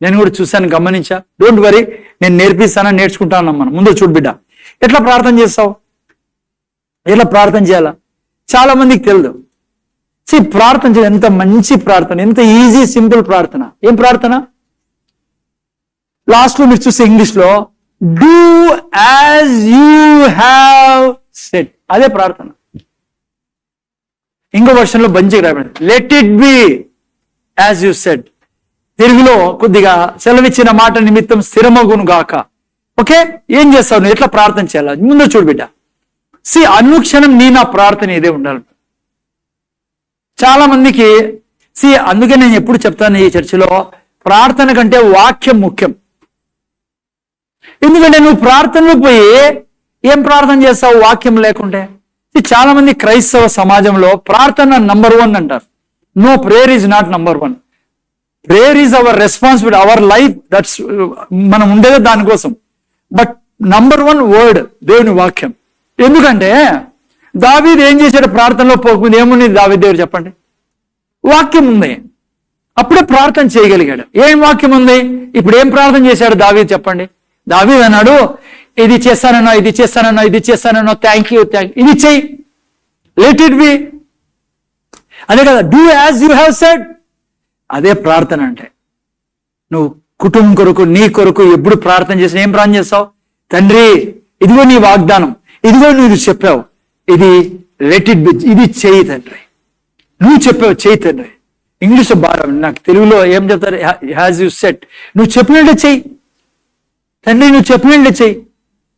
నేను కూడా చూశాను, గమనించా. డోంట్ వరీ, నేను నేర్చుకుంటాను. మనం ముందు చూడు బిడ్డ, ఎట్లా ప్రార్థన చేస్తావు, ఎట్లా ప్రార్థన చేయాలా చాలా మందికి తెలియదు. ప్రార్థన చేయడం ఎంత మంచి ప్రార్థన, ఎంత ఈజీ సింపుల్ ప్రార్థన. ఏం ప్రార్థన? లాస్ట్ లో మీరు చూస్తే ఇంగ్లీష్ లో do as you have said, అదే ప్రార్థన. ఇంకో వర్షన్లో మంచిగా రాబడింది, let it be as you said. తెలుగులో కొద్దిగా సెలవిచ్చిన మాట నిమిత్తం స్థిరమగును గాక. ఓకే, ఏం చేస్తావు నువ్వు, ఎట్లా ప్రార్థన చేయాలి ముందు చూడు బిడ్డ. అనుక్షణం నా ప్రార్థన ఇదే ఉండాలి. చాలా మందికి అందుకే నేను ఎప్పుడు చెప్తాను ఈ చర్చిలో, ప్రార్థన కంటే వాక్యం ముఖ్యం. ఎందుకంటే నువ్వు ప్రార్థనలో పోయి ఏం ప్రార్థన చేస్తావు వాక్యం లేకుంటే? చాలా మంది క్రైస్తవ సమాజంలో ప్రార్థన నంబర్ 1 అంటారు. No, prayer is not number 1. Prayer is our responsibility, our life. That's మనం ఉండేదే దానికోసం. బట్ నంబర్ 1 వర్డ్ దేవుని వాక్యం. ఎందుకంటే దావీదు ఏం చేశాడు ప్రార్థనలో పోకముందు? ఏముంది దావీదు దగ్గర చెప్పండి? వాక్యం ఉంది, అప్పుడే ప్రార్థన చేయగలిగాడు. ఏం వాక్యం ఉంది? ఇప్పుడు ఏం ప్రార్థన చేశాడు దావీదు చెప్పండి? దావీదు అన్నాడు, ఇది చేస్తానన్నా థ్యాంక్ యూ, ఇది చెయ్యి, లెట్ ఇట్ బి. అదే కదా, do as you have said. అదే ప్రార్థన అంటే. నువ్వు కుటుంబం కొరకు, నీ కొరకు ఎప్పుడు ప్రార్థన చేసిన ఏం ప్రార్థన చేస్తావు? తండ్రి, ఇదిగో నీ వాగ్దానం, ఇదిగో నువ్వు చెప్పావు, ఇది లెట్ ఇట్ బి, ఇది చెయ్యి తండ్రి, నువ్వు చెప్పావు చెయ్యి తండ్రి. ఇంగ్లీష్లో బాగా, నాకు తెలుగులో ఏం చెప్తారు? Has you said. నువ్వు చెప్పినట్టే చెయ్యి తండ్రి, నువ్వు చెప్పినట్టే చెయ్యి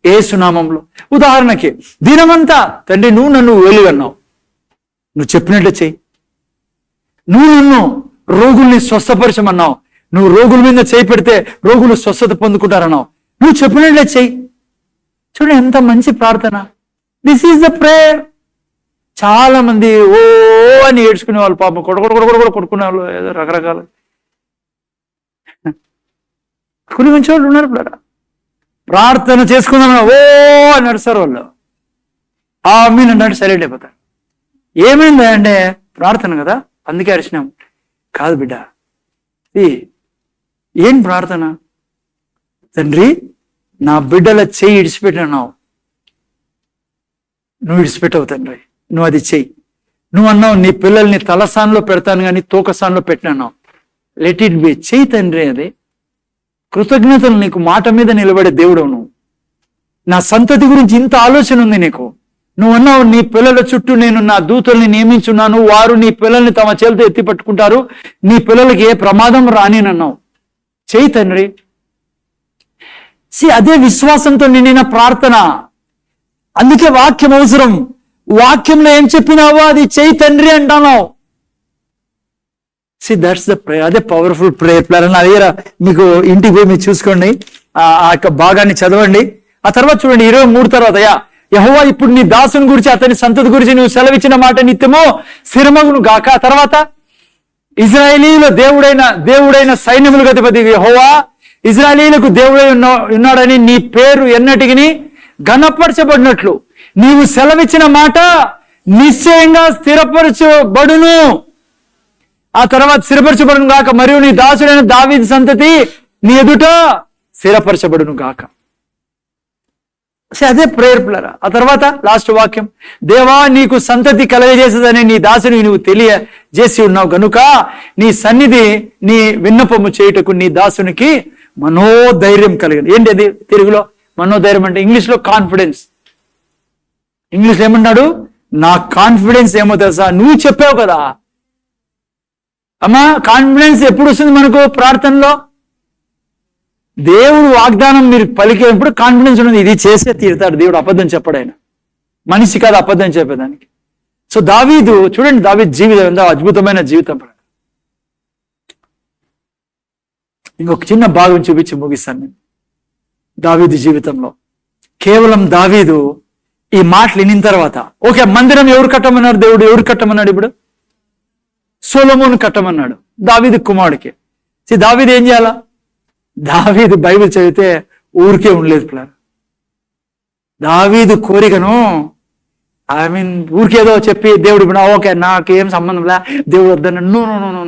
యేసు నామములో. ఉదాహరణకి దినమంతా తండ్రి నువ్వు నన్ను వెలుగన్నావు, నువ్వు చెప్పినట్లే చెయ్యి. నువ్వు నన్ను రోగుల్ని స్వస్థపరచమన్నావు, నువ్వు రోగుల మీద చేయి పెడితే రోగులు స్వస్థత పొందుకుంటారన్నావు, నువ్వు చెప్పినట్లే చెయ్యి. చూడండి ఎంత మంచి ప్రార్థన. This is the prayer. చాలా మంది ఓ అని ఏడ్చుకునే వాళ్ళు, పాపం కొడుకునే వాళ్ళు, ఏదో రకరకాల కొన్ని మంచి వాళ్ళు ఉన్నారు. ప్రార్థన చేసుకుందాం ఓ అని నడుస్తారు వాళ్ళు, మీన్ అన్నట్టు సైలెంట్ అయిపోతారు. ఏమైంది అంటే ప్రార్థన కదా అందుకే అరిచినాం. కాదు బిడ్డ, ఏం ప్రార్థన? తండ్రి నా బిడ్డల చెయ్యి ఇడిచిపెట్టినావు, నువ్వు ఇడిచిపెట్టవు తండ్రి, నువ్వు అది చెయ్యి. నువ్వు అన్నావు నీ పిల్లల్ని తలసాన్లో పెడతాను కానీ తోకసాన్లో పెట్టినావు. లెట్ ఇట్ బి, చెయ్యి తండ్రి. అది కృతజ్ఞతలు నీకు మాట మీద నిలబడే దేవుడు నువ్వు. నా సంతతి గురించి ఇంత ఆలోచన ఉంది నీకు. నువ్వు అన్నావు నీ పిల్లల చుట్టూ నేను నా దూతల్ని నియమించున్నాను, వారు నీ పిల్లల్ని తమ చేతితో ఎత్తి పట్టుకుంటారు, నీ పిల్లలకి ఏ ప్రమాదం రానినన్నావు. చెయ్యి తండ్రి. అదే విశ్వాసంతో నిండిన ప్రార్థన. అందుకే వాక్యం అవసరం. వాక్యంలో ఏం చెప్పినావో అది చెయ్యి తండ్రి అంటున్నావు. That's the prayer. అదే పవర్ఫుల్ ప్రేయర్ ప్లాన్. అదే మీకు ఇంటికి పోయి మీరు చూసుకోండి, ఆ యొక్క భాగాన్ని చదవండి. ఆ తర్వాత చూడండి 23 తర్వాత, యెహోవా ఇప్పుడు నీ దాసుని గురించి అతని సంతతి గురించి నువ్వు సెలవిచ్చిన మాట నిత్యము స్థిరమగును గాక. తర్వాత ఇజ్రాయేలీల దేవుడైన సైన్యములకు అధిపతి యెహోవా ఇజ్రాయేలీలకు దేవుడై ఉన్నాడని నీ పేరు ఎన్నటికి ఘనపరచబడినట్లు నీవు సెలవిచ్చిన మాట నిశ్చయంగా స్థిరపరచబడును. ఆ తర్వాత స్థిరపరచబడును గాక, మరియు నీ దాసుడైన దావీదు సంతతి నీ ఎదుట స్థిరపరచబడును గాక. అదే ప్రేయర్ పిల్లరా. ఆ తర్వాత లాస్ట్ వాక్యం, దేవా నీకు సంతతి కలగజేసేదని నీ దాసుని నువ్వు తెలియజేసి ఉన్నావు గనుక నీ సన్నిధి నీ విన్నపము చేయుటకు నీ దాసునికి మనోధైర్యం కలిగింది. ఏంటి అది తెలుగులో మనోధైర్యం అంటే? ఇంగ్లీష్లో కాన్ఫిడెన్స్. ఇంగ్లీష్లో ఏమన్నాడు? నా కాన్ఫిడెన్స్ ఏమో తెలుసా, నువ్వు చెప్పావు కదా అమ్మా. కాన్ఫిడెన్స్ ఎప్పుడు వస్తుంది మనకు? ప్రార్థనలో. దేవుడు వాగ్దానం మీరు పలికేటప్పుడు కాన్ఫిడెన్స్ ఉన్నది, ఇది చేసే తీరుతాడు దేవుడు. అబద్ధం చెప్పడు ఆయన, మనిషి కాదు అబద్ధం చెప్పేదానికి. సో దావీదు చూడండి, దావీదు జీవితం ఎంత అద్భుతమైన జీవితం. ఇంకొక చిన్న భాగం చూపించి ముగిస్తాను నేను. దావీదు జీవితంలో కేవలం దావీదు ఈ మాటలు వినిన తర్వాత, ఓకే మందిరం ఎవరు కట్టమన్నాడు? దేవుడు ఎవరు కట్టమన్నాడు? ఇప్పుడు సొలొమోను కట్టమన్నాడు, దావీదు కుమారుడికి. దావీదు ఏం చేయాలా? దావీదు బైబిల్ చదివితే ఊరికే ఉండలేదు పిల్లలు. దావీదు కోరికను ఊరికేదో చెప్పి దేవుడు ఓకే నాకేం సంబంధం లే దేవుడు వద్దన్నాడు.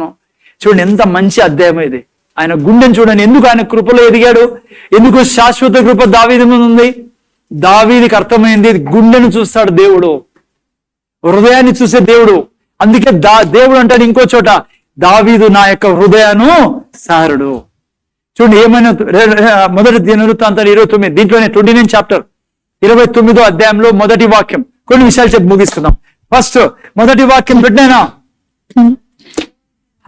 నో. చూడండి ఎంత మంచి అధ్యాయం ఇది. ఆయన గుండెని చూడండి, ఎందుకు ఆయన కృపలో ఎదిగాడు, ఎందుకు శాశ్వత కృప దావీదు మీద ఉంది. దావీదుకి అర్థమైంది, గుండెను చూస్తాడు దేవుడు, హృదయాన్ని చూసే దేవుడు. అందుకే దేవుడు అంటాడు ఇంకో చోట, దావీదు నా యొక్క హృదయాను సారుడు. చూడండి ఏమైనా మొదటి దినవృత్తాంతాలు 29 దీంట్లోనే 29 చాప్టర్ 29వ అధ్యాయంలో మొదటి వాక్యం. కొన్ని విషయాలు చెప్పి ముగిస్తున్నాం. ఫస్ట్ మొదటి వాక్యం పెట్టినా,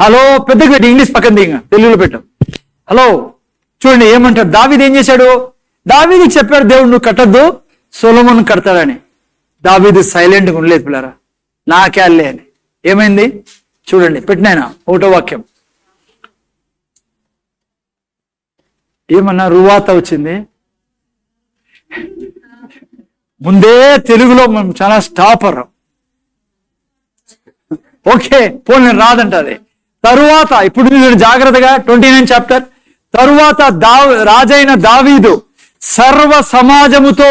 హలో పెద్దగా పెట్టి, ఇంగ్లీష్ పక్కన దిగ, తెలుగులో పెట్టాం. హలో చూడండి ఏమంటాడు. దావీదు ఏం చేశాడు? దావీదుకి చెప్పాడు దేవుడు నువ్వు కట్టద్దు, సొలొమోను కడతాడని. దావీదు సైలెంట్గా ఉండలేదు పిల్లరా, నాకేళ్ళే అని. ఏమైంది చూడండి, పెట్టినాయన 1వ వాక్యం. ఏమన్నా రువాత వచ్చింది. ముందే తెలుగులో మనం చాలా స్టాపర్. ఓకే పోనీ రాదంట అది. తరువాత ఇప్పుడు నేను జాగ్రత్తగా 29 చాప్టర్. తరువాత రాజైన దావీదు సర్వ సమాజముతో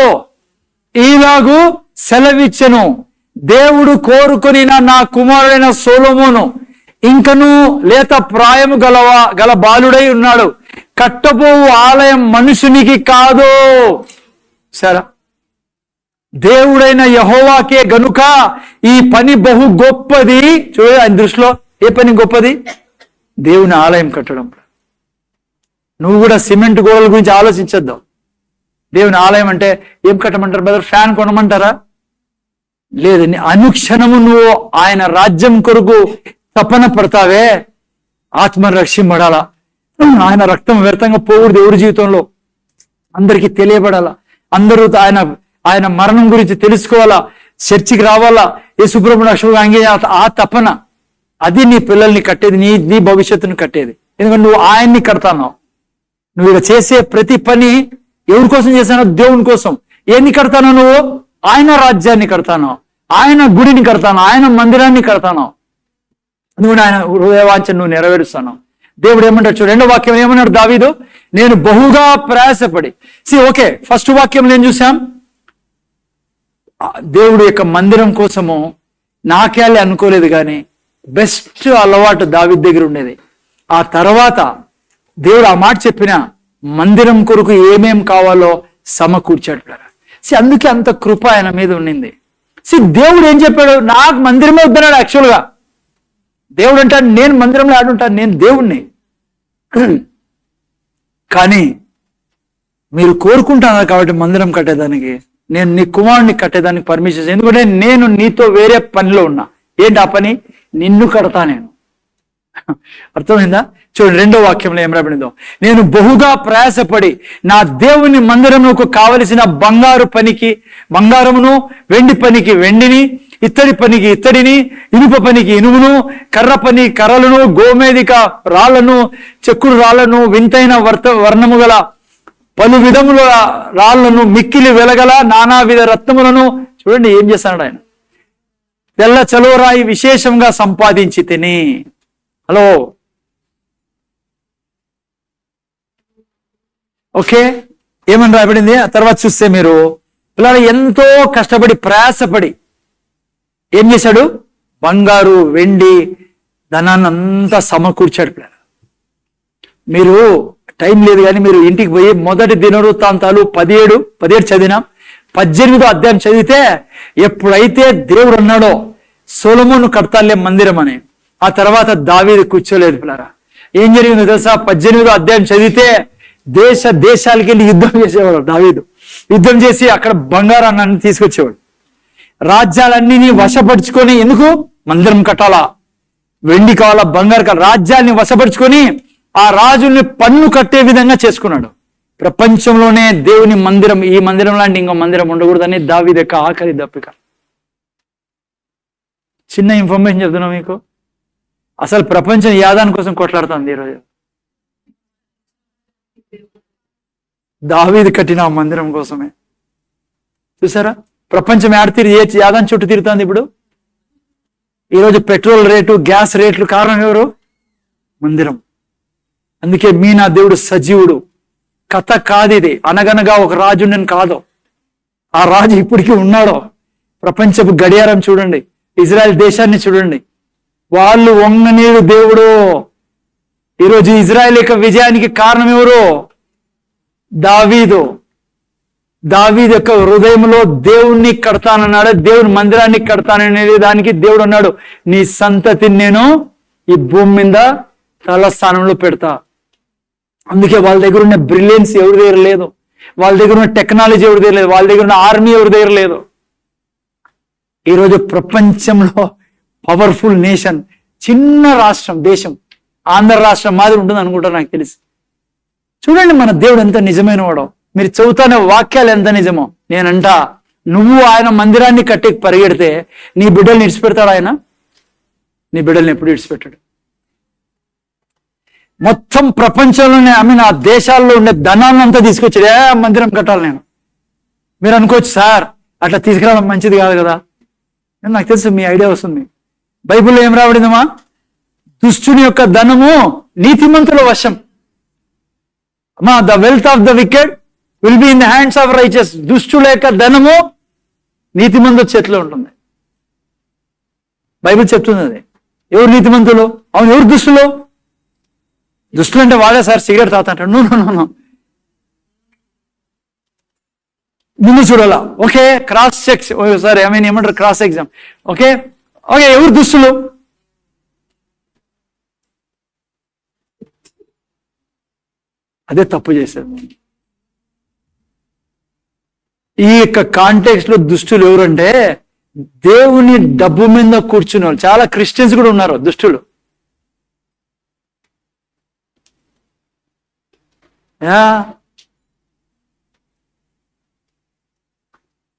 ఈలాగు సెలవిచ్చెను, దేవుడు కోరుకొని నా కుమారుడైన సొలొమోను ఇంకను లేత ప్రాయము గల బాలుడై ఉన్నాడు, కట్టబోవు ఆలయం మనుషునికి కాదు. సరే, దేవుడైన యెహోవాకే గనుక ఈ పని బహు గొప్పది. చూడ ఆయన దృష్టిలో ఏ పని గొప్పది? దేవుని ఆలయం కట్టడం. నువ్వు కూడా సిమెంట్ గోడల గురించి ఆలోచించద్దు. దేవుని ఆలయం అంటే ఏం కట్టమంటారు బ్రదర్? ఫ్యాన్ కొనమంటారా? లేదు, అనుక్షణము నువ్వు ఆయన రాజ్యం కొరకు తపన పడతావే, ఆత్మ రక్షింపడాలా, ఆయన రక్తం వ్యర్థంగా పోకూడదు ఎవరి జీవితంలో, అందరికీ తెలియబడాలా, అందరూ ఆయన మరణం గురించి తెలుసుకోవాలా, చర్చికి రావాలా, యేసుప్రభుని రక్షకుడిగా అంగీకరించాలా. ఆ తపన అది నీ పిల్లల్ని కట్టేది, నీ భవిష్యత్తును కట్టేది. ఎందుకంటే నువ్వు ఆయన్ని కడతావు. నువ్వు ఇలా చేసే ప్రతి పని ఎవరి కోసం చేశానో? దేవుని కోసం. ఏంది కడతానో నువ్వు? ఆయన రాజ్యాన్ని కడతాను, ఆయన గుడిని కడతాను, ఆయన మందిరాన్ని కడతాను, నువ్వు ఆయన హృదయవాంఛ నువ్వు నెరవేరుస్తాను. దేవుడు ఏమంటాడు చూడు, రెండో వాక్యం ఏమన్నాడు దావీదు? నేను బహుగా ప్రయాసపడి. ఓకే, ఫస్ట్ వాక్యం ఏం చూసాం? దేవుడు యొక్క మందిరం కోసము నాకేళ్ళే అనుకోలేదు, కానీ బెస్ట్ అలవాటు దావీదు దగ్గర ఉండేది. ఆ తర్వాత దేవుడు ఆ మాట చెప్పిన మందిరం కొరకు ఏమేం కావాలో సమకూర్చాడు. అందుకే అంత కృప ఆయన మీద ఉండింది. దేవుడు ఏం చెప్పాడు? నాకు మందిరమే వద్దన్నాడు. యాక్చువల్గా దేవుడు అంటాడు, నేను మందిరంలో ఆడుంటాను, నేను దేవుణ్ణి. కానీ మీరు కోరుకుంటున్నారు కాబట్టి మందిరం కట్టేదానికి, నేను నీ కుమారుడిని కట్టేదానికి పర్మిషన్, ఎందుకంటే నేను నీతో వేరే పనిలో ఉన్నా. ఏంటి ఆ పని? నిన్ను కడతా నేను. అర్థమైందా? చూడండి, రెండో వాక్యంలో ఏం రాబడిందో, నేను బహుగా ప్రయాసపడి నా దేవుని మందిరంకు కావలసిన బంగారు పనికి బంగారమును, వెండి పనికి వెండిని, ఇత్తడి పనికి ఇత్తడిని, ఇనుప పనికి ఇనుమును, కర్ర పని కర్రలను, గోమేధిక రాళ్లను, చెక్కుడు రాళ్లను, వింతైన వర్ణము గల పలు విధముల రాళ్లను, మిక్కిలి వెలగల నానావిధ రత్నములను. చూడండి ఏం చేస్తాడు ఆయన, తెల్ల చలోరాయి విశేషంగా సంపాదించి తిని. హలో, ఓకే, ఏమని రాబడింది? ఆ తర్వాత చూస్తే మీరు పిల్లలు ఎంతో కష్టపడి ప్రయాసపడి ఏం చేశాడు? బంగారు, వెండి, ధనాన్ని అంతా సమకూర్చాడు. పిల్లలు, మీరు టైం లేదు కానీ మీరు ఇంటికి పోయి మొదటి దినవృత్తాంతాలు 17 చదివినాం, 18వ అధ్యాయం చదివితే ఎప్పుడైతే దేవుడు అన్నాడో సొలొమోను కడతాలే మందిరం అని, ఆ తర్వాత దావీదు కూర్చోలేదు. పిల్లరా, ఏం జరిగిందో తెలుసా? 18వ అధ్యాయం చదివితే దేశాలకి వెళ్ళి యుద్ధం చేసేవాడు దావీదు. యుద్ధం చేసి అక్కడ బంగారాన్ని తీసుకొచ్చేవాడు. రాజ్యాలన్నీ వశపరుచుకొని, ఎందుకు? మందిరం కట్టాలా, వెండి కావాలా, బంగారు కావాలా, రాజ్యాన్ని వశపరుచుకొని ఆ రాజుల్ని పన్ను కట్టే విధంగా చేసుకున్నాడు. ప్రపంచంలోనే దేవుని మందిరం, ఈ మందిరం లాంటి ఇంకో మందిరం ఉండకూడదని దావీదు యొక్క ఆఖరి దప్పిక. చిన్న ఇన్ఫర్మేషన్ చెప్తున్నా మీకు, అసలు ప్రపంచం యాదాని కోసం కొట్లాడుతుంది ఈరోజు. దావీదు కట్టిన మందిరం కోసమే. చూసారా, ప్రపంచం యాదాని చుట్టూ తిరుగుతుంది ఇప్పుడు. ఈరోజు పెట్రోల్ రేటు, గ్యాస్ రేట్లు కారణం ఎవరు? మందిరం. అందుకే నా దేవుడు సజీవుడు. కథ కాదు ఇది, అనగనగా ఒక రాజు నేను కాదు, ఆ రాజు ఇప్పటికీ ఉన్నాడో. ప్రపంచపు గడియారం చూడండి, ఇజ్రాయెల్ దేశాన్ని చూడండి, వాళ్ళు వంగనీయుడు దేవుడు. ఈరోజు ఇజ్రాయెల్ యొక్క విజయానికి కారణం ఎవరు? దావీదు. దావీదు యొక్క హృదయంలో దేవుణ్ణి కడతానన్నాడు, దేవుని మందిరాన్ని కడతాననేది దానికి దేవుడు అన్నాడు, నీ సంతతిని నేను ఈ భూమి మీద తలస్థానంలో పెడతా. అందుకే వాళ్ళ దగ్గర ఉన్న బ్రిలియన్స్ ఎవరి దగ్గర లేదు, వాళ్ళ దగ్గర ఉన్న టెక్నాలజీ ఎవరి దగ్గర లేదు, వాళ్ళ దగ్గర ఉన్న ఆర్మీ ఎవరి దగ్గర లేదు. ఈరోజు ప్రపంచంలో పవర్ఫుల్ నేషన్, చిన్న రాష్ట్రం, దేశం, ఆంధ్ర రాష్ట్రం మాదిరి ఉంటుంది అనుకుంటా నాకు తెలిసి. చూడండి మన దేవుడు ఎంత నిజమైన వాడో. మీరు చదువుతానే వాక్యాలు ఎంత నిజమో. నేనంటా, నువ్వు ఆయన మందిరాన్ని కట్టి పరిగెడితే నీ బిడ్డల్ని ఇడిచిపెడతాడు ఆయన? నీ బిడ్డల్ని ఎప్పుడు ఇడిచిపెట్టాడు? మొత్తం ప్రపంచంలోనే ఆ దేశాల్లో ఉండే ధనాన్ని అంతా తీసుకొచ్చాడు, మందిరం కట్టాలి నేను. మీరు అనుకోవచ్చు, సార్ అట్లా తీసుకురావడం మంచిది కాదు కదా. నాకు తెలుసు మీ ఐడియా వస్తుంది. బైబిల్లో ఏం రాబడిందమ్మా? దుష్టుని యొక్క ధనము నీతిమంతుల వశం. అమ్మా, the wealth of the wicked will be in the hands of righteous. దుష్టుల యొక్క ధనము నీతిమంతుల చేతిలో ఉంటుంది. బైబిల్ చెప్తుంది అది. ఎవరు నీతిమంతులు? అవును, ఎవరు దుష్టులు? దుష్టులు అంటే వాళ్ళే సార్ సిగరెట్ తాగుతాంటాడు. నో, ముందు చూడాలా. ఓకే, క్రాస్ చెక్స్, సారీ ఏమంటారు, క్రాస్ ఎగ్జామ్. ఓకే, ఎవరు దుష్టులు? అదే తప్పు చేశారు. ఈ యొక్క కాంటెక్స్ట్ లో దుష్టులు ఎవరంటే దేవుని డబ్బు మీద కూర్చున్న వాళ్ళు. చాలా క్రిస్టియన్స్ కూడా ఉన్నారు దుష్టులు.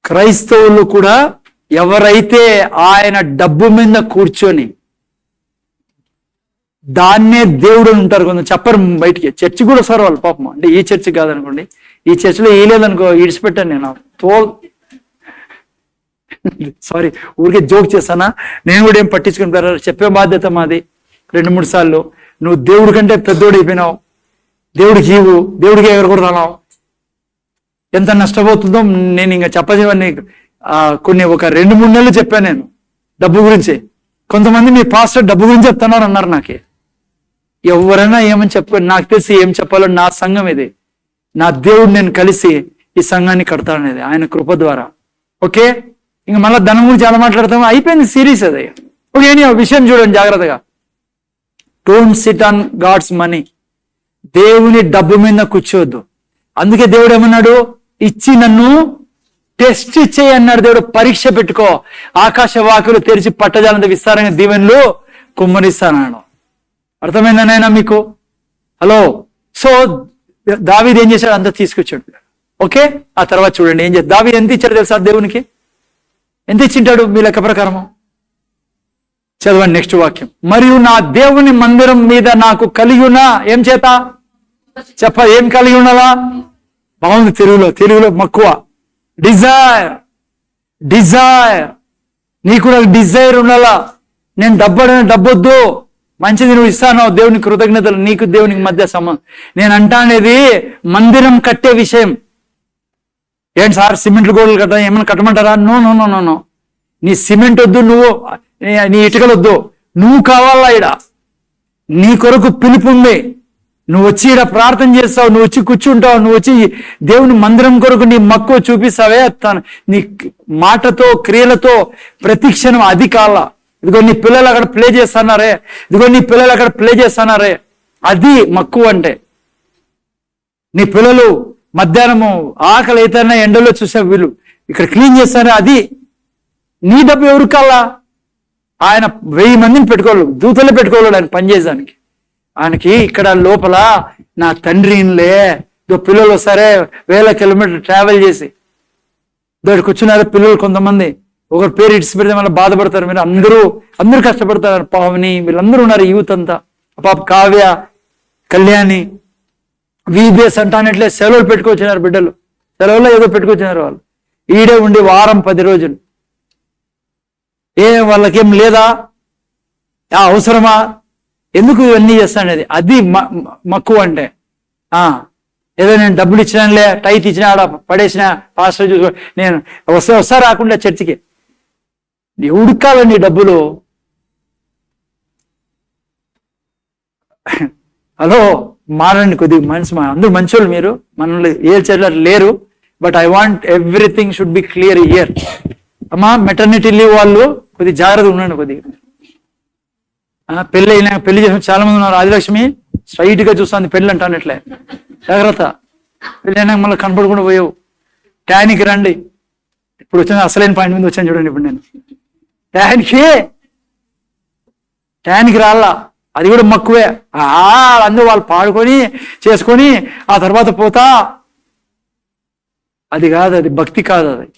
క్రైస్తవులు కూడా ఎవరైతే ఆయన డబ్బు మీద కూర్చొని దాన్నే దేవుడు ఉంటారు, కొంచెం చెప్పరు బయటికి. చర్చి కూడా వస్తారు వాళ్ళు పాపం. అంటే ఈ చర్చి కాదనుకోండి, ఈ చర్చిలో వేయలేదనుకో ఈడ్చిపెట్టాను నేను సారీ, ఊరికే జోక్ చేస్తానా, నేను కూడా ఏం పట్టించుకుంటారా, చెప్పే బాధ్యత మాది. 2-3 సార్లు నువ్వు దేవుడి కంటే పెద్దోడు అయిపోయినావు, దేవుడికి ఇవ్వు, దేవుడికి ఎవరు కూడా రానావు, ఎంత నష్టపోతుందో నేను ఇంకా చెప్పజేవన్నీ కొన్ని ఒక 2-3 నెలలు చెప్పాను నేను డబ్బు గురించి. కొంతమంది మీ పాస్టర్ డబ్బు గురించి చెప్తున్నారు అన్నారు. నాకు ఎవరైనా ఏమని చెప్ప, నాకు తెలిసి ఏం చెప్పాలో, నా సంఘం ఇది, నా దేవుడు నేను కలిసి ఈ సంఘాన్ని కడతాననేది ఆయన కృప ద్వారా. ఓకే, ఇంకా మళ్ళీ ధనం గురించి చాలా మాట్లాడతాము, అయిపోయింది సిరీస్ అది. ఓకే, విషయం చూడండి జాగ్రత్తగా. Don't sit on God's money. దేవుని డబ్బు మీద కూర్చోవద్దు. అందుకే దేవుడు ఏమన్నాడు, ఇచ్చి నన్ను టెస్ట్ చేయి అన్నాడు. దేవుడు పరీక్ష పెట్టుకో, ఆకాశ వాకులు తెరిచి పట్టజాలంత విస్తారంగా దీవెనలు కుమ్మరిస్తానన్నాడు. అర్థమైందనైనా మీకు? హలో. సో దావీదు ఏం చేశాడు, అంతా తీసుకొచ్చాడు. ఓకే, ఆ తర్వాత చూడండి ఏం చేస్తాడు. దావీదు ఎంత ఇచ్చాడు తెలుసా దేవునికి? ఎంత ఇచ్చింటాడు మీ లెక్క ప్రకారము? చదవండి నెక్స్ట్ వాక్యం. మరియు నా దేవుని మందిరం మీద నాకు కలిగి ఉన్న ఏం చేత ఏం కలిగి ఉన్నలా? బాగుంది తెలుగులో మక్కువ. డిజైర్. నీకు కూడా డిజైర్ ఉండాలా. నేను డబ్బొద్దు, మంచిది నువ్వు ఇస్తాను, దేవునికి కృతజ్ఞతలు. నీకు దేవునికి మధ్య సంబంధం. నేను అంటానేది మందిరం కట్టే విషయం. ఏంటి సార్ సిమెంట్ గోడలు కట్ట ఏమైనా కట్టమంటారా? నో. నీ సిమెంట్ వద్దు, నువ్వు నీ ఇటుకలు వద్దు, నువ్వు కావాలా? ఇడ నీ కొరకు పిలుపు ఉంది. నువ్వు వచ్చి ఇక్కడ ప్రార్థన చేస్తావు, నువ్వు వచ్చి కూర్చుంటావు, నువ్వు వచ్చి దేవుని మందిరం కొరకు నీ మక్కువ చూపిస్తావే, నీ మాటతో క్రియలతో ప్రతి క్షణం అది కాలా. ఇదిగో నీ పిల్లలు అక్కడ ప్లే చేస్తున్నారే, అది మక్కువ అంటే. నీ పిల్లలు మధ్యాహ్నము ఆకలి అయితేనే ఎండలో చూసే వీళ్ళు ఇక్కడ క్లీన్ చేస్తారే, అది నీ డబ్బు ఎవరు కాలా? ఆయన 1000 మందిని పెట్టుకోవాలి, దూతలే పెట్టుకోవాలి ఆయన పనిచేయడానికి. ఆయనకి ఇక్కడ లోపల నా తండ్రిలే పిల్లలు సరే 1000 కిలోమీటర్లు ట్రావెల్ చేసి ఇక్కడ కూర్చున్నారు పిల్లలు. కొంతమంది ఒకరు పేరు ఇడిచి పెడితే మళ్ళీ బాధపడతారు. మీరు అందరూ కష్టపడతారు. పావని వీళ్ళందరూ ఉన్నారు, యూత్ అంతా. పాప కావ్య, కళ్యాణి, VBS అంటానట్లే సెలవులు పెట్టుకొచ్చినారు బిడ్డలు. సెలవుల్లో ఏదో పెట్టుకొచ్చినారు వాళ్ళు. ఈడే ఉండి వారం 10 రోజులు. వాళ్ళకేం లేదా? అవసరమా? ఎందుకు ఇవన్నీ చేస్తానేది? అది మక్కువ అంటే. ఏదో నేను డబ్బులు ఇచ్చినానులే, టైట్ ఇచ్చినా, ఆడ పడేసిన, పాస్టర్ చూసుకో, నేను వస్తా రాకుండా చర్చికి. ఎవడికి కావాలండి డబ్బులు? హలో, మారండి కొద్దిగా మనసు. అందరూ మంచోళ్ళు, మీరు మనల్ని ఏ చర్యలు లేరు. But I want everything should be clear year. అమ్మా, మెటర్నిటీ లీవ్ వాళ్ళు కొద్దిగా జాగ్రత్తగా ఉండండి. కొద్దిగా పెళ్లి చేసిన చాలా మంది ఉన్నారు. ఆదిలక్ష్మి స్ట్రైట్ గా చూస్తుంది పెళ్ళి అంటానట్లే, జాగ్రత్త. పెళ్ళి అయినాక మళ్ళీ కనపడకుండా పోయావు. ట్యానికి రండి. ఇప్పుడు వచ్చిన అసలైన పాయింట్ మీద వచ్చాను చూడండి. ఇప్పుడు నేను ట్యానికి రాలా, అది కూడా మక్కువే. అందరూ వాళ్ళు పాడుకొని చేసుకొని ఆ తర్వాత పోతా, అది కాదు, అది భక్తి కాదు. అది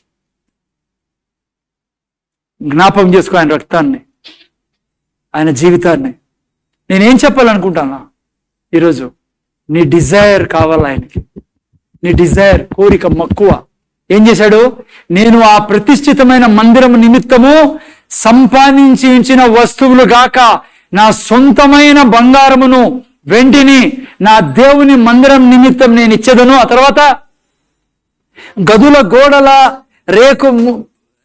జ్ఞాపకం చేసుకో ఆయన రక్తాన్ని, ఆయన జీవితాన్ని. నేనేం చెప్పాలనుకుంటానా ఈరోజు? నీ డిజైర్ కావాలి ఆయనకి. నీ డిజైర్, కోరిక, మక్కువ. ఏం చేశాడు? నేను ఆ ప్రతిష్ఠితమైన మందిరం నిమిత్తము సంపాదించి ఉంచిన వస్తువులు గాక నా సొంతమైన బంగారమును వెండిని నా దేవుని మందిరం నిమిత్తం నేను ఇచ్చేదను. ఆ తర్వాత గదుల గోడల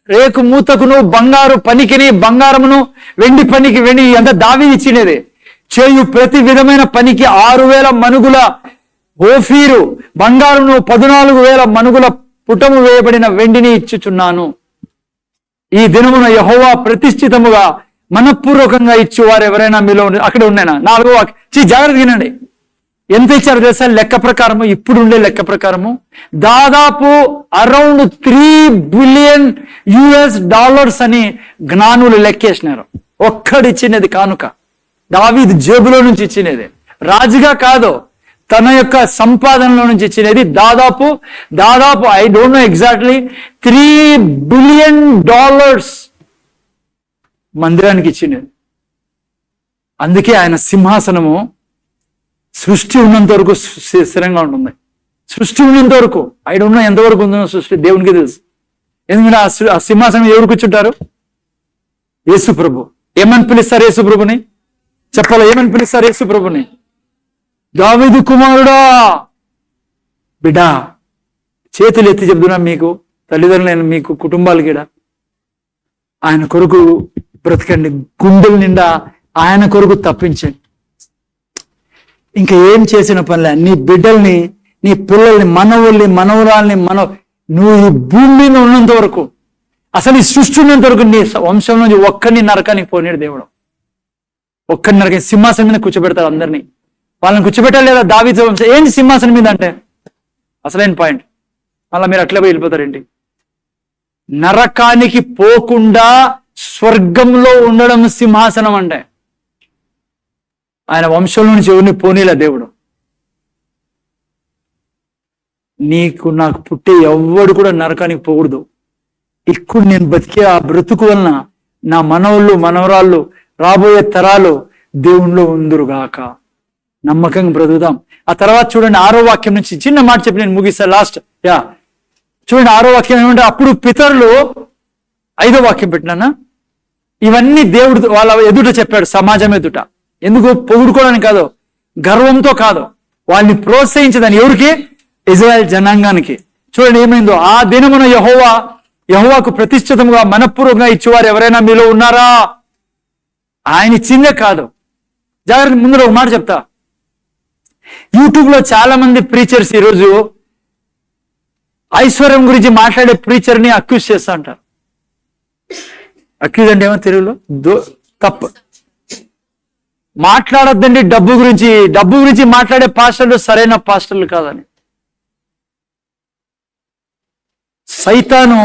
రేకు మూతకును బంగారు పనికిని బంగారమును, వెండి పనికి వెండి, అంతా దావీదు ఇచ్చినది. చేయు ప్రతి విధమైన పనికి 6000 మనుగుల ఓఫీరు బంగారును, 14,000 మనుగుల పుటము వేయబడిన వెండిని ఇచ్చుచున్నాను. ఈ దినమున యెహోవా ప్రతిష్ఠితముగా మనపూర్వకంగా ఇచ్చు వారు ఎవరైనా మీలో అక్కడ ఉన్నానా? 4వ జాగ్రత్త వినండి. ఎంత ఇచ్చారు తెలుసా? లెక్క ప్రకారము, ఇప్పుడు ఉండే లెక్క ప్రకారము దాదాపు అరౌండ్ $3 బిలియన్ అని జ్ఞానులు లెక్కేసినారు. ఒక్కడిచ్చినది కానుక, దావీదు జేబులో నుంచి ఇచ్చినది, రాజుగా కాదు, తన యొక్క సంపాదనలో నుంచి ఇచ్చినది. దాదాపు I don't know exactly $3 billion మందిరానికి ఇచ్చినది. అందుకే ఆయన సింహాసనము సృష్టి ఉన్నంత వరకు స్థిరంగా ఉంటుంది. సృష్టి ఉన్నంత వరకు, ఆయన ఉన్న ఎంతవరకు ఉందో సృష్టి దేవునికి తెలుసు. ఎందుకంటే ఆ సింహాసనం ఎవరు కూర్చుంటారు? యేసు ప్రభు. ఏమని పిలుస్తారు యేసు ప్రభుని? చెప్పాలి, ఏమని పిలుస్తారు యేసు ప్రభుని? దావీదు కుమారుడా. బిడ్డా, చేతులు ఎత్తి చెప్తున్నా మీకు, తల్లిదండ్రులైన మీకు, కుటుంబాలకి, ఆయన కొరకు బ్రతకండి. గుండెల నిండా ఆయన కొరకు తప్పించండి. ఇంకా ఏం చేసిన పనిలే. నీ బిడ్డల్ని, నీ పిల్లల్ని, మనవుల్ని, మనవరాల్ని, నువ్వు ఈ భూమి మీద ఉన్నంత వరకు, అసలు ఈ సృష్టి ఉన్నంత వరకు నీ వంశం నుంచి ఒక్కడిని నరకానికి పోనీడు దేవుడు. ఒక్కడిని నరక సింహాసనం మీద కూర్చోబెడతారు అందరినీ. వాళ్ళని కూర్చోబెట్టాలి లేదా? దావీదు వంశం ఏంటి సింహాసనం మీద అంటే అసలైన పాయింట్. మళ్ళీ మీరు అట్లా వెళ్ళిపోతారేంటి? నరకానికి పోకుండా స్వర్గంలో ఉండడం సింహాసనం అంటే. ఆయన వంశంలో నుంచి ఎవరిని పోనీలే దేవుడు. నీకు నాకు పుట్టే ఎవ్వడు కూడా నరకానికి పోకూడదు. ఇక్కడ నేను బతికే ఆ బ్రతుకు వలన నా మనవుళ్ళు, మనవరాళ్ళు, రాబోయే తరాలు దేవుణ్ణిలో ఉందురుగాక. నమ్మకంగా బ్రతుకుదాం. ఆ తర్వాత చూడండి 6వ వాక్యం నుంచి చిన్న మాట చెప్పి నేను ముగిస్తాను లాస్ట్. చూడండి 6వ వాక్యం ఏమంటే, అప్పుడు పితరులు, 5వ వాక్యం పెట్టినా, ఇవన్నీ దేవుడు వాళ్ళ ఎదుట చెప్పాడు, సమాజం ఎదుట. ఎందుకు? పొగుడుకోవడానికి కాదు, గర్వంతో కాదు, వాళ్ళని ప్రోత్సహించదని. ఎవరికి? ఇజ్రాయెల్ జనాంగానికి. చూడండి ఏమైందో. ఆ దినమున యెహోవాకు ప్రతిష్ఠితంగా మనఃపూర్వకంగా ఇచ్చేవారు ఎవరైనా మీలో ఉన్నారా? ఆయన ఇచ్చిందే కాదు. జాగ్రత్త, ముందు ఒక మాట చెప్తా. యూట్యూబ్ లో చాలా మంది ప్రీచర్స్ ఈరోజు ఐశ్వర్యం గురించి మాట్లాడే ప్రీచర్ ని అక్యూజ్ చేస్తా అంటారు. అక్యూజ్ అంటే ఏమో తెలుగులో తప్పు. మాట్లాడొద్దండి డబ్బు గురించి మాట్లాడే పాస్టర్లు సరైన పాస్టర్లు కాదని. సైతాను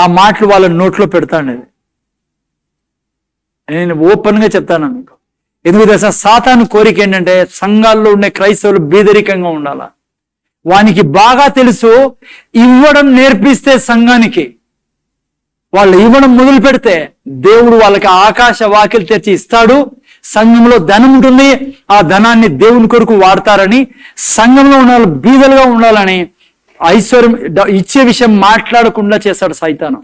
ఆ మాటలు వాళ్ళ నోట్లో పెడతాండి. నేను ఓపెన్ గా చెప్తాను మీకు. ఎందుకు తెలుసా? సాతాను కోరిక ఏంటంటే సంఘాల్లో ఉండే క్రైస్తవులు బీదరికంగా ఉండాల. వానికి బాగా తెలుసు, ఇవ్వడం నేర్పిస్తే సంఘానికి, వాళ్ళు ఇవ్వడం మొదలు పెడితే దేవుడు వాళ్ళకి ఆకాశ వాకిలు తెచ్చి ఇస్తాడు. సంఘంలో ధనం ఉంటుంది, ఆ ధనాన్ని దేవుని కొరకు వాడతారని, సంఘంలో ఉన్న వాళ్ళు బీదలుగా ఉండాలని ఐశ్వర్యం ఇచ్చే విషయం మాట్లాడకుండా చేస్తాడు సైతాను.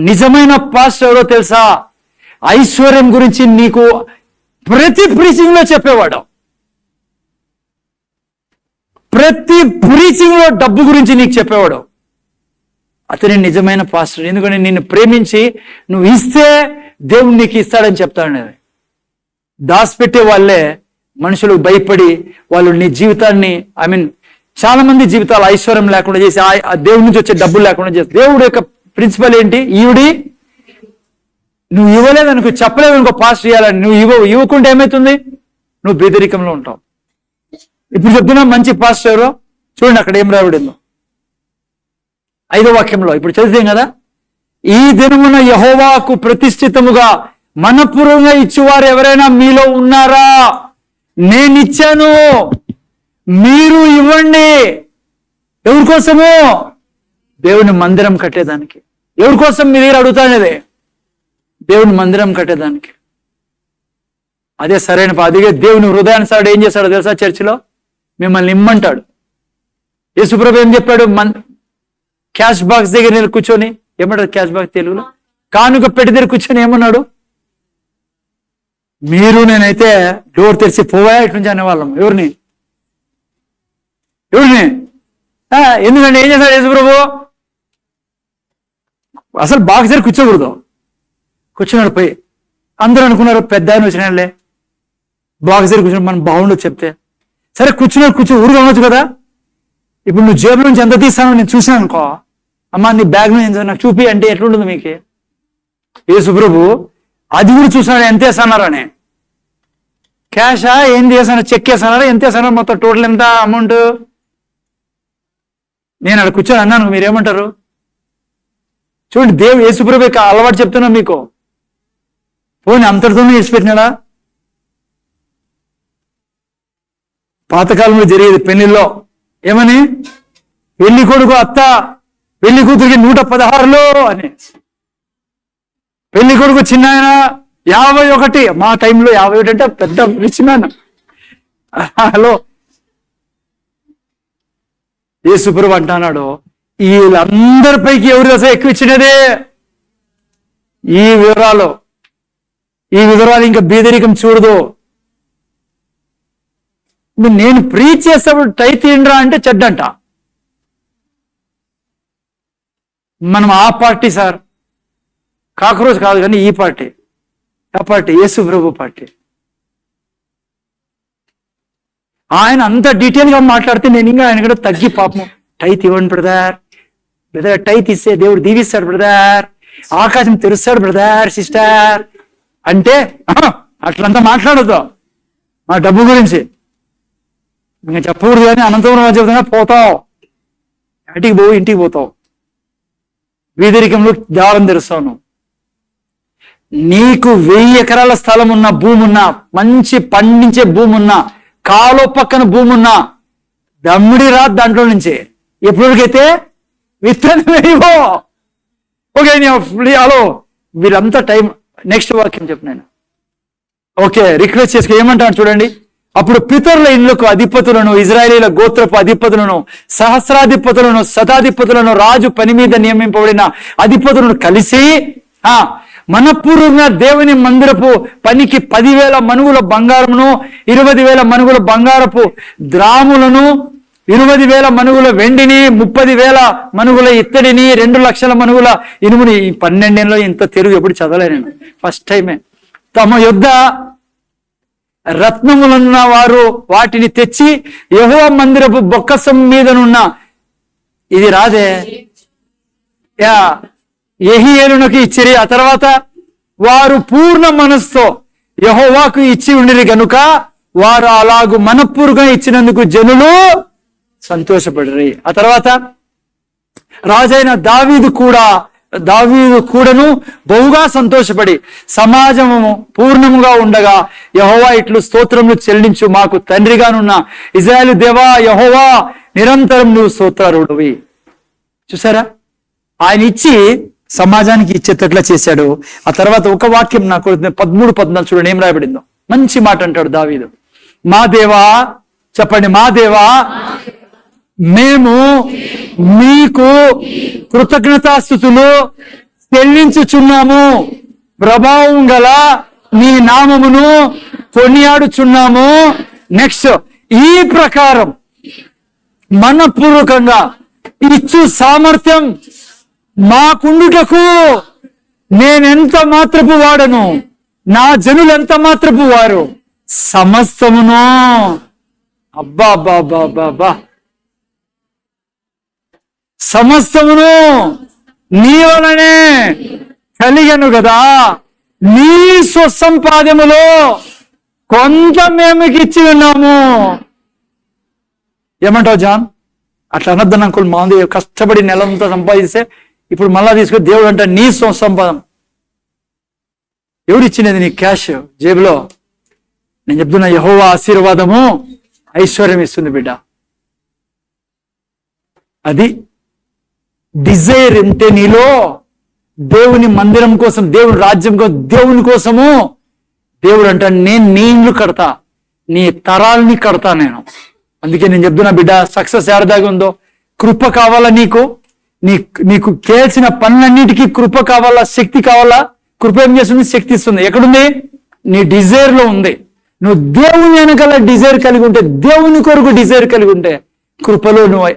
నిజమైన పాస్టర్ ఎవరో తెలుసా? ఐశ్వర్యం గురించి నీకు ప్రతి ప్రీచింగ్ లో చెప్పేవాడు. ప్రతి ప్రీచింగ్ లో డబ్బు గురించి నీకు చెప్పేవాడు. అతని నిజమైన పాస్టర్. ఎందుకంటే నిన్ను ప్రేమించి నువ్వు ఇస్తే దేవుడు నీకు ఇస్తాడని చెప్తాడు. దాచిపెట్టే వాళ్ళే మనుషులకు భయపడి వాళ్ళు నీ జీవితాన్ని, చాలా మంది జీవితాలు ఐశ్వర్యం లేకుండా చేసి, ఆ దేవుడి నుంచి వచ్చే డబ్బులు లేకుండా చేసి. దేవుడు యొక్క ప్రిన్సిపల్ ఏంటి? నువ్వు ఇవ్వలేదనుకో, చెప్పలేదనుకో పాస్టర్ ఇవ్వాలని, నువ్వు ఇవ్వకుంటే ఏమవుతుంది? నువ్వు బెదిరికంలో ఉంటావు. ఇప్పుడు చెప్తున్నా మంచి పాస్టర్ ఎవరో చూడండి, అక్కడ ఏం రాబడిందో 5వ వాక్యంలో. ఇప్పుడు చదివాం కదా, ఈ దినమున యెహోవాకు ప్రతిష్ఠితముగా మనఃపూర్వకంగా ఇచ్చేవారు ఎవరైనా మీలో ఉన్నారా? నేనిచ్చాను, మీరు ఇవ్వండి. ఎవరి కోసము? దేవుని మందిరం కట్టేదానికి. ఎవరి కోసం మీ దగ్గర అడుగుతానేది? దేవుని మందిరం కట్టేదానికి. అదే సరైన. అదిగే దేవుని హృదయానుసారుడు ఏం చేస్తాడో తెలుసా? చర్చిలో మిమ్మల్ని ఇమ్మంటాడు. యేసుప్రభు ఏం చెప్పాడు? క్యాష్ బాక్స్ దగ్గర నేను కూర్చొని, ఏమంటాడు క్యాష్ బాక్స్ తెలుగులో? కానుక పెట్టి దగ్గర కూర్చొని ఏమన్నాడు? మీరు నేనైతే డోర్ తెరిచి పోవా ఇటు నుంచి అనేవాళ్ళం. ఎవరిని? ఎందుకంటే ఏం చేశాడు యేసుప్రభు? అసలు బాక్స్ దగ్గర కూర్చోకూడదు. కూర్చున్నాడు పోయి. అందరూ అనుకున్నారు పెద్ద ఆయన వచ్చినాడులే, బాక్స్ దగ్గర కూర్చున్నాడు, మనం బాగుండదు చెప్తే. సరే కూర్చో ఊరుగా ఉండొచ్చు కదా. ఇప్పుడు నువ్వు జేబుల నుంచి ఎంత తీస్తానో నేను చూసాను అనుకో, అమ్మా నీ బ్యాగ్ నుంచి నాకు చూపి అంటే ఎట్లుంటుంది మీకు? యేసుప్రభు అది కూడా చూసినాడు, ఎంత వేస్తున్నారా అని. క్యాషా ఏంది వేసాను? చెక్ వేస్తున్నారా? ఎంత వేస్తున్నారు? మొత్తం టోటల్ ఎంత అమౌంట్? నేను అక్కడ కూర్చొని అన్నాను, మీరేమంటారు? చూడండి, దేవుడు యేసుప్రభు అలవాటు చెప్తున్నా మీకు. పోనీ అంతటితోనే వేసి పెట్టినాడా? పాతకాలంలో జరిగేది పెళ్లిలో ఏమని? పెళ్లి కొడుకు అత్త పెళ్లి కూతురికి 116 అని, పెళ్లి కొడుకు చిన్న ఆయన 51. మా టైంలో 51 అంటే పెద్ద రిచ్ మ్యాన్. హలో, యేసుప్రభు అంటున్నాడు, వీళ్ళందరిపైకి ఎవరు అసలు ఎక్కువ ఇచ్చినదే ఈ వివరాలు ఇంకా బీదరికం చూడదు. నేను ప్రీచ్ చేసేప్పుడు టై తిండ్రా అంటే చెడ్డంట. మనం ఆ పార్టీ సార్, కాకరోజు కాదు కానీ ఈ పార్టీ, ఆ పార్టీ యేసుప్రభు పార్టీ. ఆయన అంత డీటెయిల్గా మాట్లాడితే నేను ఇంకా ఆయన కూడా తగ్గి పాపం టై ఇవ్వండి బ్రదర్, టై తీస్తే దేవుడు దీవిస్తాడు బ్రదర్, ఆకాశం తెరుస్తాడు బ్రదర్ సిస్టర్ అంటే అట్లంతా మాట్లాడద్దు. మా డబ్బు గురించి ఇంకా చెప్పకూడదు కానీ అనంతపురం చెబుతున్నా పోతావు, ఇంటికి పోతావు, వీధరికంలో దారం తెరుస్తావు. నీకు 1000 ఎకరాల స్థలం ఉన్న భూమి ఉన్నా, మంచి పండించే భూమి ఉన్నా, కాలో పక్కన భూమి ఉన్నా, దమ్ముడి రాదు దాంట్లో నుంచి. ఎప్పటికైతే విత్తనం వేయవో ఓకే. హలో, వీళ్ళంతా టైం. నెక్స్ట్ వాక్యం చెప్పు నేను. ఓకే, రిక్వెస్ట్ చేసుకో. ఏమంటాను చూడండి. అప్పుడు పితరుల ఇళ్లకు అధిపతులను, ఇజ్రాయేలీల గోత్రపు అధిపతులను, సహస్రాధిపతులను, శతాధిపతులను, రాజు పని మీద నియమింపబడిన అధిపతులను కలిసి మనపూర్వకంగా దేవుని మందిరపు పనికి 10,000 మనుగుల బంగారమును, 20,000 మనుగుల బంగారపు ద్రాములను, 20,000 మనుగుల వెండిని, 30,000 మనుగుల ఇత్తడిని, 2 లక్షల మనుగుల ఇనుముని. 12 ఏళ్ళలో ఇంత తెలుగు ఎప్పుడు చదవలే నేను, ఫస్ట్ టైమే. తమ యొద్ద రత్నములున్న వారు వాటిని తెచ్చి యెహోవా మందిరపు బొక్కసం మీదనున్న ఇది రాదే యెహీయేలునకు ఇచ్చిరి. ఆ తర్వాత వారు పూర్ణ మనస్సుతో యెహోవాకు ఇచ్చి ఉండిరి గనుక వారు అలాగు మనపూర్వకంగా ఇచ్చినందుకు జనులు సంతోషపడిరి. ఆ తర్వాత రాజైన దావీదు కూడాను బహుగా సంతోషపడి సమాజము పూర్ణముగా ఉండగా యెహోవా ఇట్లు స్తోత్రములు చెల్లించు, మాకు తండ్రిగానున్న ఇశ్రాయేలు దేవా యెహోవా నిరంతరం నువ్వు స్తోత్రారుడివి. చూసారా, ఆయన ఇచ్చి సమాజానికి ఇచ్చేటట్లా చేశాడు. ఆ తర్వాత ఒక వాక్యం నాకు 13-14 చూడండి ఏం రాయబడిందో. మంచి మాట అంటాడు దావీదు. మా దేవా, చెప్పండి, మా దేవా మేము మీకు కృతజ్ఞతాస్తుతులు చెల్లించుచున్నాము, ప్రభావం గల నీ నామమును కొనియాడుచున్నాము. నెక్స్ట్, ఈ ప్రకారం మనపూర్వకంగా ఇచ్చు సామర్థ్యం మాకుండుటకు నేనెంత మాత్రపు వాడను, నా జనులు ఎంత మాత్రపు వారు, సమస్తమును అబ్బా సమస్తమును నీ వలనే కలిగను కదా, నీ స్వసంపాద్యములో కొంత మేము ఇచ్చి ఉన్నాము. ఏమంటావు జాన్? అట్లా అనద్దని అంకుల్, మాది కష్టపడి నెలంతా సంపాదిస్తే ఇప్పుడు మళ్ళా తీసుకొని దేవుడు అంటే నీ స్వసంపాదం. ఎవడు ఇచ్చినది నీ క్యాష్ జేబులో? నేను చెప్తున్నా, యెహోవా ఆశీర్వాదము ఐశ్వర్యం ఇస్తుంది బిడ్డ. అది డిజైర్ ఉంటే నీలో, దేవుని మందిరం కోసం, దేవుని రాజ్యం కోసం, దేవుని కోసము దేవుడు అంటాడు నేను నీ ఇల్లు కడతా, నీ తరాలని కడతా నేను. అందుకే నేను చెప్తున్నా బిడ్డ, సక్సెస్ ఎవరిదాగా ఉందో, కృప కావాలా నీకు చేయాల్సిన పనులన్నిటికీ కృప కావాలా, శక్తి కావాలా. కృప ఏం చేస్తుంది? శక్తి ఇస్తుంది. ఎక్కడుంది? నీ డిజైర్ లో ఉంది. నువ్వు దేవుని వెనకాల డిజైర్ కలిగి ఉంటే, దేవుని కొరకు డిజైర్ కలిగి ఉంటే కృపలో నువ్వు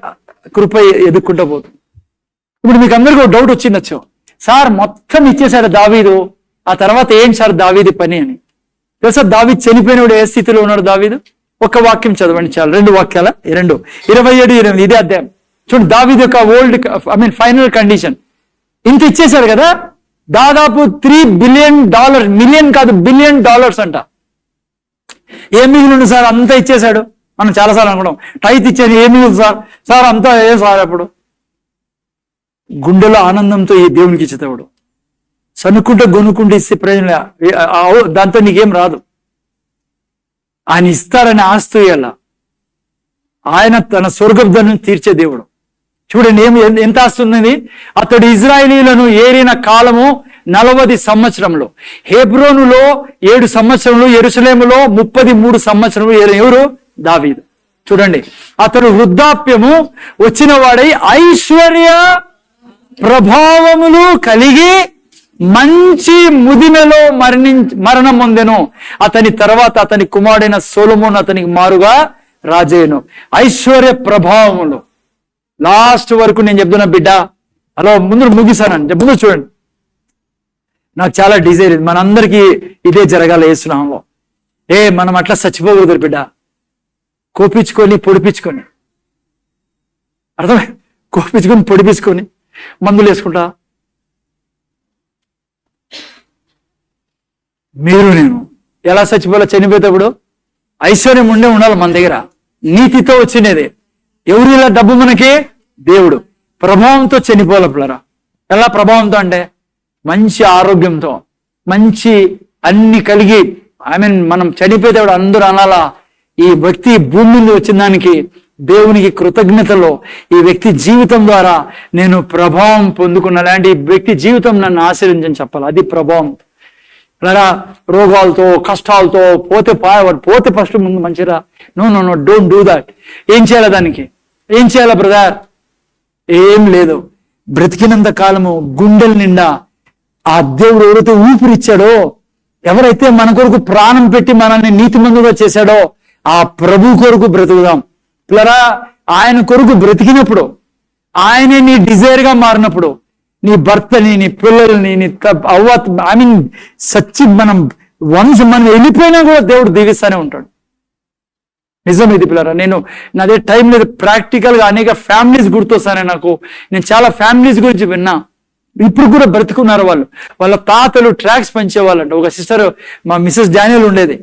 కృప ఎదుక్కుంటూ పోతుంది. ఇప్పుడు మీకు అందరికీ ఒక డౌట్ వచ్చిండొచ్చు, సార్ మొత్తం ఇచ్చేశాడు దావీదు, ఆ తర్వాత ఏం సార్ దావీది పని అని. తెలుసా దావీదు చనిపోయినప్పుడు ఏ స్థితిలో ఉన్నాడు దావీదు? ఒక వాక్యం చదవండి చాలు, 2 వాక్యాల 27-28 ఇదే అధ్యాయం. చూడండి దావీదు యొక్క ఫైనల్ కండిషన్. ఇంత ఇచ్చేశాడు కదా, దాదాపు $3 బిలియన్, మిలియన్ కాదు $బిలియన్ అంట. ఏం మిగిలిండు సార్? అంతా ఇచ్చేశాడు. మనం చాలాసార్లు అనుకున్నాం, టైత్ ఇచ్చాను ఏం మిగిలింది సార్ అంతా ఏం సార్? అప్పుడు గుండెలో ఆనందంతో ఈ దేవునికి ఇచ్చేవాడు. సనుక్కుంటే గొనుక్కుంటే ఇస్తే ప్రయోజనం, దాంతో నీకేం రాదు. ఆయన ఇస్తారని ఆస్తి ఇయ్యాల. ఆయన తన స్వర్గబ్దాన్ని తీర్చే దేవుడు. చూడండి ఎంత ఆస్తి ఉంది. అతడు ఇజ్రాయేలీలను ఏరిన కాలము 40 సంవత్సరంలో, హెబ్రోనులో 7 సంవత్సరములు, యెరూషలేములో 33 సంవత్సరములు. ఎవరు? దావీదు. చూడండి, అతడు వృద్ధాప్యము వచ్చిన వాడై ఐశ్వర్య ప్రభావములు కలిగి మంచి ముదిమెలో మరణం పొందెను. అతని తర్వాత అతని కుమారుడైన సొలొమోను అతనికి మారుగా రాజయ్యను. ఐశ్వర్య ప్రభావములు. లాస్ట్ వరకు నేను చెప్తున్నా బిడ్డ, అలా ముందు ముగిసానండి. ముందు చూడండి, నాకు చాలా డిజైర్ ఇది, మనందరికీ ఇదే జరగాల యేసునామములో. మనం అట్లా చచ్చిపోకూడదు బిడ్డ. కోపించుకొని పొడిపించుకొని, అర్థమే, కోపించుకొని పొడిపించుకొని మందులు వేసుకుంటా. మీరు నేను ఎలా చచ్చిపోలే? చనిపోయేటప్పుడు ఐశ్వర్యం ఉండాలి మన దగ్గర, నీతితో వచ్చినది. ఎవరు ఇలా డబ్బు మనకి? దేవుడు. ప్రభావంతో చనిపోలే పిల్లరా. ఎలా ప్రభావంతో అంటే మంచి ఆరోగ్యంతో, మంచి అన్ని కలిగి, మనం చనిపోయేటప్పుడు అందరూ అనాలా, ఈ వ్యక్తి భూమి మీద వచ్చిన దానికి దేవునికి కృతజ్ఞతలో ఈ వ్యక్తి జీవితం ద్వారా నేను ప్రభావం పొందుకున్న, లాంటి ఈ వ్యక్తి జీవితం నన్ను ఆశీర్వదించని చెప్పాలి. అది ప్రభావం. ఇలా రోగాలతో కష్టాలతో పోతే ఫస్ట్ ముందు మంచిరా. No don't do that. ఏం చేయాలి దానికి? ఏం చేయాలి బ్రదర్? ఏం లేదు. బ్రతికినంత కాలము గుండెల నిండా ఆ దేవుడు ఎవరైతే ఊపిరిచ్చాడో, ఎవరైతే మన కొరకు ప్రాణం పెట్టి మనల్ని నీతిమంతుగా చేశాడో ఆ ప్రభు కొరకు బ్రతుకుదాం పిల్లరా. ఆయన కొరకు బ్రతికినప్పుడు, ఆయనే నీ డిజైర్ గా మారినప్పుడు, నీ భర్తని, నీ పిల్లల్ని, నీ మనం వెళ్ళిపోయినా కూడా దేవుడు దీవిస్తానే ఉంటాడు. నిజం ఇది పిల్లరా. నాదే టైం లేదు. ప్రాక్టికల్ గా అనేక ఫ్యామిలీస్ గుర్తొస్తానే నాకు. నేను చాలా ఫ్యామిలీస్ గురించి విన్నా. ఇప్పుడు కూడా బ్రతుకున్నారు వాళ్ళు. వాళ్ళ తాతలు ట్రాక్స్ పంచేవాళ్ళంట. ఒక సిస్టర్, మా మిసెస్ డానియల్ ఉండేది,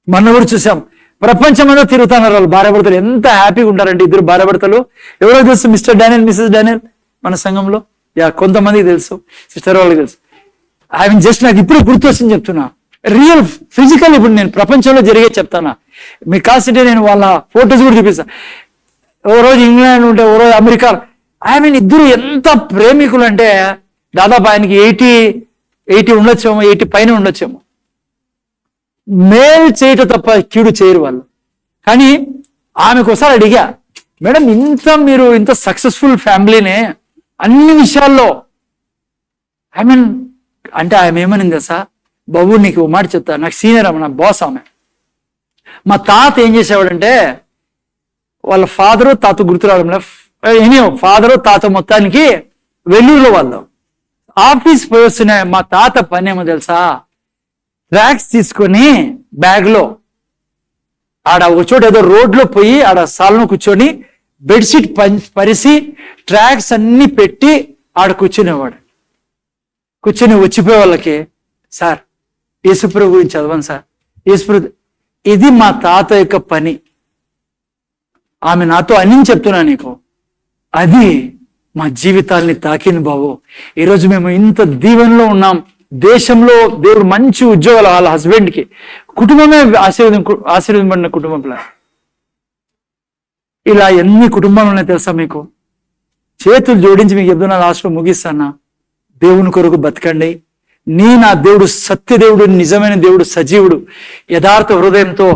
మొన్న కూడా చూసాం. ప్రపంచం అంతా తిరుగుతున్నారు వాళ్ళు భార్యాభర్తలు. ఎంత హ్యాపీగా ఉంటారంటే ఇద్దరు భార్యాభర్తలు. ఎవరో తెలుసు? మిస్టర్ డానియల్, మిసెస్ డానియల్ మన సంఘంలో. కొంతమందికి తెలుసు, సిస్టర్ వాళ్ళకి తెలుసు. జస్ట్ నాకు ఇప్పుడు గుర్తొచ్చింది చెప్తున్నా. రియల్ ఫిజికల్ ఇప్పుడు నేను ప్రపంచంలో జరిగే చెప్తానా. మీకు కావాల్సింటే నేను వాళ్ళ ఫొటోస్ కూడా చూపిస్తా. ఓ రోజు ఇంగ్లాండ్ ఉంటే, ఓ రోజు అమెరికా. ఇద్దరు ఎంత ప్రేమికులు అంటే దాదాపు ఆయనకి 80 ఉండొచ్చేమో, 80 పైన ఉండొచ్చేమో. మేలు చేయటం తప్ప కీడు చేయరు వాళ్ళు. కానీ ఆమెకు ఒకసారి అడిగా, మేడం మీరు ఇంత సక్సెస్ఫుల్ ఫ్యామిలీనే అన్ని విషయాల్లో, అంటే ఆమె ఏమనింది తెలుసా? బాబు నీకు ఓ మాట చెప్తా, నాకు సీనియర్ నా బాస్ ఆమె. మా తాత ఏం చేసేవాడంటే, వాళ్ళ ఫాదరు తాత గుర్తు రావడం, ఫాదరు తాత మొత్తానికి వెల్లూరులో వాళ్ళు ఆఫీస్ పోయి వస్తున్నాయి. మా తాత పని ఏమో తెలుసా? ట్రాక్స్ తీసుకొని బ్యాగ్ లో ఆడ ఒక చోట ఏదో రోడ్లో పోయి ఆడ సాలను కూర్చొని బెడ్షీట్ పరిసి ట్రాక్స్ అన్ని పెట్టి ఆడ కూర్చునేవాడు. కూర్చొని వచ్చిపోయే వాళ్ళకి, సార్ యేసుప్రభు గురించి చదవండి సార్, యేసుప్రభు. ఇది మా తాత యొక్క పని. ఆమె నాతో అని చెప్తున్నా నీకు, అది మా జీవితాల్ని తాకింది బాబు. ఈరోజు మేము ఇంత దీవెనలో ఉన్నాం. దేశంలో దేవుడు మంచి ఉద్యోగాలు వాళ్ళ హస్బెండ్కి, కుటుంబమే ఆశీర్వదింపడిన కుటుంబం. ఇలా ఎన్ని కుటుంబాలు ఉన్నాయో తెలుసా మీకు? చేతులు జోడించి మీకు చెప్తున్నా, లాస్ట్లో ముగిస్తానా. దేవుని కొరకు బతకండి. నా దేవుడు సత్యదేవుడు, నిజమైన దేవుడు, సజీవుడు. యథార్థ హృదయంతో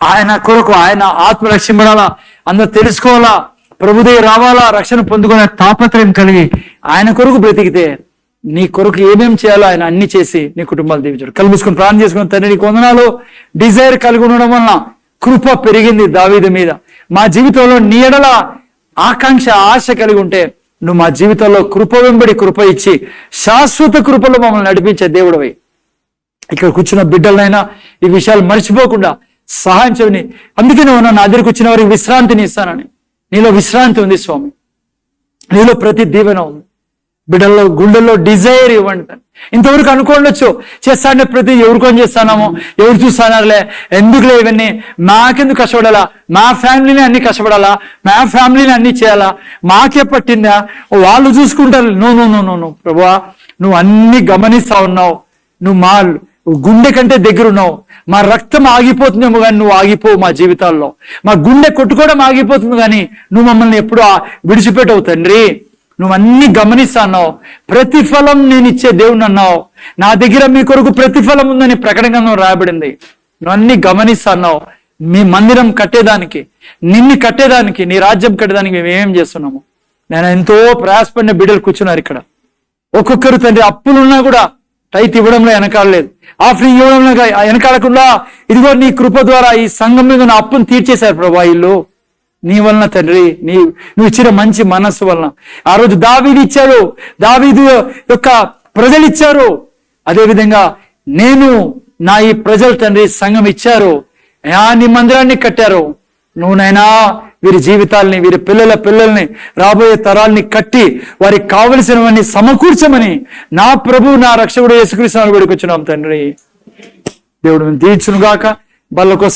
ఆయన కొరకు, ఆయన ఆత్మ రక్షింపడాలా, అందరూ తెలుసుకోవాలా, ప్రభుదే రావాలా, రక్షణ పొందుకునే తాపత్రయం కలిగి ఆయన కొరకు బ్రతికితే నీ కొరకు ఏమేం చేయాలో ఆయన అన్ని చేసి నీ కుటుంబాలు దీవించాడు. కళ్ళు మూసుకొని ప్రార్థన చేసుకుని, తండ్రి నీకు వందనాలు. డిజైర్ కలిగి ఉండడం వలన కృప పెరిగింది దావీదు మీద. మా జీవితంలో నీ ఎడల ఆకాంక్ష, ఆశ కలిగి ఉంటే నువ్వు మా జీవితంలో కృప వెంబడి కృప ఇచ్చి శాశ్వత కృపలో మమ్మల్ని నడిపించే దేవుడవి. ఇక్కడ కూర్చున్న బిడ్డలనైనా ఈ విషయాలు మర్చిపోకుండా సహాయం చేయని. అందుకే నువ్వు నా దగ్గరికి వచ్చిన వారికి విశ్రాంతిని ఇస్తానని. నీలో విశ్రాంతి ఉంది స్వామి, నీలో ప్రతి దీవెన ఉంది. బిడ్డల్లో గుండెల్లో డిజైర్ ఇవ్వండి. ఇంతవరకు అనుకోండొచ్చు, చేస్తానే ప్రతి ఎవరికొని చేస్తానామో, ఎవరు చూస్తానారులే, ఎందుకులే ఇవన్నీ, మాకెందుకు కష్టపడాలా, మా ఫ్యామిలీని అన్ని కష్టపడాలా, మా ఫ్యామిలీని అన్ని చేయాలా, మాకే పట్టిందా, వాళ్ళు చూసుకుంటారు. నో ప్రభువా, నువ్వు అన్ని గమనిస్తా ఉన్నావు. నువ్వు మా గుండె కంటే దగ్గర ఉన్నావు. మా రక్తం ఆగిపోతుందేమో కానీ నువ్వు ఆగిపోవు మా జీవితాల్లో. మా గుండె కొట్టుకోవడం ఆగిపోతుంది కానీ నువ్వు మమ్మల్ని ఎప్పుడు విడిచిపెట్టవు తండ్రి. నువ్వు అన్ని గమనిస్తాన్నావు. ప్రతిఫలం నేను ఇచ్చే దేవుని అన్నావు. నా దగ్గర మీ కొరకు ప్రతిఫలం ఉందని ప్రకటన గ్రంథంలో రాయబడింది. నువ్వు అన్ని గమనిస్తాన్నావు. మీ మందిరం కట్టేదానికి, నిన్ను కట్టేదానికి, నీ రాజ్యం కట్టేదానికి మేము ఏమేం చేస్తున్నాము? నేను ఎంతో ప్రయాసపడిన బిడ్డలు కూర్చున్నారు ఇక్కడ. ఒక్కొక్కరు తండ్రి అప్పులున్నా కూడా టైత్ ఇవ్వడంలో వెనకాడలేదు, ఆఫరింగ్ ఇవ్వడంలో వెనకాడకుండా ఇదిగో నీ కృప ద్వారా ఈ సంఘం మీద నా అప్పును తీర్చేశారు ప్రభా. ఇల్లు నీ వలన తండ్రి, నువ్వు ఇచ్చిన మంచి మనస్సు వలన. ఆ రోజు దావీదు ఇచ్చారు, దావీదు యొక్క ప్రజలు ఇచ్చారు. అదేవిధంగా నేను నా ఈ ప్రజలు తండ్రి సంఘం ఇచ్చారు, నీ మందిరాన్ని కట్టారు. నువ్వునైనా వీరి జీవితాల్ని, వీరి పిల్లల్ని, రాబోయే తరాల్ని కట్టి వారికి కావలసినవన్నీ సమకూర్చమని నా ప్రభు, నా రక్షకుడు యేసుక్రీస్తు వేడుకొచ్చున్నాం తండ్రి. దేవుడు దీవించును గాక. బల్ల కోసం